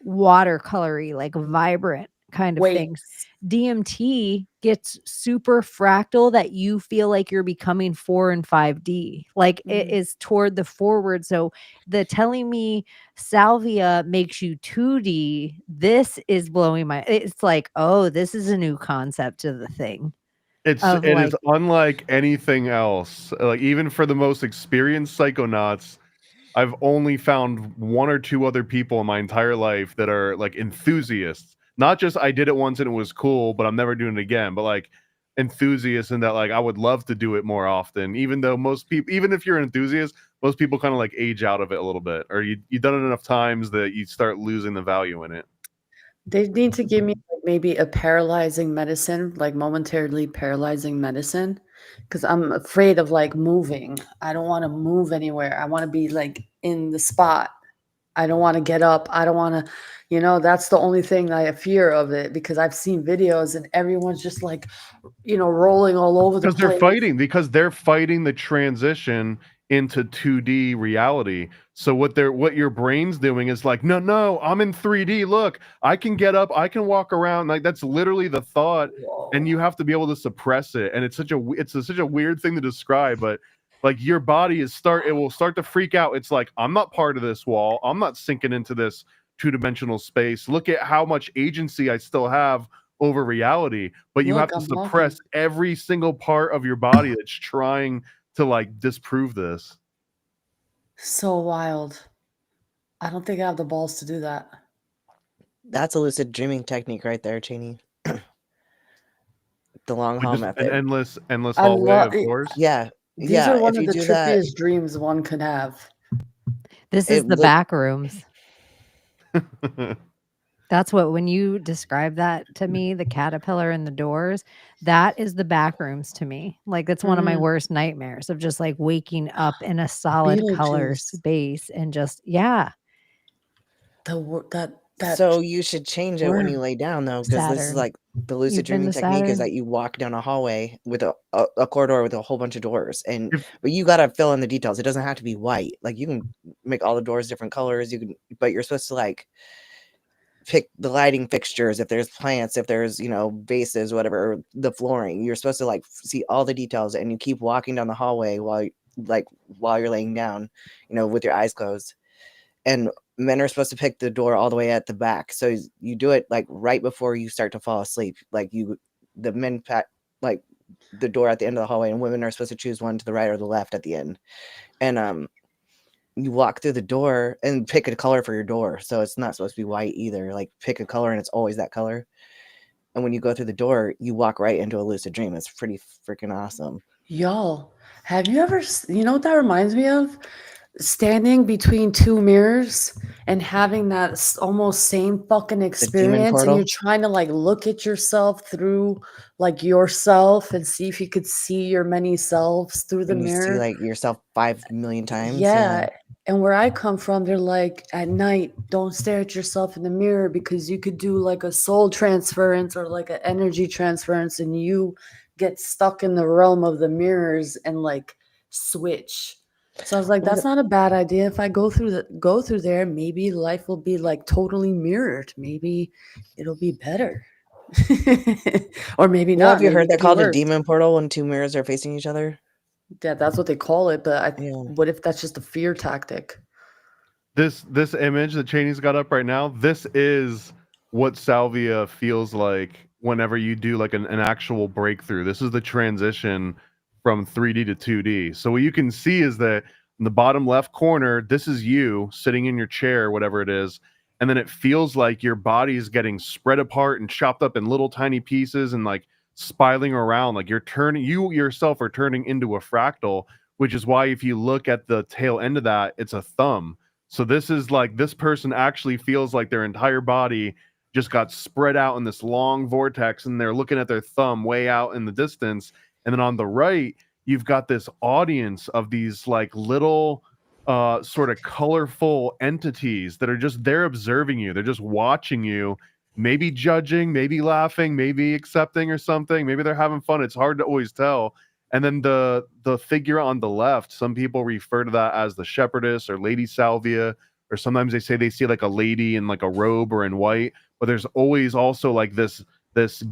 watercolory, like vibrant kind of things. DMT gets super fractal that you feel like you're becoming 4 and 5D. Like it is toward the forward. So the telling me Salvia makes you 2D, this is blowing my, it's like, oh, this is a new concept to the thing. It is unlike anything else. Like even for the most experienced psychonauts, I've only found 1 or 2 other people in my entire life that are like enthusiasts. Not just I did it once and it was cool, but I'm never doing it again. But like enthusiasts in that like I would love to do it more often. Even though most people, even if you're an enthusiast, most people kind of like age out of it a little bit, or you've done it enough times that you start losing the value in it. They need to give me like maybe a paralyzing medicine, like momentarily paralyzing medicine, because I'm afraid of like moving. I don't want to move anywhere. I want to be like in the spot. I don't want to get up. I don't want to, that's the only thing I fear of it, because I've seen videos and everyone's just like, rolling all over the place. Because they're fighting the transition into 2D reality. So what your brain's doing is like, no, I'm in 3D. Look, I can get up, I can walk around. Like that's literally the thought, and you have to be able to suppress it. And it's such a weird thing to describe, but like your body it will start to freak out. It's like, I'm not part of this wall. I'm not sinking into this two-dimensional space. Look at how much agency I still have over reality, but you have to suppress every single part of your body that's trying to like disprove this. So wild. I don't think I have the balls to do that. That's a lucid dreaming technique right there, Chaney. The long haul method. An endless hallway of doors. Yeah. These are one of the trippiest dreams one could have. This is the back rooms. That's what, when you describe that to me, the caterpillar and the doors, that is the back rooms to me. Like that's one of my worst nightmares, of just like waking up in a solid color space and just, So you should change it when you lay down, though, because this is like the lucid dreaming technique is that you walk down a hallway with a corridor with a whole bunch of doors, but you gotta fill in the details. It doesn't have to be white. Like you can make all the doors different colors. But you're supposed to like pick the lighting fixtures, if there's plants, if there's vases, whatever, the flooring. You're supposed to like see all the details, and you keep walking down the hallway while you're laying down, with your eyes closed. And men are supposed to pick the door all the way at the back, so you do it like right before you start to fall asleep. Like the men pack like the door at the end of the hallway, and women are supposed to choose one to the right or the left at the end. And you walk through the door and pick a color for your door. So it's not supposed to be white either. Like pick a color and it's always that color. And when you go through the door, you walk right into a lucid dream. It's pretty freaking awesome. Y'all, have you ever, what that reminds me of? Standing between two mirrors and having that almost same fucking experience, and you're trying to like look at yourself through like yourself and see if you could see your many selves through the mirror. You see like yourself 5 million times. Yeah. And where I come from, they're like, at night, don't stare at yourself in the mirror, because you could do like a soul transference or like an energy transference, and you get stuck in the realm of the mirrors and like switch. So I was like, that's not a bad idea. If I go through there, maybe life will be like totally mirrored. Maybe it'll be better. Or maybe not. Have you heard that called a demon portal when two mirrors are facing each other? Yeah, that's what they call it. But what if that's just a fear tactic? This image that Chaney's got up right now, this is what Salvia feels like whenever you do like an actual breakthrough. This is the transition from 3D to 2D. So what you can see is that in the bottom left corner, this is you sitting in your chair, whatever it is, and then it feels like your body is getting spread apart and chopped up in little tiny pieces and like spiraling around, like you yourself are turning into a fractal, which is why if you look at the tail end of that, it's a thumb. So this is like, this person actually feels like their entire body just got spread out in this long vortex, and they're looking at their thumb way out in the distance. And then on the right, you've got this audience of these like little sort of colorful entities that are just there observing you. They're just watching you, maybe judging, maybe laughing, maybe accepting or something. Maybe they're having fun. It's hard to always tell. And then the figure on the left, some people refer to that as the shepherdess or Lady Salvia, or sometimes they say they see like a lady in like a robe or in white. But there's always also like this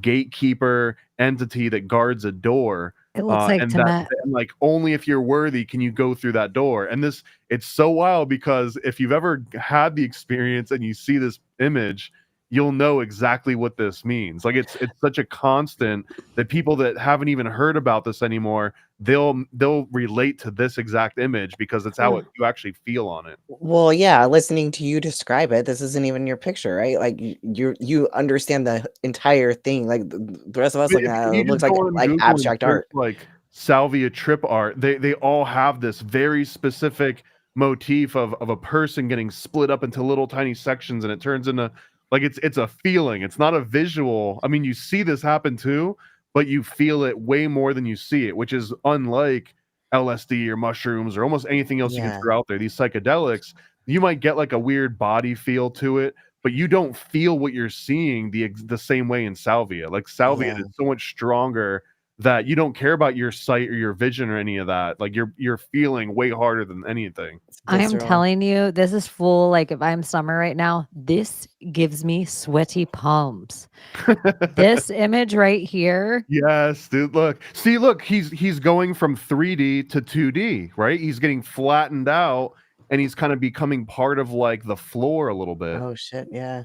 gatekeeper entity that guards a door. It looks like and like only if you're worthy can you go through that door. And it's so wild, because if you've ever had the experience and you see this image, you'll know exactly what this means. Like it's such a constant that people that haven't even heard about this anymore, they'll relate to this exact image because it's how you actually feel on it. Well, yeah, listening to you describe it, this isn't even your picture, right? Like you understand the entire thing. Like the rest of us, like it looks like abstract art, like Salvia trip art. They all have this very specific motif of a person getting split up into little tiny sections, and it turns into like it's a feeling. It's not a visual. I mean, you see this happen too, but you feel it way more than you see it, which is unlike LSD or mushrooms or almost anything else you can Yeah. throw out there. These psychedelics, you might get like a weird body feel to it, but you don't feel what you're seeing the same way in salvia. Like salvia Yeah. is so much stronger that you don't care about your sight or your vision or any of that. Like you're feeling way harder than anything. It's I am visceral. telling you, this is full. Like if I'm summer right now, this gives me sweaty palms. This image right here. Yes, dude. Look, see, look, he's going from 3D to 2D, right? He's getting flattened out, and he's kind of becoming part of like the floor a little bit. Oh shit, yeah.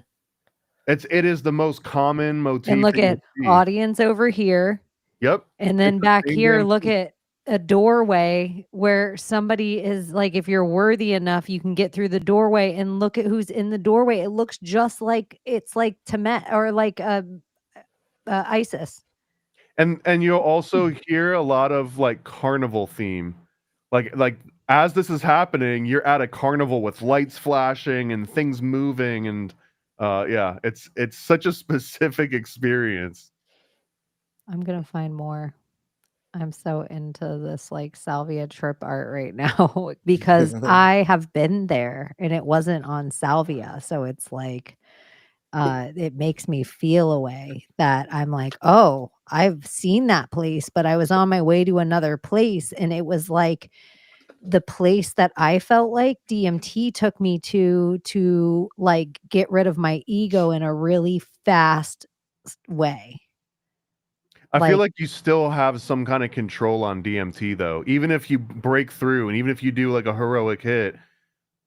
It is the most common motif. And look that you'll at see. audience over here. Yep. And then It's the back same here, damn look thing. at a doorway where somebody is like, if you're worthy enough, you can get through the doorway and look at who's in the doorway. It looks just like it's like Tibet or like ISIS. And you'll also hear a lot of like carnival theme. Like as this is happening, you're at a carnival with lights flashing and things moving, and yeah, it's such a specific experience. I'm gonna find more. I'm so into this like salvia trip art right now because I have been there and it wasn't on salvia. So it's like it makes me feel a way that I'm like, oh, I've seen that place, but I was on my way to another place and it was like the place that I felt like DMT took me to like get rid of my ego in a really fast way. I feel like you still have some kind of control on DMT though. Even if you break through and even if you do like a heroic hit,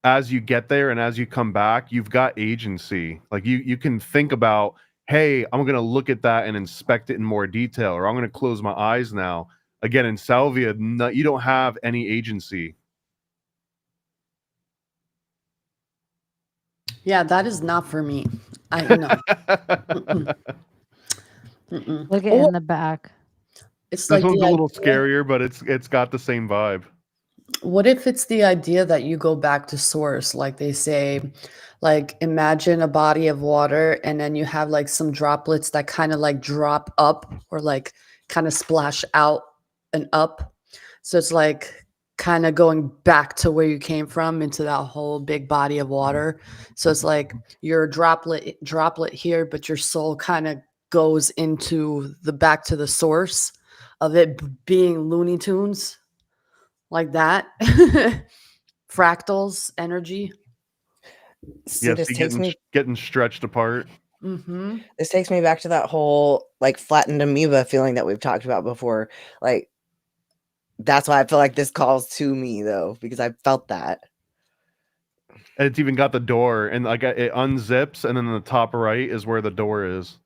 as you get there and as you come back, you've got agency. Like you can think about, hey, I'm going to look at that and inspect it in more detail, or I'm going to close my eyes now. Again, in salvia, you don't have any agency. Yeah, that is not for me. I know. Mm-mm. Mm-mm. Look at Or in the back. it's This like one's the a little idea, scarier, but it's got the same vibe. what if it's the idea that you go back to source, like they say, like imagine a body of water and then you have like some droplets that kind of like drop up or like kind of splash out and up. So it's like kind of going back to where you came from into that whole big body of water. So it's like you're a droplet here, but your soul kind of goes into the back to the source of it being Looney Tunes like that. Fractals energy. See, Yeah, this see, takes me getting stretched apart. Mm-hmm. this takes me back to that whole like flattened amoeba feeling that we've talked about before. Like that's why I feel like this calls to me though, because I felt that. And it's even got the door, and like it unzips, and then in the top right is where the door is.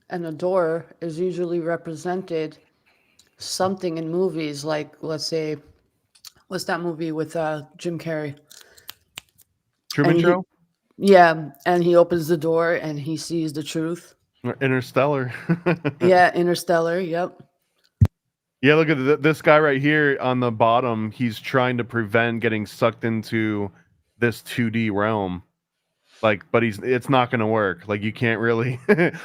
And a door is usually represented something in movies, like let's say, what's that movie with Jim Carrey? Truman And he, Show? yeah, and he opens the door and he sees the truth. Or Interstellar. Yeah, Interstellar. Yep. Yeah, look at this guy right here on the bottom. He's trying to prevent getting sucked into this 2D realm. Like, but it's not going to work. Like, you can't really.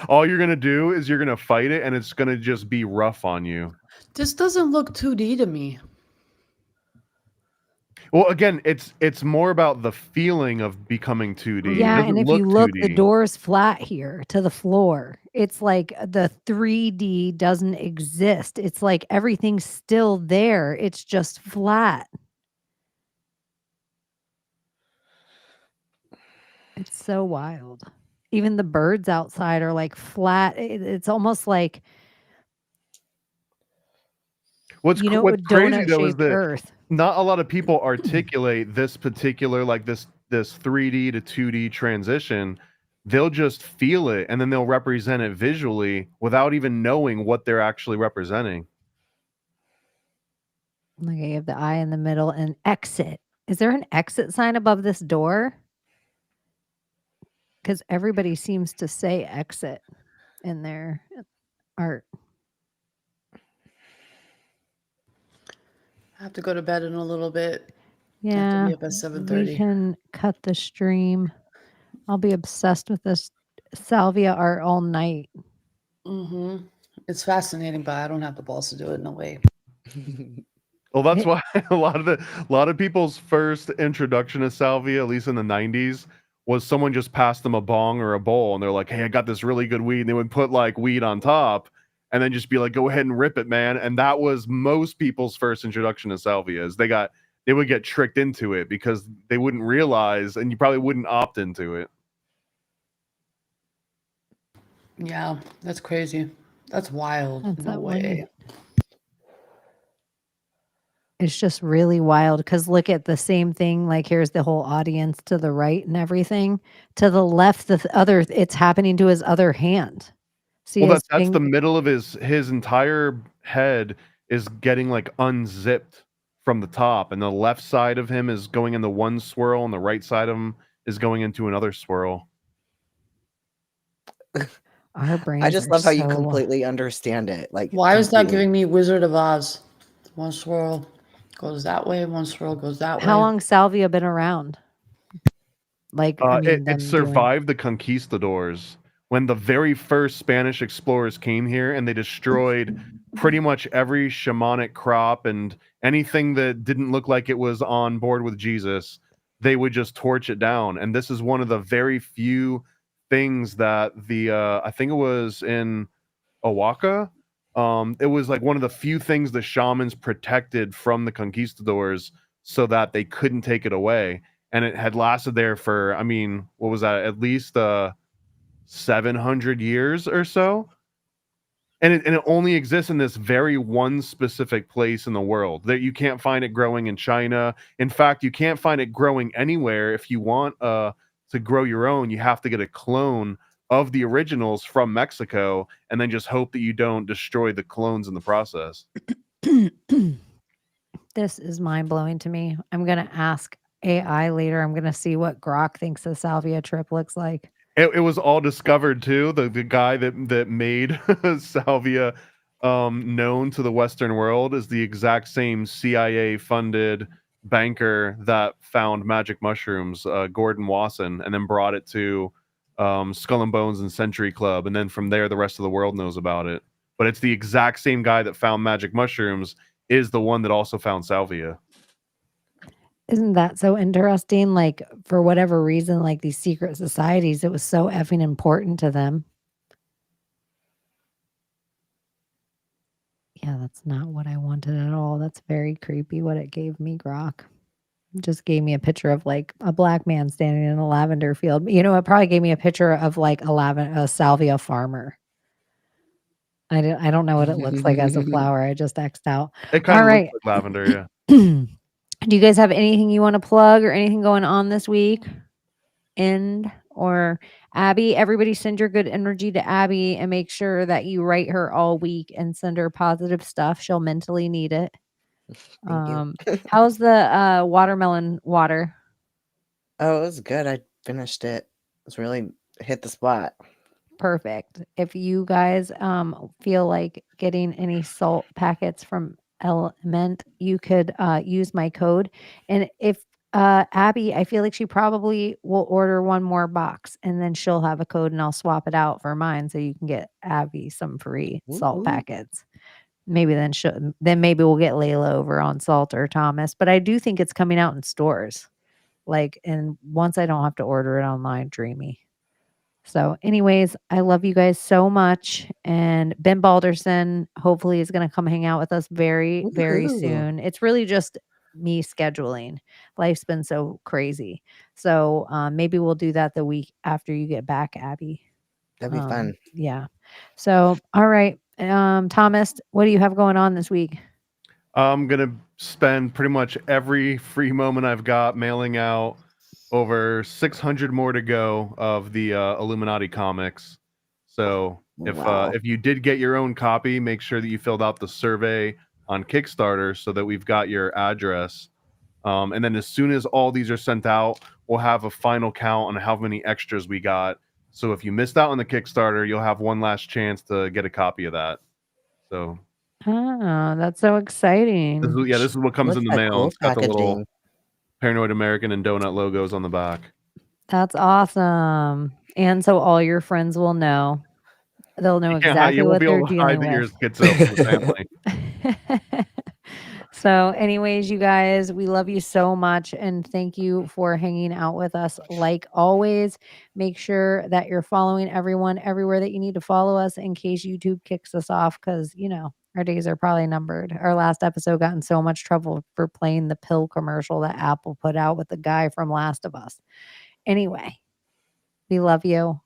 All you're going to do is you're going to fight it, and it's going to just be rough on you. This doesn't look 2D to me. Well, again, it's more about the feeling of becoming 2D. It Yeah, doesn't and if look you look, the 2D. door's flat here to the floor. It's like the 3D doesn't exist. It's like everything's still there. It's just flat. It's so wild. Even the birds outside are like flat. It's almost like What's a crazy though is donut-shaped that earth. not a lot of people articulate this particular like this 3D to 2D transition. They'll just feel it and then they'll represent it visually without even knowing what they're actually representing. Like you have the eye in the middle and exit. Is there an exit sign above this door? Because everybody seems to say exit in their art. I have to go to bed in a little bit. I have to Yeah, be up at we 7:30. can cut the stream. I'll be obsessed with this salvia art all night. Mm-hmm. It's fascinating, but I don't have the balls to do it. No way. Well, that's why a lot of people's first introduction to salvia, at least in the 90s, was someone just passed them a bong or a bowl, and they're like, "Hey, I got this really good weed," and they would put like weed on top, and then just be like, "Go ahead and rip it, man." And that was most people's first introduction to salvia. Is they would get tricked into it because they wouldn't realize, and you probably wouldn't opt into it. Yeah, that's crazy. That's wild. That's No that way. It's just really wild because look at the same thing. Like here's the whole audience to the right and everything. To the left, other it's happening to his other hand. See, Well, his that's the finger. middle of his entire head is getting like unzipped from the top, and the left side of him is going into one swirl, and the right side of him is going into another swirl. Our brains. I just are love how you so- completely understand it. Like, Why is that completely. giving me Wizard of Oz? One swirl goes that way, one swirl goes that way. How long salvia been around? Like, I mean, It them survived the conquistadors when the very first Spanish explorers came here, and they destroyed pretty much every shamanic crop and anything that didn't look like it was on board with Jesus. They would just torch it down, and this is one of the very few things that the I think it was in Oaxaca. It was like one of the few things the shamans protected from the conquistadors so that they couldn't take it away. And it had lasted there for, I mean, what was that? At least 700 years or so. And it only exists in this very one specific place in the world. That you can't find it growing in China. In fact, you can't find it growing anywhere. If you want to grow your own, you have to get a clone of the originals from Mexico, and then just hope that you don't destroy the clones in the process. This is mind blowing to me. I'm gonna ask AI later. I'm gonna see what Grok thinks the salvia trip looks like. It was all discovered too. The guy that made salvia known to the Western world is the exact same CIA funded banker that found magic mushrooms, Gordon Wasson, and then brought it to Skull and Bones and Century Club, and then from there the rest of the world knows about it. But it's the exact same guy that found magic mushrooms is the one that also found salvia. Isn't that so interesting? Like, for whatever reason, like these secret societies, it was so effing important to them. Yeah, that's not what I wanted at all. That's very creepy what it gave me, Grok. It just gave me a picture of like a black man standing in a lavender field. You know, it probably gave me a picture of like a salvia farmer. I don't know what it looks like as a flower. I just X'd out. It kind All of right. looks like lavender, yeah. Do you guys have anything you want to plug or anything going on this week? Or Abbie, everybody send your good energy to Abbie and make sure that you write her all week and send her positive stuff. She'll mentally need it. Thank you. How's the watermelon water? Oh, it was good. I finished it. It's really hit the spot. Perfect. If you guys feel like getting any salt packets from Element, you could use my code. And if Abbie, I feel like she probably will order one more box and then she'll have a code and I'll swap it out for mine so you can get Abbie some free salt packets. Maybe then maybe we'll get Layla over on salt or Thomas. But I do think it's coming out in stores. Like, and once I don't have to order it online, dreamy. So anyways, I love you guys so much. And Ben Balderson hopefully is going to come hang out with us very, very soon. It's really just me scheduling. Life's been so crazy. So maybe we'll do that the week after you get back, Abbie. That'd be fun. Yeah. So, all right. Thomas, what do you have going on this week? I'm going to spend pretty much every free moment I've got mailing out over 600 more to go of the Illuminati comics. So if you did get your own copy, make sure that you filled out the survey on Kickstarter so that we've got your address. And then as soon as all these are sent out, we'll have a final count on how many extras we got. So if you missed out on the Kickstarter, you'll have one last chance to get a copy of that. So that's so exciting. This is what comes in the mail. Cool it's got the little packaging. Paranoid American and donut logos on the back. That's awesome. And so all your friends will know. They'll know Yeah, exactly you won't what be they're able to hide dealing that you're with. schizo from the family. So, anyways, you guys, we love you so much and thank you for hanging out with us. Like always, make sure that you're following everyone everywhere that you need to follow us in case YouTube kicks us off because, our days are probably numbered. Our last episode got in so much trouble for playing the pill commercial that Apple put out with the guy from Last of Us. Anyway, we love you.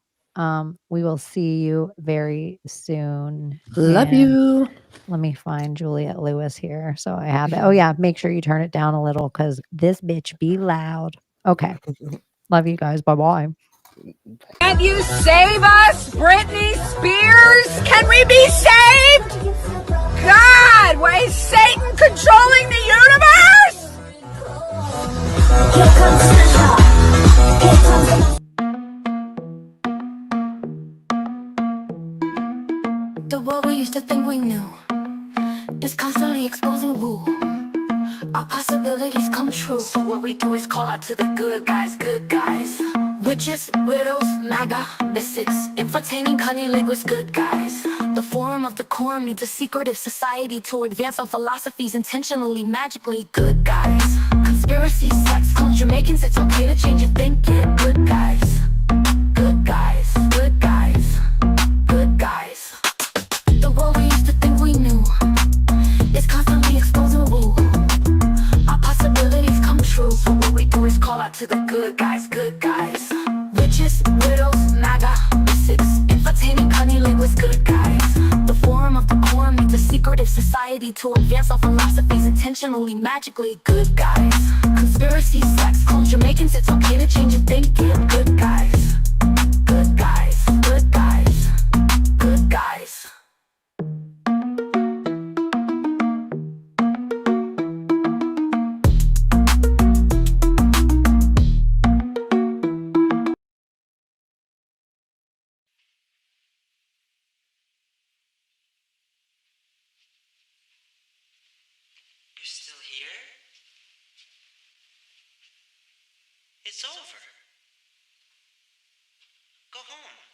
We will see you very soon. Love And you. let me find Juliet Lewis here. So I have it. Oh, yeah. Make sure you turn it down a little because this bitch be loud. Okay. Love you guys. Bye bye. Can't you save us, Britney Spears? Can we be saved? God, why is Satan controlling the universe? Here comes Santa. Here comes the world we used to think we knew is constantly exposing woo. Our possibilities come true. So what we do is call out to the good guys, good guys. Witches, widows, MAGA, mystics, entertaining cunning linguists, good guys. The forum of the quorum needs a secretive society to advance our philosophies intentionally, magically, good guys. Conspiracy, sex, clones, Jamaicans, it's okay to change your thinking, good guys. Good guys, good guys, good guys. The world we used to think we knew is constantly exposing woo. Our possibilities come true. So what we do is call out to the good guys, good guys. Witches, widows, MAGA, mystics, entertaining cunning linguists, good guys. The forum of the quorum needs a secretive society to advance our philosophies intentionally, magically, good guys. Conspiracy, sex, clones, Jamaicans, it's okay to change your thinking, good guys. Good guys, good guys, good guys. You're still here? It's over. Go home.